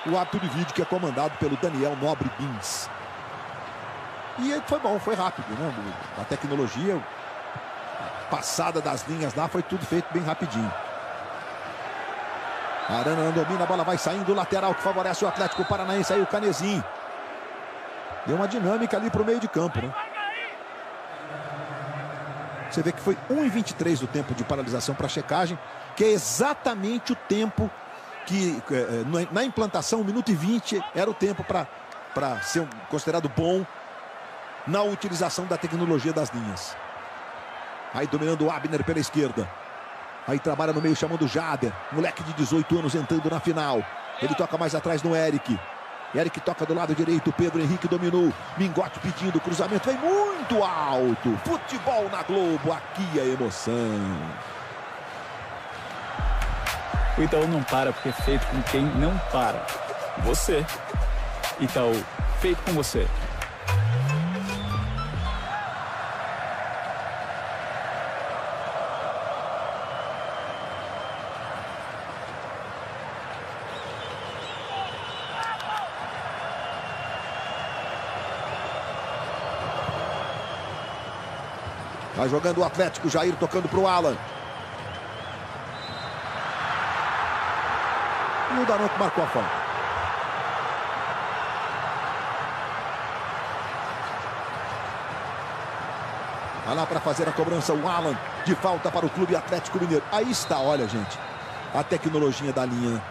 O árbitro de vídeo que é comandado pelo Daniel Nobre Bins. E foi bom, foi rápido, né? A tecnologia, a passada das linhas lá, foi tudo feito bem rapidinho. Arana não domina, a bola vai saindo, lateral que favorece o Atlético Paranaense, aí o Canezinho. Deu uma dinâmica ali para o meio de campo, né? Você vê que foi 1:23 do tempo de paralisação para checagem, que é exatamente o tempo que na implantação, 1:20 era o tempo para ser considerado bom na utilização da tecnologia das linhas. Aí dominando o Abner pela esquerda. Aí trabalha no meio chamando o Jader. Moleque de 18 anos entrando na final. Ele toca mais atrás no Eric. Eric toca do lado direito. Pedro Henrique dominou. Mingote pedindo. Cruzamento vem muito alto. Futebol na Globo. Aqui a emoção. O Itaú não para porque é feito com quem não para. Você. Itaú, feito com você. Vai jogando o Atlético, Jair tocando para o Alan. E o Daronco marcou a falta. Vai lá para fazer a cobrança o Alan de falta para o Clube Atlético Mineiro. Aí está, olha, gente, a tecnologia da linha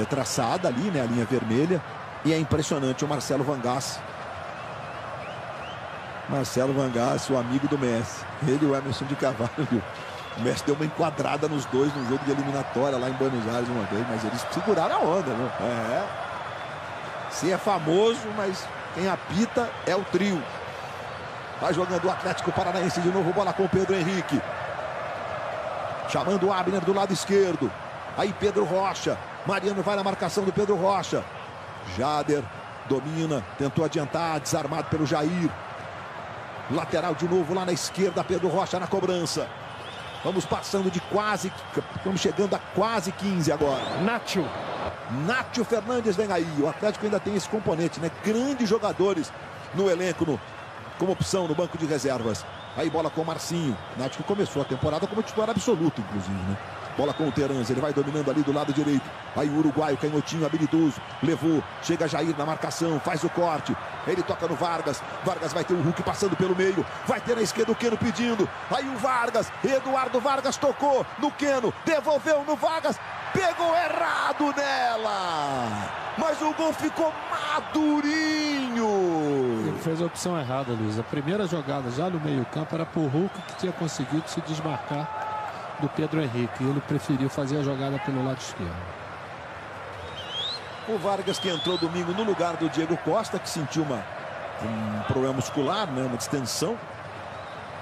traçada ali, né, a linha vermelha. E é impressionante o Marcelo Van Gass. Marcelo Van Gass, o amigo do Messi. Ele e o Emerson de Carvalho. O Messi deu uma enquadrada nos dois no jogo de eliminatória lá em Buenos Aires uma vez, mas eles seguraram a onda, né? Se é famoso, mas quem apita é o trio. Vai jogando o Atlético Paranaense de novo, bola com o Pedro Henrique. Chamando o Abner do lado esquerdo. Aí Pedro Rocha. Mariano vai na marcação do Pedro Rocha. Jader domina, tentou adiantar, desarmado pelo Jair. Lateral de novo lá na esquerda, Pedro Rocha na cobrança. Vamos passando de quase, estamos chegando a quase 15 agora. Nátio Fernandes vem aí. O Atlético ainda tem esse componente, né? Grandes jogadores no elenco, como opção no banco de reservas. Aí bola com o Marcinho. Nátio que começou a temporada como titular absoluto, inclusive, né? Bola com o Terans, ele vai dominando ali do lado direito. Aí o uruguaio, canhotinho, habilidoso. Levou, chega Jair na marcação, faz o corte. Ele toca no Vargas. Vargas vai ter o Hulk passando pelo meio. Vai ter na esquerda o Keno pedindo. Aí o Vargas, Eduardo Vargas tocou no Keno. Devolveu no Vargas. Pegou errado nela. Mas o gol ficou madurinho. Ele fez a opção errada, Luiz. A primeira jogada já no meio-campo era pro Hulk, que tinha conseguido se desmarcar do Pedro Henrique. Ele preferiu fazer a jogada pelo lado esquerdo. O Vargas, que entrou domingo no lugar do Diego Costa, que sentiu um problema muscular, né, uma distensão.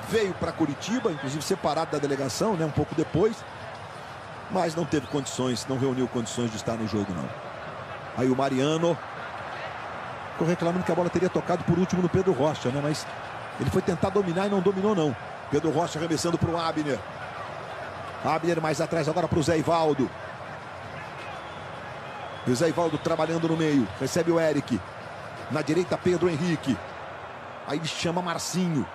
Veio para Curitiba, inclusive separado da delegação, né, um pouco depois. Mas não teve condições, não reuniu condições de estar no jogo, não. Aí o Mariano ficou reclamando que a bola teria tocado por último no Pedro Rocha, né? Mas ele foi tentar dominar e não dominou, não. Pedro Rocha arremessando para o Abner. Abner mais atrás agora para o Zé Ivaldo. E o Zé Ivaldo trabalhando no meio. Recebe o Eric. Na direita, Pedro Henrique. Aí ele chama Marcinho.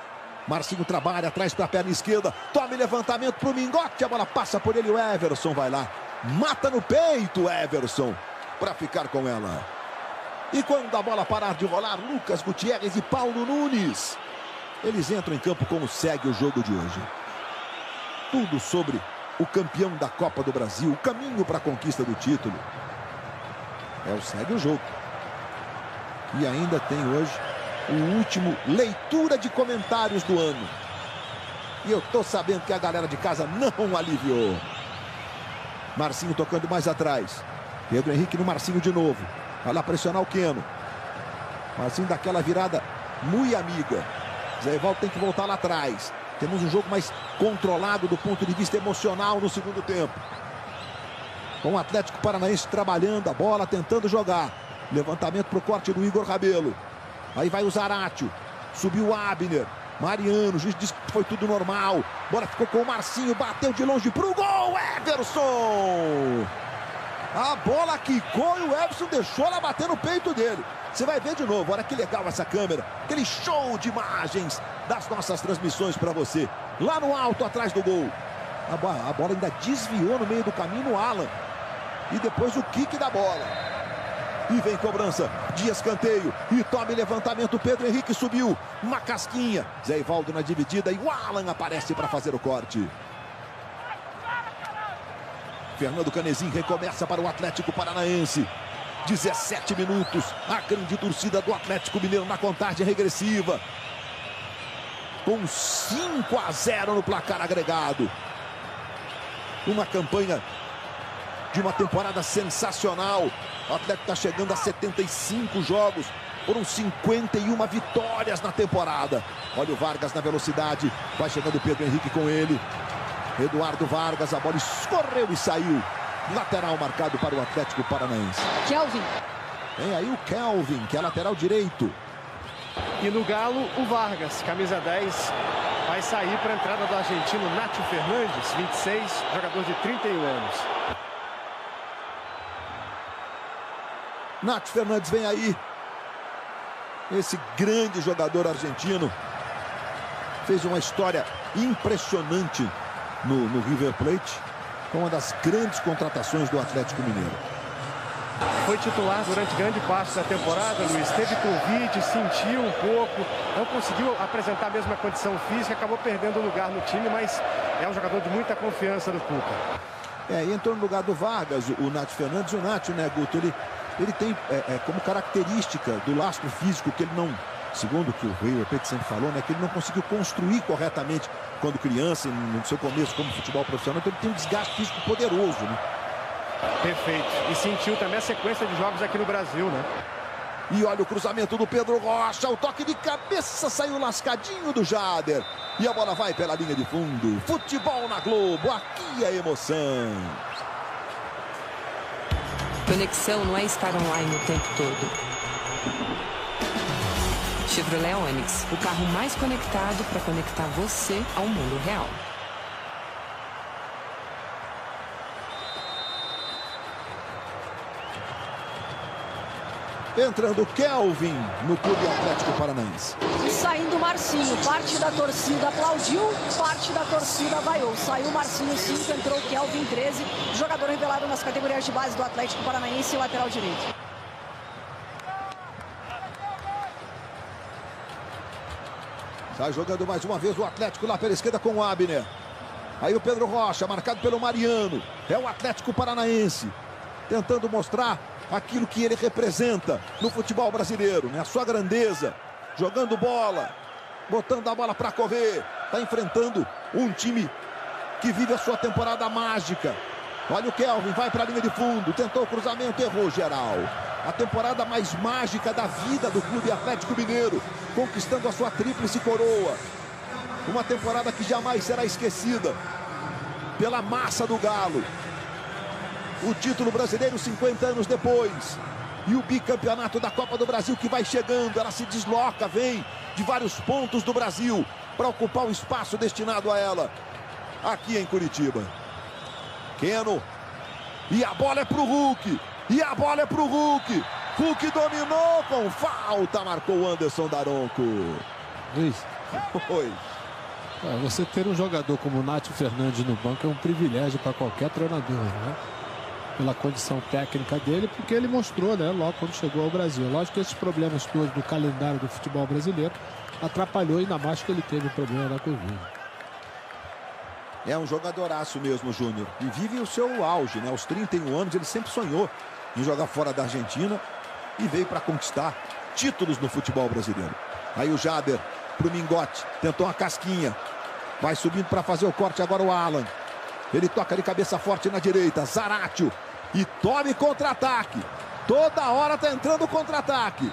Marcinho trabalha atrás para a perna esquerda. Tome levantamento para o Mingote. A bola passa por ele. O Everson vai lá. Mata no peito o Everson para ficar com ela. E quando a bola parar de rolar, Lucas Gutierrez e Paulo Nunes. Eles entram em campo como segue o jogo de hoje. Tudo sobre o campeão da Copa do Brasil. O caminho para a conquista do título. Segue o jogo. E ainda tem hoje o último leitura de comentários do ano. E eu tô sabendo que a galera de casa não aliviou. Marcinho tocando mais atrás. Pedro Henrique no Marcinho de novo. Vai lá pressionar o Keno. Marcinho dá aquela virada muito amiga. Zé Ivaldo tem que voltar lá atrás. Temos um jogo mais controlado do ponto de vista emocional no segundo tempo. Com o Atlético Paranaense trabalhando a bola, tentando jogar. Levantamento para o corte do Igor Rabelo. Aí vai o Zaratio. Subiu o Abner. Mariano, o juiz disse que foi tudo normal. Bola ficou com o Marcinho, bateu de longe pro gol, Everson! A bola quicou e o Everson deixou ela bater no peito dele. Você vai ver de novo, olha que legal essa câmera. Aquele show de imagens das nossas transmissões para você. Lá no alto, atrás do gol. A bola ainda desviou no meio do caminho no Alan. E depois o kick da bola. E vem cobrança de escanteio. E tome levantamento. Pedro Henrique subiu. Uma casquinha. Zé Ivaldo na dividida. E o Alan aparece para fazer o corte. Fernando Canezin recomeça para o Atlético Paranaense. 17 minutos. A grande torcida do Atlético Mineiro na contagem regressiva. Com 5-0 no placar agregado. Uma campanha de uma temporada sensacional. O Atlético está chegando a 75 jogos. Foram 51 vitórias na temporada. Olha o Vargas na velocidade. Vai chegando o Pedro Henrique com ele. Eduardo Vargas, a bola escorreu e saiu. Lateral marcado para o Atlético Paranaense. Kelvin. Vem aí o Kelvin, que é lateral direito. E no Galo, o Vargas, camisa 10. Vai sair para a entrada do argentino Nátio Fernandes, 26, jogador de 31 anos. Nátio Fernandes vem aí. Esse grande jogador argentino. Fez uma história impressionante no River Plate. Foi uma das grandes contratações do Atlético Mineiro. Foi titular durante grande parte da temporada, Luiz. Teve Covid, sentiu um pouco, não conseguiu apresentar a mesma condição física, acabou perdendo lugar no time, mas é um jogador de muita confiança do Cuca. E entrou no lugar do Vargas, o Nath Fernandes. O Nath, né, Guto, ele tem como característica do lastro físico que ele não, segundo o que o River Plate sempre falou, né, que ele não conseguiu construir corretamente quando criança, no seu começo como futebol profissional. Então ele tem um desgaste físico poderoso, né? Perfeito. E sentiu também a sequência de jogos aqui no Brasil, né? E olha o cruzamento do Pedro Rocha. O toque de cabeça saiu lascadinho do Jader. E a bola vai pela linha de fundo. Futebol na Globo. Aqui é emoção. Conexão não é estar online o tempo todo. Chevrolet Onix, o carro mais conectado para conectar você ao mundo real. Entrando Kelvin no Clube Atlético Paranaense. E saindo Marcinho, parte da torcida aplaudiu, parte da torcida vaiou. Saiu Marcinho 5, entrou Kelvin 13, jogador revelado nas categorias de base do Atlético Paranaense, lateral direito. Sai jogando mais uma vez o Atlético lá pela esquerda com o Abner. Aí o Pedro Rocha, marcado pelo Mariano. É o Atlético Paranaense, tentando mostrar aquilo que ele representa no futebol brasileiro, né? A sua grandeza, jogando bola, botando a bola para correr. Está enfrentando um time que vive a sua temporada mágica. Olha o Kelvin, vai para a linha de fundo, tentou o cruzamento, errou geral. A temporada mais mágica da vida do Clube Atlético Mineiro, conquistando a sua tríplice coroa. Uma temporada que jamais será esquecida pela massa do Galo. O título brasileiro 50 anos depois. E o bicampeonato da Copa do Brasil que vai chegando. Ela se desloca, vem de vários pontos do Brasil para ocupar o espaço destinado a ela aqui em Curitiba. Keno. E a bola é pro Hulk. E a bola é pro Hulk. Hulk dominou com falta. Marcou o Anderson Daronco. Luiz. Oi. Você ter um jogador como o Nath Fernandes no banco é um privilégio para qualquer treinador, né? Pela condição técnica dele, porque ele mostrou, né, logo quando chegou ao Brasil. Lógico que esses problemas todos do calendário do futebol brasileiro atrapalhou, ainda mais que ele teve o problema da Covid. É um jogadoraço mesmo, Júnior. E vive o seu auge, né? Aos 31 anos, ele sempre sonhou em jogar fora da Argentina e veio para conquistar títulos no futebol brasileiro. Aí o Jader pro Mingote, tentou uma casquinha. Vai subindo para fazer o corte agora o Alan. Ele toca de cabeça forte na direita. Zaratio. E tome contra-ataque. Toda hora tá entrando contra-ataque.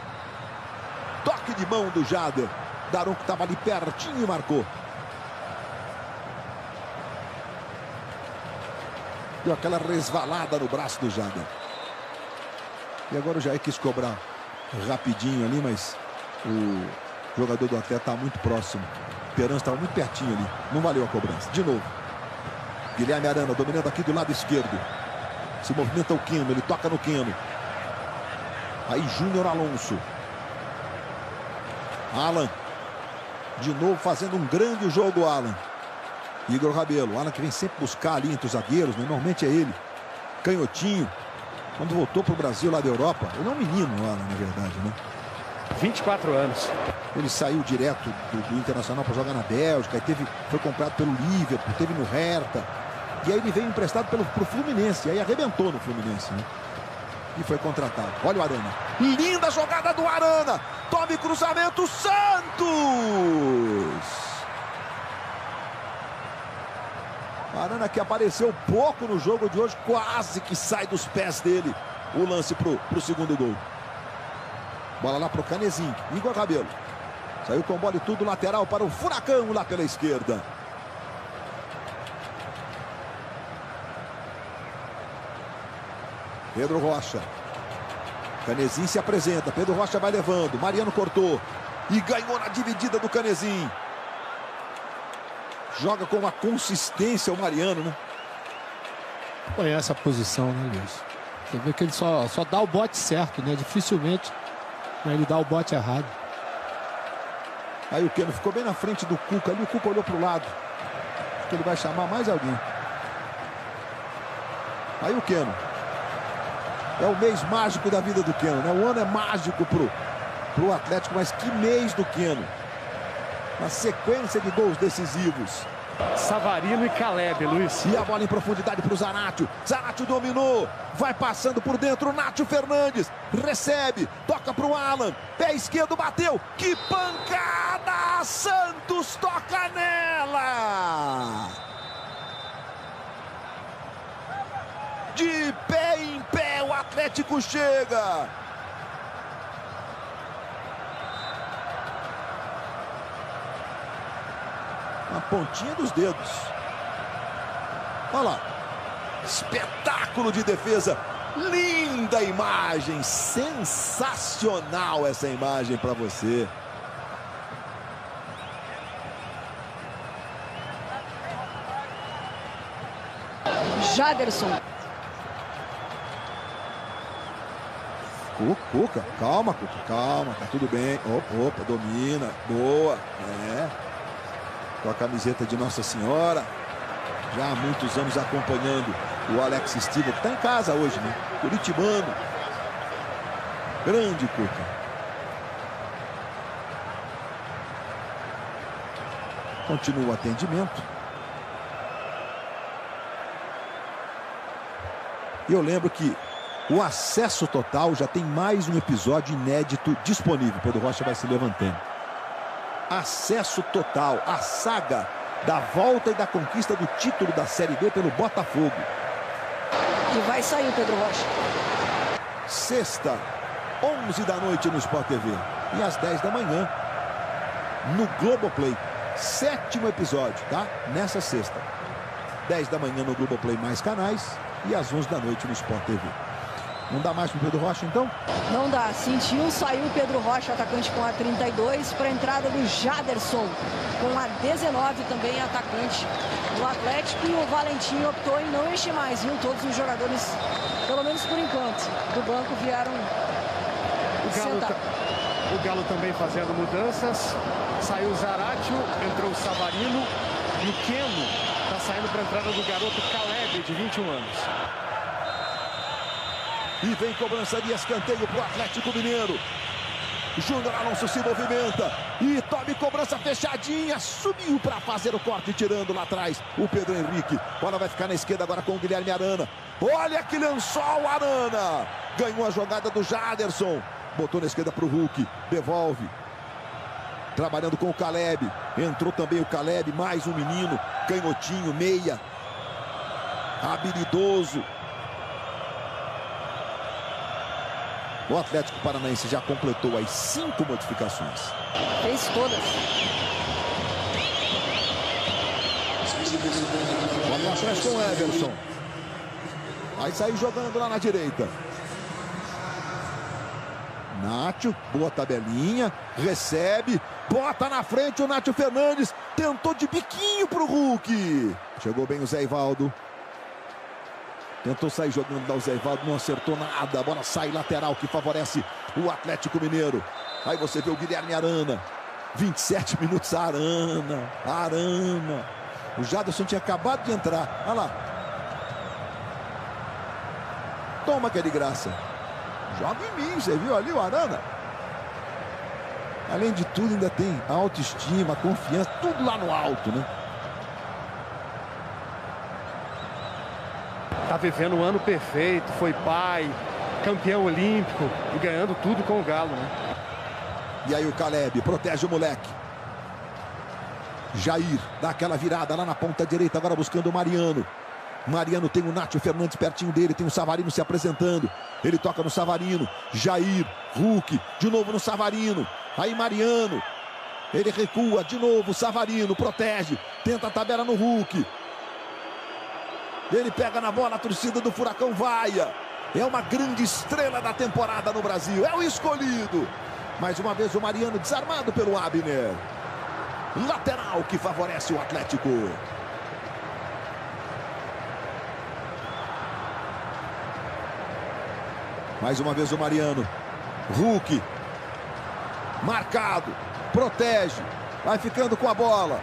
Toque de mão do Jader. Daronco estava ali pertinho e marcou. Deu aquela resvalada no braço do Jader. E agora o Jair quis cobrar rapidinho ali, mas o jogador do Atlético está muito próximo. O Peran estava muito pertinho ali. Não valeu a cobrança. De novo. Guilherme Arana dominando aqui do lado esquerdo. Se movimenta o Keno, ele toca no Keno. Aí Júnior Alonso. Alan. De novo fazendo um grande jogo, Alan. Igor Rabelo. Alan que vem sempre buscar ali entre os zagueiros, né? Normalmente é ele. Canhotinho. Quando voltou para o Brasil lá da Europa. Ele é um menino, Alan, na verdade, né? 24 anos. Ele saiu direto do Internacional para jogar na Bélgica. Aí foi comprado pelo Liverpool, teve no Hertha. E aí ele veio emprestado pro Fluminense. Aí arrebentou no Fluminense, né? E foi contratado. Olha o Arana. Linda jogada do Arana. Tome cruzamento, Santos! Arana que apareceu pouco no jogo de hoje. Quase que sai dos pés dele o lance pro segundo gol. Bola lá pro Canezinho. Igor Rabelo. Saiu com bola e tudo lateral para o Furacão lá pela esquerda. Pedro Rocha. Canezinho se apresenta. Pedro Rocha vai levando. Mariano cortou. E ganhou na dividida do Canezinho. Joga com uma consistência o Mariano, né? Conhece a posição, né, Luiz? Você vê que ele só dá o bote certo, né? Dificilmente ele dá o bote errado. Aí o Keno ficou bem na frente do Cuca ali. O Cuca olhou para o lado. Acho que ele vai chamar mais alguém. Aí o Keno. É o mês mágico da vida do Keno, né? O ano é mágico pro Atlético, mas que mês do Keno. Uma sequência de gols decisivos. Savarino e Caleb, Luiz. E a bola em profundidade para o Zaratio. Zaratio dominou. Vai passando por dentro. Nátio Fernandes recebe. Toca para o Alan. Pé esquerdo bateu. Que pancada! Santos toca nela. De pé em pé o Atlético chega. Na pontinha dos dedos. Olha lá. Espetáculo de defesa. Linda imagem. Sensacional essa imagem para você. Jaderson. Cuca, calma, Cuca, calma, tá tudo bem. Opa, domina, boa, com a camiseta de Nossa Senhora, já há muitos anos acompanhando o Alex Stivel, que tá em casa hoje, né? Curitibano, grande Cuca. Continua o atendimento. E eu lembro que o Acesso Total já tem mais um episódio inédito disponível. Pedro Rocha vai se levantando. Acesso Total, a saga da volta e da conquista do título da Série B pelo Botafogo. E vai sair, Pedro Rocha. Sexta, 11 da noite no Sport TV. E às 10 da manhã no Globoplay. 7º episódio, tá? Nessa sexta. 10 da manhã no Globoplay, mais canais. E às 11 da noite no Sport TV. Não dá mais pro Pedro Rocha, então? Não dá. Sentiu, saiu o Pedro Rocha, atacante com a 32, para a entrada do Jaderson, com a 19 também, atacante do Atlético. E o Valentim optou em não mexer mais, viu? Todos os jogadores, pelo menos por enquanto, do banco vieram sentar. O Galo também fazendo mudanças. Saiu o Zaratio, entrou o Savarino. E o Keno está saindo para a entrada do garoto Caleb, de 21 anos. E vem cobrança de escanteio para o Atlético Mineiro. Júnior Alonso se movimenta. E tome cobrança fechadinha. Subiu para fazer o corte, tirando lá atrás o Pedro Henrique. Bola vai ficar na esquerda agora com o Guilherme Arana. Olha que lençol, Arana. Ganhou a jogada do Jaderson. Botou na esquerda para o Hulk. Devolve. Trabalhando com o Caleb. Entrou também o Caleb. Mais um menino. Canhotinho, meia. Habilidoso. O Atlético Paranaense já completou as 5 modificações. Fez todas. Olha atrás com o Everson. Vai sair jogando lá na direita. Nátio, boa tabelinha. Recebe. Bota na frente o Nátio Fernandes. Tentou de biquinho pro Hulk. Chegou bem o Zé Ivaldo. Tentou sair jogando lá o Zé Ivaldo, não acertou nada. A bola sai lateral que favorece o Atlético Mineiro. Aí você vê o Guilherme Arana. 27 minutos, Arana. O Jaderson tinha acabado de entrar. Olha lá. Toma que é de graça. Joga em mim, você viu ali o Arana? Além de tudo, ainda tem autoestima, confiança, tudo lá no alto, né? Tá vivendo um ano perfeito, foi pai, campeão olímpico e ganhando tudo com o Galo, né? E aí o Caleb protege o moleque. Jair dá aquela virada lá na ponta direita, agora buscando o Mariano. Mariano tem o Nátio Fernandes pertinho dele, tem o Savarino se apresentando. Ele toca no Savarino. Jair, Hulk, de novo no Savarino. Aí Mariano. Ele recua, de novo, Savarino, protege. Tenta a tabela no Hulk. Ele pega na bola, a torcida do Furacão vaia. É uma grande estrela da temporada no Brasil. É o escolhido. Mais uma vez o Mariano desarmado pelo Abner. Lateral que favorece o Atlético. Mais uma vez o Mariano. Hulk. Marcado. Protege. Vai ficando com a bola.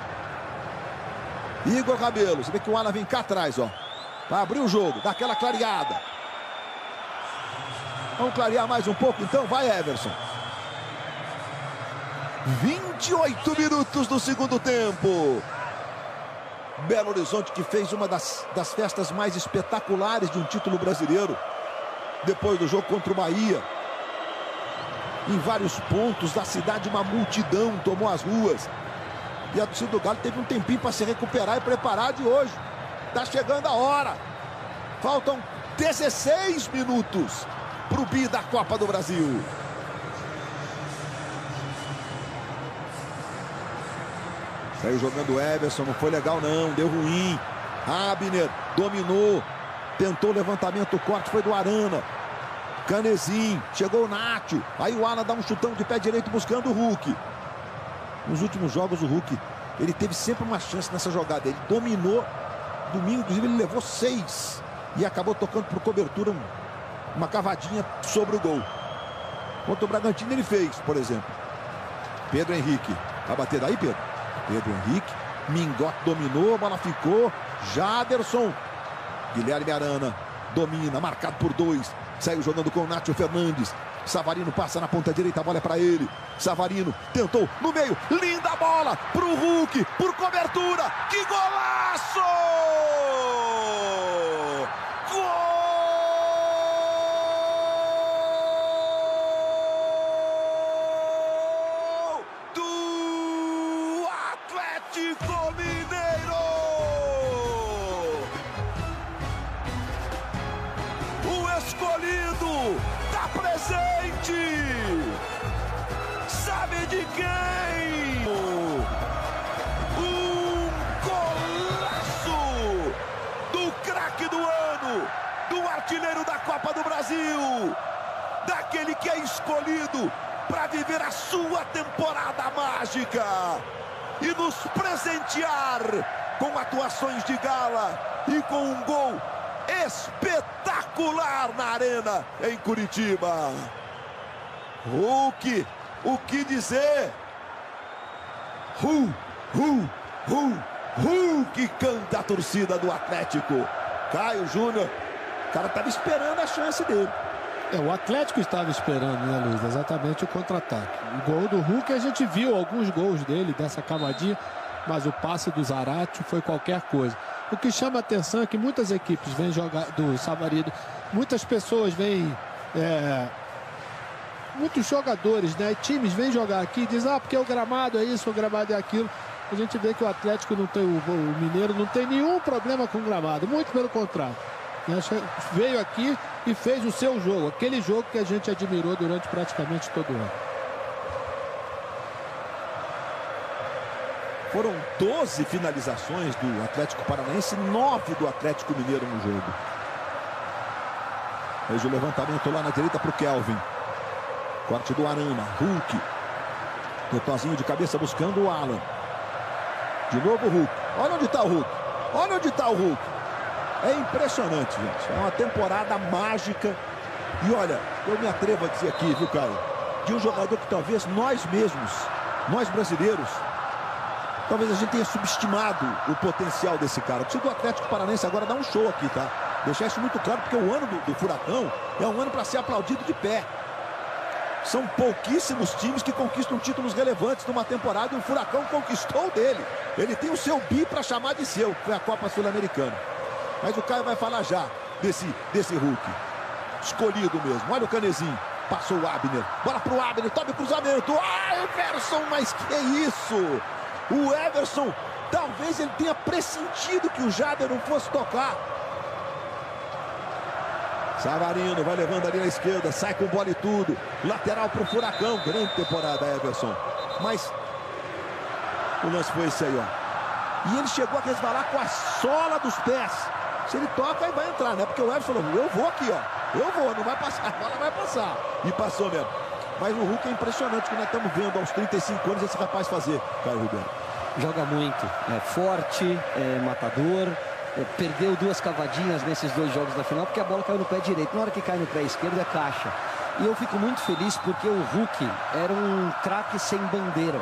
Igor Rabelo. Você vê que o Alan vem cá atrás, ó. Vai abrir o jogo, dá aquela clareada. Vamos clarear mais um pouco, então? Vai, Everson. 28 minutos do segundo tempo. Belo Horizonte, que fez uma das festas mais espetaculares de um título brasileiro. Depois do jogo contra o Bahia. Em vários pontos da cidade, uma multidão tomou as ruas. E a torcida do Galo teve um tempinho para se recuperar e preparar de hoje. Tá chegando a hora. Faltam 16 minutos para o bi da Copa do Brasil. Saiu jogando o Everson, não foi legal não, deu ruim. Abner dominou, tentou o levantamento, o corte foi do Arana. Canezin, chegou o Nátio. Aí o Alan dá um chutão de pé direito buscando o Hulk. Nos últimos jogos o Hulk, ele teve sempre uma chance nessa jogada. Ele dominou, domingo inclusive ele levou 6. E acabou tocando por cobertura uma cavadinha sobre o gol. Contra o Bragantino ele fez, por exemplo. Pedro Henrique, vai bater daí, Pedro? Pedro Henrique, Mingote dominou, a bola ficou. Jaderson, Guilherme Arana, domina, marcado por 2. Saiu jogando com o Nátio Fernandes. Savarino passa na ponta direita, a bola é para ele. Savarino tentou no meio, linda bola pro Hulk, por cobertura. Que golaço! Gol do Atlético Mineiro! O escolhido tá presente. Sabe de quem? Um golaço do craque do ano, do artilheiro da Copa do Brasil, daquele que é escolhido para viver a sua temporada mágica e nos presentear com atuações de gala e com um gol espetacular na Arena em Curitiba. Hulk, o que dizer? Hulk canta a torcida do Atlético. Caio Júnior, o cara estava esperando a chance dele. O Atlético estava esperando, né, Luiz? Exatamente o contra-ataque. O gol do Hulk, a gente viu alguns gols dele, dessa cavadinha, mas o passe do Zarate foi qualquer coisa. O que chama a atenção é que muitas equipes vêm jogar do Savarino, muitas pessoas vêm, muitos jogadores, né, times vêm jogar aqui e dizem, porque o gramado é isso, o gramado é aquilo. A gente vê que o Atlético não tem, o Mineiro não tem nenhum problema com o gramado, muito pelo contrário. Veio aqui e fez o seu jogo, aquele jogo que a gente admirou durante praticamente todo o ano. Foram 12 finalizações do Atlético Paranaense, 9 do Atlético Mineiro no jogo. Fez o levantamento lá na direita para o Kelvin. Corte do Arana, Hulk. Totozinho de cabeça buscando o Alan. De novo o Hulk. Olha onde está o Hulk. Olha onde está o Hulk. É impressionante, gente. É uma temporada mágica. E olha, eu me atrevo a dizer aqui, viu, Caio? De um jogador que talvez nós mesmos, nós brasileiros, talvez a gente tenha subestimado o potencial desse cara. O time do Atlético Paranaense agora dá um show aqui, tá? Deixar isso muito claro, porque o ano do Furacão é um ano para ser aplaudido de pé. São pouquíssimos times que conquistam títulos relevantes numa temporada e o Furacão conquistou dele. Ele tem o seu bi para chamar de seu, que foi a Copa Sul-Americana. Mas o Caio vai falar já desse Hulk. Escolhido mesmo. Olha o Canezin. Passou o Abner. Bola pro Abner. Toma o cruzamento. Everson, mas que isso? O Everson, talvez ele tenha pressentido que o Jader não fosse tocar. Savarino vai levando ali na esquerda. Sai com bola e tudo. Lateral pro Furacão. Grande temporada, Everson. Mas o lance foi esse aí, ó. E ele chegou a resvalar com a sola dos pés. Se ele toca, aí vai entrar, né? Porque o Everson falou, eu vou aqui, ó. Eu vou, não vai passar, a bola vai passar. E passou mesmo. Mas o Hulk é impressionante que nós estamos vendo aos 35 anos esse rapaz fazer, Caio Ribeiro. Joga muito, é forte, é matador. Perdeu 2 cavadinhas nesses 2 jogos da final, porque a bola caiu no pé direito. Na hora que cai no pé esquerdo é caixa. E eu fico muito feliz porque o Hulk era um craque sem bandeira.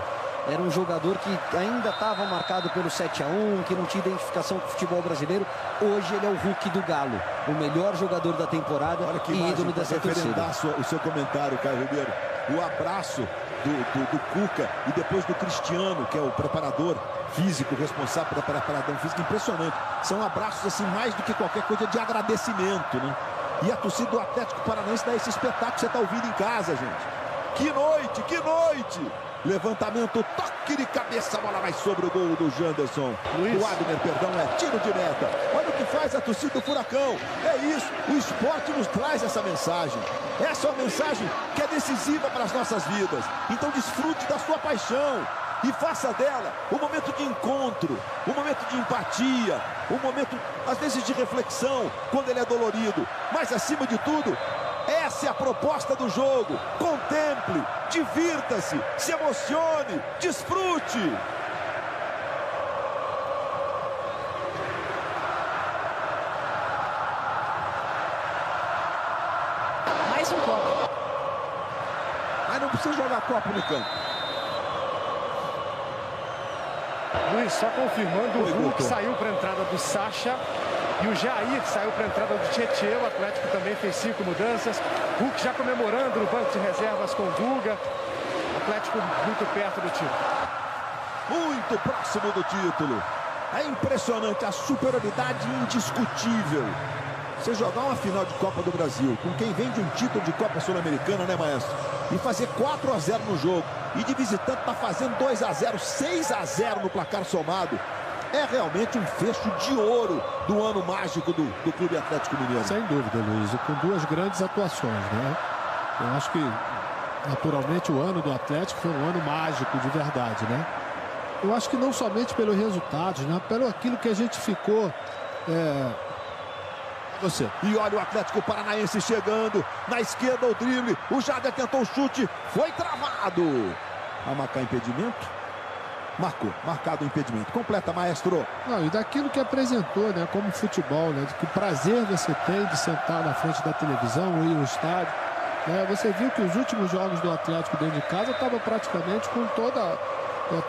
Era um jogador que ainda estava marcado pelo 7-1, que não tinha identificação com o futebol brasileiro. Hoje ele é o Hulk do Galo, o melhor jogador da temporada e ídolo dessa torcida. O seu comentário, Caio Ribeiro. O abraço do Cuca e depois do Cristiano, que é o preparador físico, responsável pela preparação física, impressionante. São abraços assim, mais do que qualquer coisa de agradecimento, né? E a torcida do Atlético Paranaense dá esse espetáculo que você está ouvindo em casa, gente. Que noite, que noite! Levantamento, toque de cabeça, a bola vai sobre o gol do Janderson. O Adner, perdão, é tiro de meta. Olha o que faz a torcida do Furacão. É isso, o esporte nos traz essa mensagem. Essa é uma mensagem que é decisiva para as nossas vidas. Então desfrute da sua paixão e faça dela um momento de encontro, um momento de empatia, um momento, às vezes, de reflexão, quando ele é dolorido. Mas, acima de tudo, essa é a proposta do jogo. Contemple, divirta-se, se emocione, desfrute. Mais um copo. Mas não precisa jogar copo no campo. Luiz, só confirmando, o Hulk Guto. saiu para a entrada do Sacha e o Jair saiu para a entrada do Tietê. O Atlético também fez 5 mudanças. Hulk já comemorando no banco de reservas com o Guga. Atlético muito perto do título. Muito próximo do título. É impressionante, a superioridade indiscutível. Você jogar uma final de Copa do Brasil com quem vem de um título de Copa Sul-Americana, né, maestro? E fazer 4-0 no jogo. E de visitante tá fazendo 2-0, 6-0 no placar somado. É realmente um fecho de ouro do ano mágico do Clube Atlético Mineiro. Sem dúvida, Luiz. E com duas grandes atuações, né? Eu acho que, naturalmente, o ano do Atlético foi um ano mágico de verdade, né? Eu acho que não somente pelos resultados, né? Pelo aquilo que a gente ficou... E olha o Atlético Paranaense chegando. Na esquerda o drible. O Jader tentou o chute. Foi travado. A marcar impedimento? Marcou. Marcado o impedimento. Completa, maestro. Não, e daquilo que apresentou, né? Como futebol, né? De que prazer você tem de sentar na frente da televisão ou ir ao estádio. Você viu que os últimos jogos do Atlético dentro de casa estavam praticamente com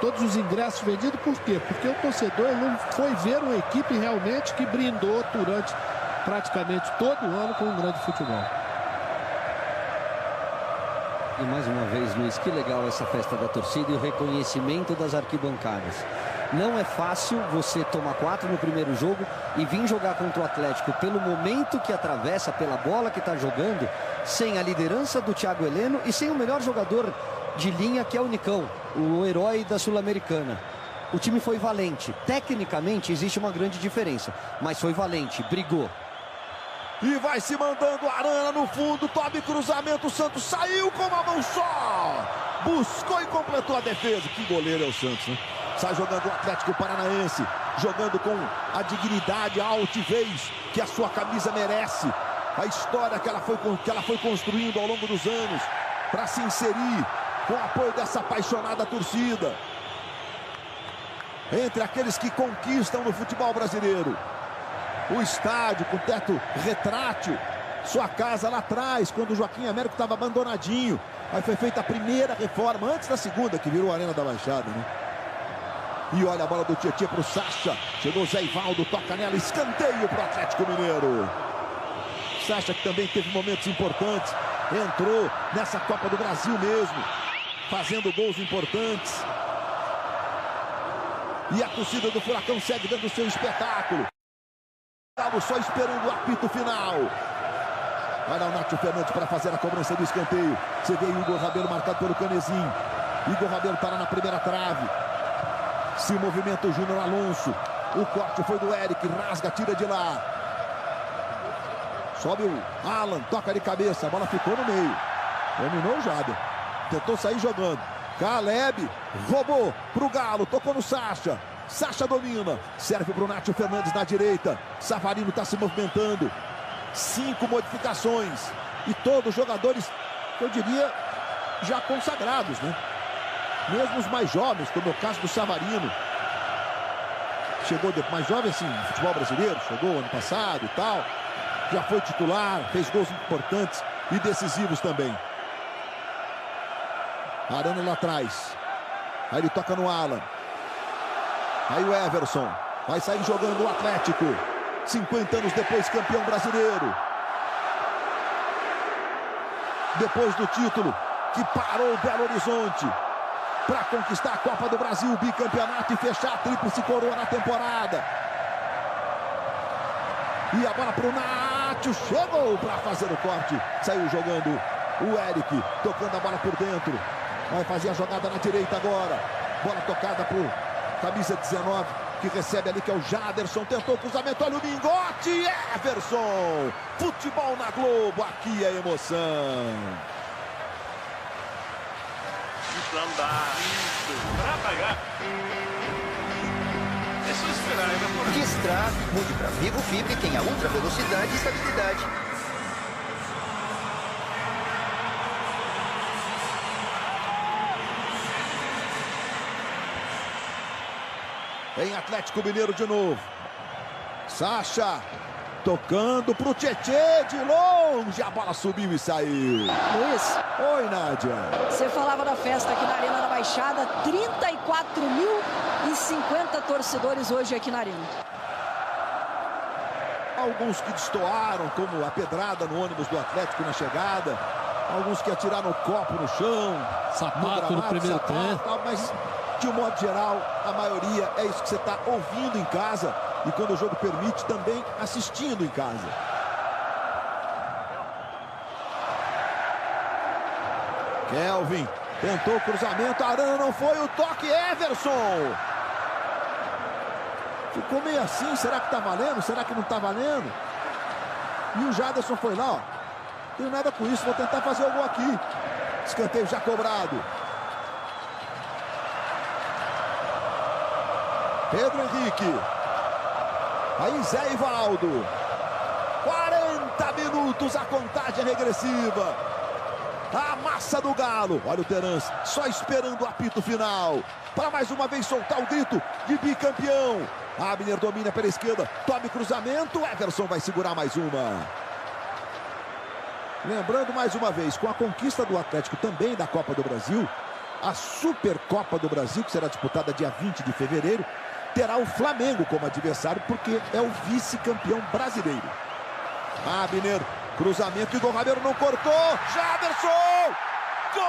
todos os ingressos vendidos. Por quê? Porque o torcedor não foi ver uma equipe realmente que brindou durante praticamente todo o ano com um grande futebol. E mais uma vez, Luiz, que legal essa festa da torcida e o reconhecimento das arquibancadas. Não é fácil você tomar 4 no primeiro jogo e vir jogar contra o Atlético pelo momento que atravessa, pela bola que está jogando, sem a liderança do Thiago Heleno e sem o melhor jogador de linha, que é o Nicão, o herói da Sul-Americana. O time foi valente. Tecnicamente existe uma grande diferença, mas foi valente, brigou. E vai se mandando Arana no fundo, Tobi cruzamento, o Santos saiu com uma mão só. Buscou e completou a defesa. Que goleiro é o Santos, né? Sai jogando o Atlético Paranaense, jogando com a dignidade, a altivez que a sua camisa merece. A história que ela foi construindo ao longo dos anos para se inserir com o apoio dessa apaixonada torcida. Entre aqueles que conquistam no futebol brasileiro. O estádio com teto retrátil, sua casa lá atrás, quando o Joaquim Américo estava abandonadinho. Aí foi feita a primeira reforma, antes da segunda, que virou a Arena da Baixada, né? E olha a bola do Tietê para o Sacha. Chegou o Zé Ivaldo, toca nela, escanteio para o Atlético Mineiro. Sacha, que também teve momentos importantes, entrou nessa Copa do Brasil mesmo, fazendo gols importantes. E a torcida do Furacão segue dando o seu espetáculo. Estamos só esperando o apito final. Vai lá o Nátio Fernandes para fazer a cobrança do escanteio. Você vê o Igor Rabelo marcado pelo Canezinho. Igor Rabelo para na primeira trave. Se movimenta o Júnior Alonso. O corte foi do Eric. Rasga, tira de lá. Sobe o Alan. Toca de cabeça. A bola ficou no meio. Dominou o Jader. Tentou sair jogando. Caleb roubou para o Galo. Tocou no Sacha. Sacha domina. Serve para o Nátio Fernandes na direita. Savarino está se movimentando. 5 modificações. E todos jogadores, eu diria, já consagrados, né? Mesmo os mais jovens, como é o caso do Savarino. Chegou mais jovem assim, no futebol brasileiro. Chegou ano passado e tal. Já foi titular, fez gols importantes e decisivos também. Arana lá atrás. Aí ele toca no Alan. Aí o Everson vai sair jogando o Atlético. 50 anos depois, campeão brasileiro. Depois do título que parou o Belo Horizonte para conquistar a Copa do Brasil, o bicampeonato e fechar a tríplice coroa na temporada. E a bola para o Nacho, chegou para fazer o corte. Saiu jogando o Eric, tocando a bola por dentro. Vai fazer a jogada na direita agora. Bola tocada por camisa 19, que recebe ali, que é o Jaderson. Tentou o cruzamento, olha o Mingote. Everson, futebol na Globo, aqui é emoção. Pra pagar. É só esperar, né? Distrave, mude para Vivo Fibra, tem a ultra velocidade e estabilidade. Em Atlético Mineiro de novo. Sacha tocando pro Tietê de longe. A bola subiu e saiu. Luiz. Oi, Nádia. Você falava da festa aqui na Arena da Baixada. 34.050 torcedores hoje aqui na Arena. Alguns que destoaram, como a pedrada no ônibus do Atlético na chegada. Alguns que atiraram o copo no chão. Sapato no primeiro tempo. Mas, de um modo geral, a maioria é isso que você está ouvindo em casa. E quando o jogo permite, também assistindo em casa. Kelvin tentou o cruzamento, Arana não foi, o toque, Everson. Ficou meio assim, será que tá valendo? Será que não tá valendo? E o Jaderson foi lá, ó. Não tenho nada com isso, vou tentar fazer o gol aqui. Escanteio já cobrado. Pedro Henrique. Aí Zé Ivaldo. 40 minutos, a contagem regressiva. A massa do Galo. Olha o Terence, só esperando o apito final. Para mais uma vez soltar o grito de bicampeão. Abner domina pela esquerda. Tome cruzamento. Everson vai segurar mais uma. Lembrando mais uma vez, com a conquista do Atlético também da Copa do Brasil, a Supercopa do Brasil, que será disputada dia 20 de fevereiro, terá o Flamengo como adversário, porque é o vice-campeão brasileiro. Abner, cruzamento, Igor Rabelo não cortou. Jaderson! Gol!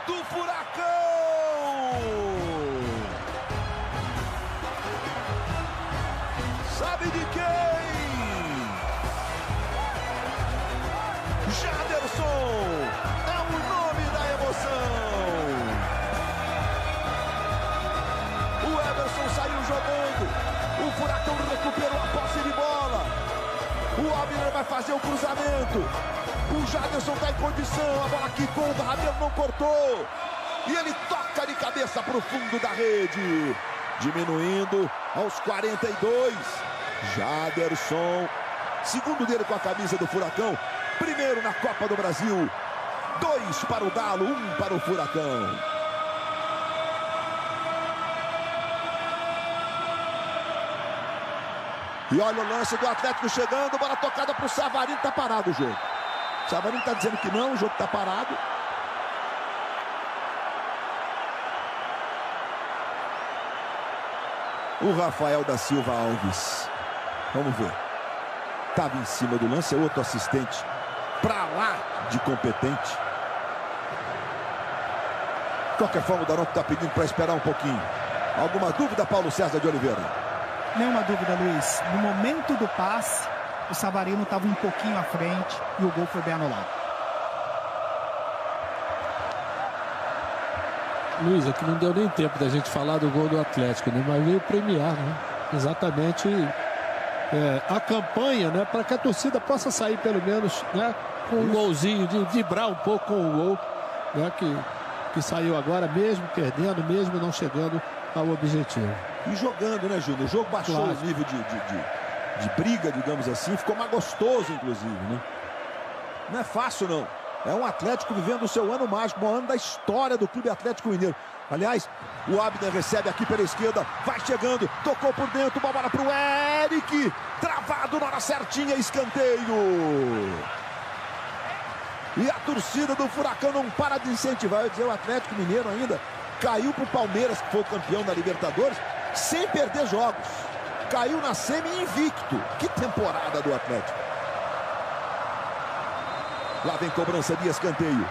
Do Furacão! Sabe de quem? Jaderson! É o nome da emoção! O Everson saiu jogando. O Furacão recuperou a posse de bola. O Abner vai fazer o cruzamento. O Jaderson está em condição. A bola quicou, o Rabelo não cortou. E ele toca de cabeça para o fundo da rede. Diminuindo aos 42. Jaderson. Segundo dele com a camisa do Furacão. Primeiro na Copa do Brasil. 2 para o Galo, 1 para o Furacão. E olha o lance do Atlético chegando, bola tocada para o Savarino, está parado o jogo. O Savarino está dizendo que não, o jogo está parado. O Rafael da Silva Alves. Vamos ver. Estava em cima do lance, é outro assistente. Para lá de competente. De qualquer forma, o Daronco está pedindo para esperar um pouquinho. Alguma dúvida, Paulo César de Oliveira? Nenhuma dúvida, Luiz. No momento do passe, o Savarino estava um pouquinho à frente e o gol foi bem anulado. Luiz, aqui não deu nem tempo da gente falar do gol do Atlético, né? Mas veio premiar, né? Exatamente a campanha, né? Para que a torcida possa sair pelo menos, né? Com um golzinho, de vibrar um pouco com o gol, né? Que saiu agora, mesmo perdendo, mesmo não chegando ao objetivo. E jogando, né, Júnior? O jogo baixou o nível de briga, digamos assim. Ficou mais gostoso, inclusive, né? Não é fácil, não. É um Atlético vivendo o seu ano mágico, o maior ano da história do Clube Atlético Mineiro. Aliás, o Abner recebe aqui pela esquerda, vai chegando, tocou por dentro, uma bola para o Eric, travado na hora certinha, escanteio. E a torcida do Furacão não para de incentivar. Eu ia dizer, o Atlético Mineiro ainda caiu para o Palmeiras, que foi o campeão da Libertadores, sem perder jogos. Caiu na semi invicto. Que temporada do Atlético. Lá vem cobrança de escanteio.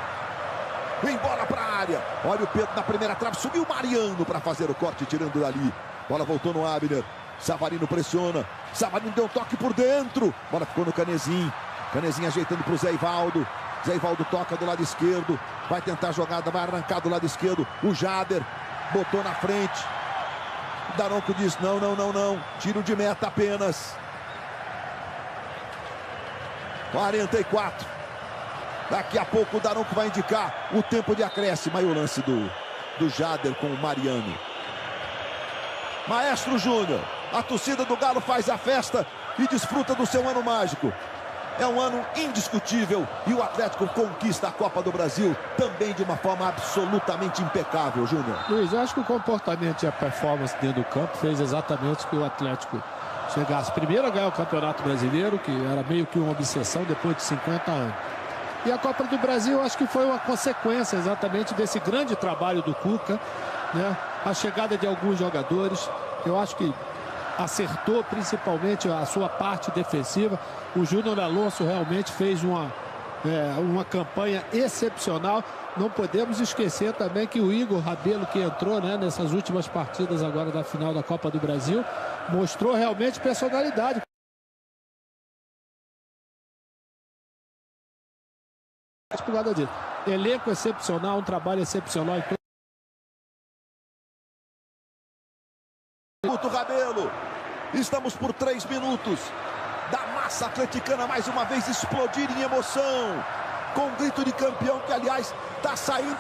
Vem bola para a área. Olha o Pedro na primeira trave. Subiu o Mariano para fazer o corte, tirando dali. Bola voltou no Abner. Savarino pressiona. Savarino deu um toque por dentro. Bola ficou no Canezinho. Canezinho ajeitando para o Zé Ivaldo. Zé Ivaldo toca do lado esquerdo. Vai tentar a jogada. Vai arrancar do lado esquerdo. O Jader botou na frente. O Daronco diz: não, não, não, não. Tiro de meta apenas. 44. Daqui a pouco o Daronco vai indicar o tempo de acréscimo. Aí o lance do Jader com o Mariano. Maestro Júnior, a torcida do Galo faz a festa e desfruta do seu ano mágico. É um ano indiscutível e o Atlético conquista a Copa do Brasil também de uma forma absolutamente impecável, Júnior. Luiz, eu acho que o comportamento e a performance dentro do campo fez exatamente que o Atlético chegasse primeiro a ganhar o Campeonato Brasileiro, que era meio que uma obsessão depois de 50 anos. E a Copa do Brasil, acho que foi uma consequência exatamente desse grande trabalho do Cuca, né? A chegada de alguns jogadores, eu acho que acertou principalmente a sua parte defensiva. O Júnior Alonso realmente fez uma campanha excepcional. Não podemos esquecer também que o Igor Rabelo, que entrou, né, nessas últimas partidas agora da final da Copa do Brasil, mostrou realmente personalidade. Elenco excepcional, um trabalho excepcional em todo. Rabelo, estamos por 3 minutos da massa atleticana mais uma vez explodir em emoção, com um grito de campeão que, aliás, está saindo.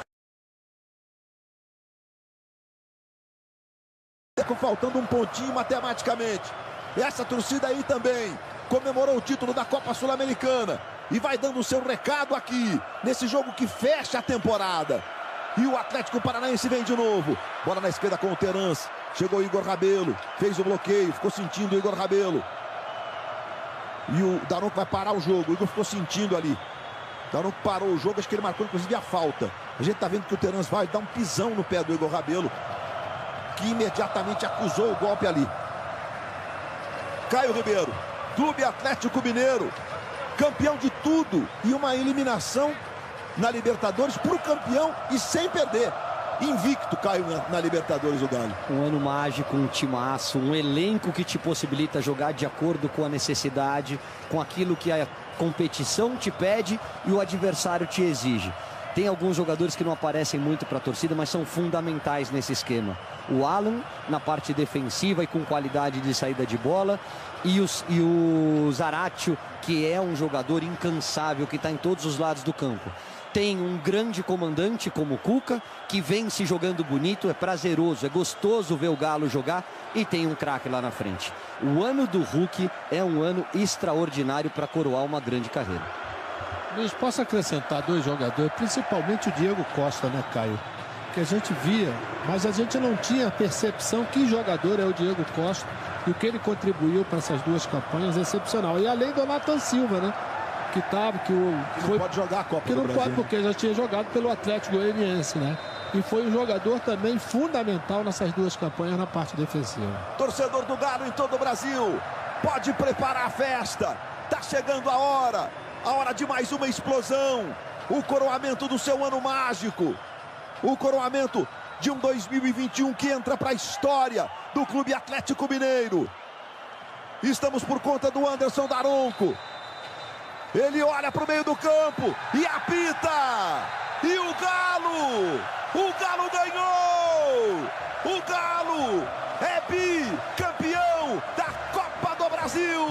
Faltando um pontinho matematicamente. Essa torcida aí também comemorou o título da Copa Sul-Americana e vai dando o seu recado aqui, nesse jogo que fecha a temporada. E o Atlético Paranaense vem de novo. Bola na esquerda com o Terence. Chegou o Igor Rabelo. Fez o bloqueio. Ficou sentindo o Igor Rabelo. E o Daronco vai parar o jogo. O Igor ficou sentindo ali. O Daronco parou o jogo. Acho que ele marcou inclusive a falta. A gente tá vendo que o Terence vai dar um pisão no pé do Igor Rabelo, que imediatamente acusou o golpe ali. Caio Ribeiro. Clube Atlético Mineiro. Campeão de tudo. E uma eliminação na Libertadores para o campeão e sem perder. Invicto, Caio, na Libertadores o Galo. Um ano mágico, um timaço, um elenco que te possibilita jogar de acordo com a necessidade, com aquilo que a competição te pede e o adversário te exige. Tem alguns jogadores que não aparecem muito para a torcida, mas são fundamentais nesse esquema. O Alan, na parte defensiva e com qualidade de saída de bola. E o Zaratio, que é um jogador incansável, que está em todos os lados do campo. Tem um grande comandante como o Cuca, que vem se jogando bonito, é prazeroso, é gostoso ver o Galo jogar, e tem um craque lá na frente. O ano do Hulk é um ano extraordinário para coroar uma grande carreira. Luiz, posso acrescentar 2 jogadores, principalmente o Diego Costa, né, Caio? Que a gente via, mas a gente não tinha percepção que jogador é o Diego Costa e o que ele contribuiu para essas 2 campanhas é excepcional. E além do Nathan Silva, né? Que não pode jogar a Copa do Brasil. Que não pode, porque já tinha jogado pelo Atlético Goianiense, né? E foi um jogador também fundamental nessas 2 campanhas na parte defensiva. Torcedor do Galo em todo o Brasil, pode preparar a festa. Tá chegando a hora de mais uma explosão. O coroamento do seu ano mágico. O coroamento de um 2021 que entra para a história do Clube Atlético Mineiro. Estamos por conta do Anderson Daronco. Ele olha para o meio do campo e apita. E o Galo ganhou. O Galo é bicampeão da Copa do Brasil.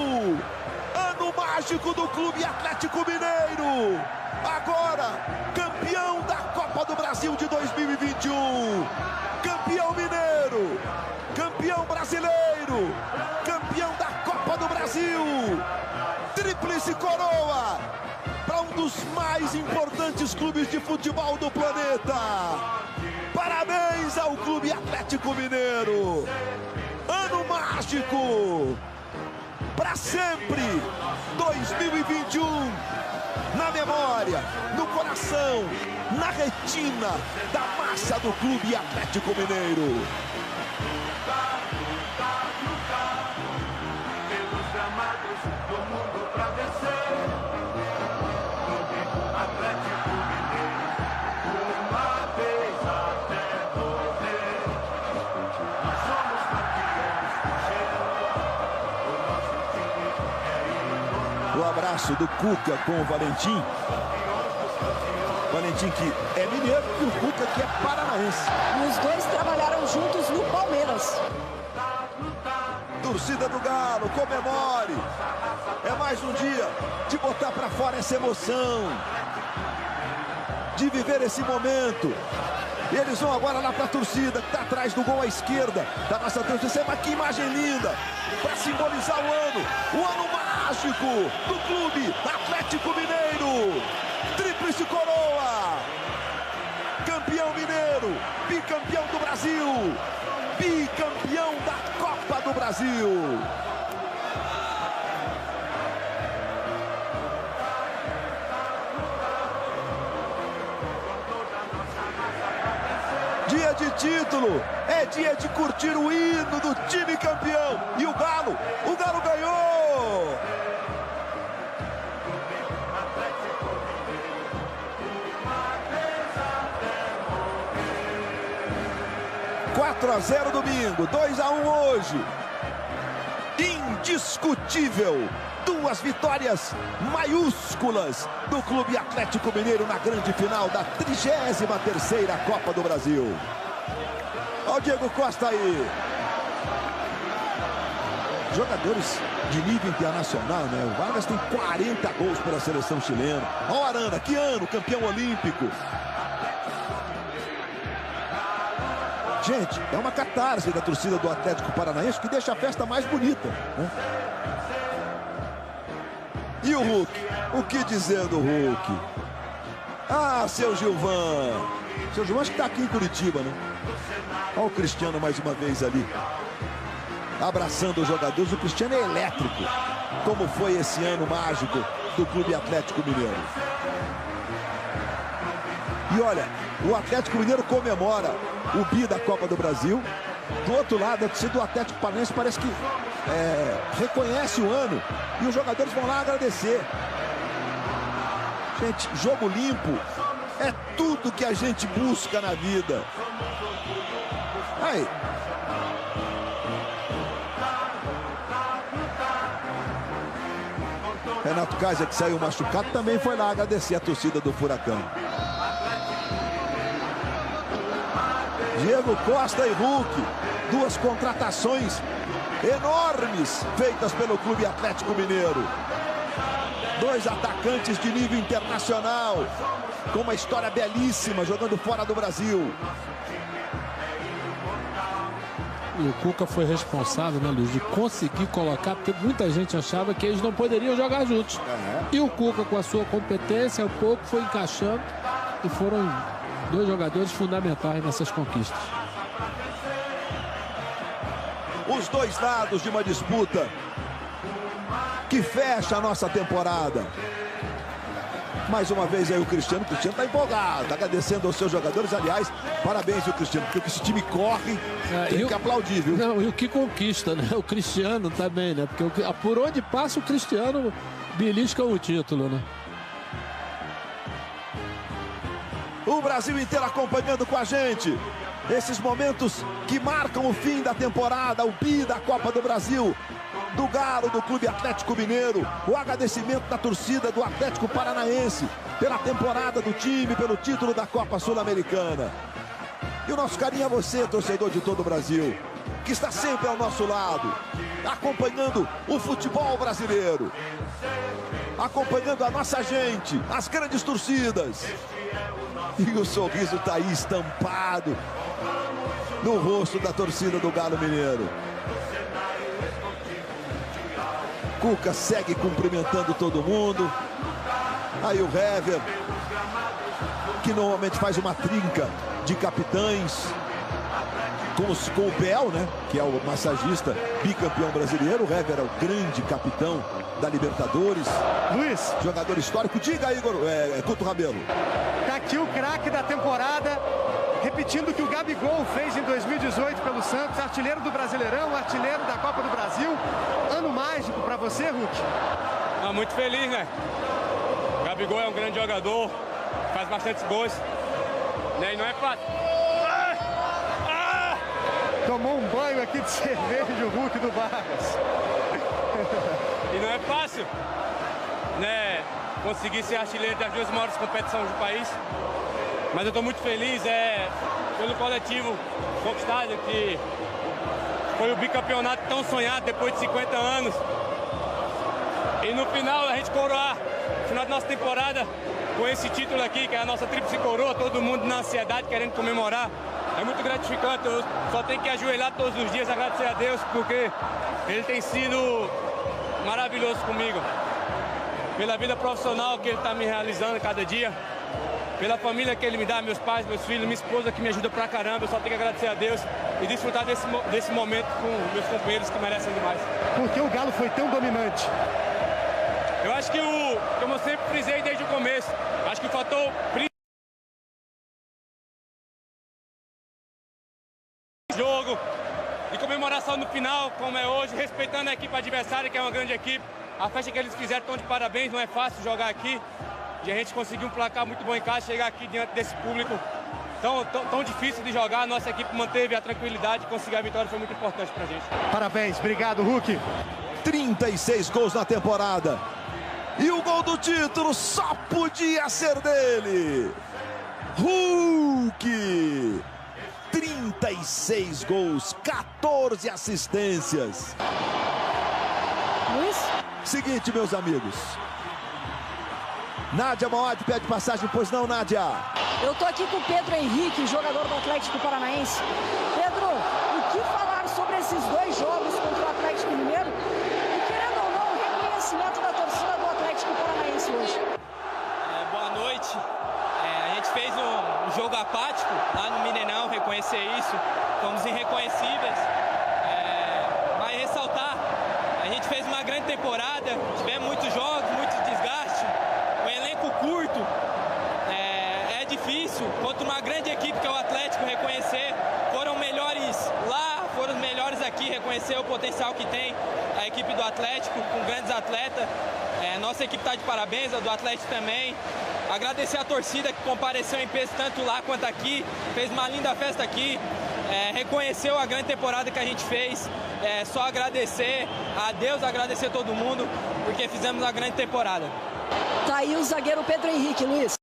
Ano mágico do Clube Atlético Mineiro. Agora, campeão da Copa do Brasil de 2021. Campeão mineiro. Campeão brasileiro. Campeão da Copa do Brasil. Tríplice coroa para um dos mais importantes clubes de futebol do planeta. Parabéns ao Clube Atlético Mineiro. Ano mágico. Para sempre. 2021. Na memória, no coração, na retina da massa do Clube Atlético Mineiro. O abraço do Cuca com o Valentim. Valentim que é mineiro e o Cuca que é paranaense. Os dois trabalharam juntos no Palmeiras. Torcida do Galo, comemore. É mais um dia de botar pra fora essa emoção, de viver esse momento. E eles vão agora lá pra torcida, que tá atrás do gol à esquerda da nossa torcida. Mas que imagem linda, para simbolizar o ano mágico do Clube Atlético Mineiro. Tríplice coroa, campeão mineiro, bicampeão do Brasil, bicampeão da Copa do Brasil. Dia de título, é dia de curtir o hino do time campeão. E o Galo ganhou! (4 a 0) domingo, 2 a 1 hoje. Indiscutível. 2 vitórias maiúsculas do Clube Atlético Mineiro na grande final da 33ª Copa do Brasil. Olha o Diego Costa aí. Jogadores de nível internacional, né? O Vargas tem 40 gols pela seleção chilena. Olha o Arana, que ano, campeão olímpico. Gente, é uma catarse da torcida do Atlético Paranaense que deixa a festa mais bonita, né? E o Hulk? O que dizer do Hulk? Ah, seu Gilvan. Seu Gilvan acho que tá aqui em Curitiba, né? Olha o Cristiano mais uma vez ali, abraçando os jogadores. O Cristiano é elétrico, como foi esse ano mágico do Clube Atlético Mineiro. E olha, o Atlético Mineiro comemora o bi da Copa do Brasil. Do outro lado, a torcida do Atlético Paranaense parece que reconhece o ano e os jogadores vão lá agradecer. Gente, jogo limpo é tudo que a gente busca na vida. Aí. Renato Kaiser, que saiu machucado, também foi lá agradecer a torcida do Furacão. Diego Costa e Hulk, 2 contratações enormes feitas pelo Clube Atlético Mineiro. 2 atacantes de nível internacional, com uma história belíssima, jogando fora do Brasil. E o Cuca foi responsável, né, Luiz, de conseguir colocar, porque muita gente achava que eles não poderiam jogar juntos. E o Cuca, com a sua competência, ao pouco foi encaixando e foram 2 jogadores fundamentais nessas conquistas. Os 2 lados de uma disputa que fecha a nossa temporada. Mais uma vez aí o Cristiano está empolgado, tá agradecendo aos seus jogadores. Aliás, parabéns ao Cristiano, porque esse time corre, tem que aplaudir, viu? Não, e o que conquista, né? O Cristiano também, né? Porque por onde passa o Cristiano belisca o título, né? O Brasil inteiro acompanhando com a gente esses momentos que marcam o fim da temporada, o bi da Copa do Brasil, do Galo, do Clube Atlético Mineiro, o agradecimento da torcida do Atlético Paranaense pela temporada do time, pelo título da Copa Sul-Americana. E o nosso carinho a você, torcedor de todo o Brasil, que está sempre ao nosso lado, acompanhando o futebol brasileiro, acompanhando a nossa gente, as grandes torcidas. E o sorriso está aí estampado no rosto da torcida do Galo Mineiro. Cuca segue cumprimentando todo mundo. Aí o Hever, que normalmente faz uma trinca de capitães com o Bel, né? Que é o massagista bicampeão brasileiro. O Hever é o grande capitão da Libertadores. Luiz, jogador histórico. Diga, Igor, Couto Rabelo. Tá aqui o craque da temporada, repetindo o que o Gabigol fez em 2018 pelo Santos, artilheiro do Brasileirão, artilheiro da Copa do Brasil. Ano mágico para você, Hulk? Muito feliz, né? O Gabigol é um grande jogador, faz bastante gols, né? E não é fácil. Tomou um banho aqui de cerveja, o Hulk do Vargas. E não é fácil, né? Conseguir ser artilheiro das duas maiores competições do país. Mas eu estou muito feliz pelo coletivo conquistado, que foi o bicampeonato tão sonhado depois de 50 anos. E no final a gente coroar, no final da nossa temporada, com esse título aqui, que é a nossa tríplice coroa, todo mundo na ansiedade querendo comemorar. É muito gratificante, eu só tenho que ajoelhar todos os dias, agradecer a Deus, porque Ele tem sido maravilhoso comigo. Pela vida profissional que Ele está me realizando cada dia, pela família que Ele me dá, meus pais, meus filhos, minha esposa que me ajuda pra caramba. Eu só tenho que agradecer a Deus e desfrutar desse momento com meus companheiros que merecem demais. Por que o Galo foi tão dominante? Eu acho que como eu sempre frisei desde o começo, acho que o fator jogo e comemoração no final, como é hoje, respeitando a equipe adversária, que é uma grande equipe. A festa que eles fizeram, estão de parabéns, não é fácil jogar aqui. E a gente conseguiu um placar muito bom em casa, chegar aqui diante desse público tão difícil de jogar. A nossa equipe manteve a tranquilidade e conseguir a vitória foi muito importante pra gente. Parabéns, obrigado, Hulk. 36 gols na temporada. E o gol do título só podia ser dele. Hulk. 36 gols, 14 assistências. Luiz? Seguinte, meus amigos. Nádia Mauad pede passagem, pois não, Nádia? Eu tô aqui com o Pedro Henrique, jogador do Atlético Paranaense. Pedro, o que falar sobre esses dois jogos contra o Atlético Mineiro? E querendo ou não, o reconhecimento da torcida do Atlético Paranaense hoje. Boa noite. A gente fez um jogo apático lá no Mineirão, reconhecer isso. Fomos irreconhecíveis. Mas ressaltar, a gente fez uma grande temporada, tivemos muitos jogos, muito desgaste. Um elenco curto, é difícil, contra uma grande equipe que é o Atlético, reconhecer, foram melhores lá, foram melhores aqui, reconhecer o potencial que tem a equipe do Atlético, com grandes atletas. Nossa equipe está de parabéns, a do Atlético também. Agradecer a torcida que compareceu em peso tanto lá quanto aqui, fez uma linda festa aqui, reconheceu a grande temporada que a gente fez. Só agradecer a Deus, agradecer a todo mundo, porque fizemos uma grande temporada. Tá aí o zagueiro Pedro Henrique, Luiz.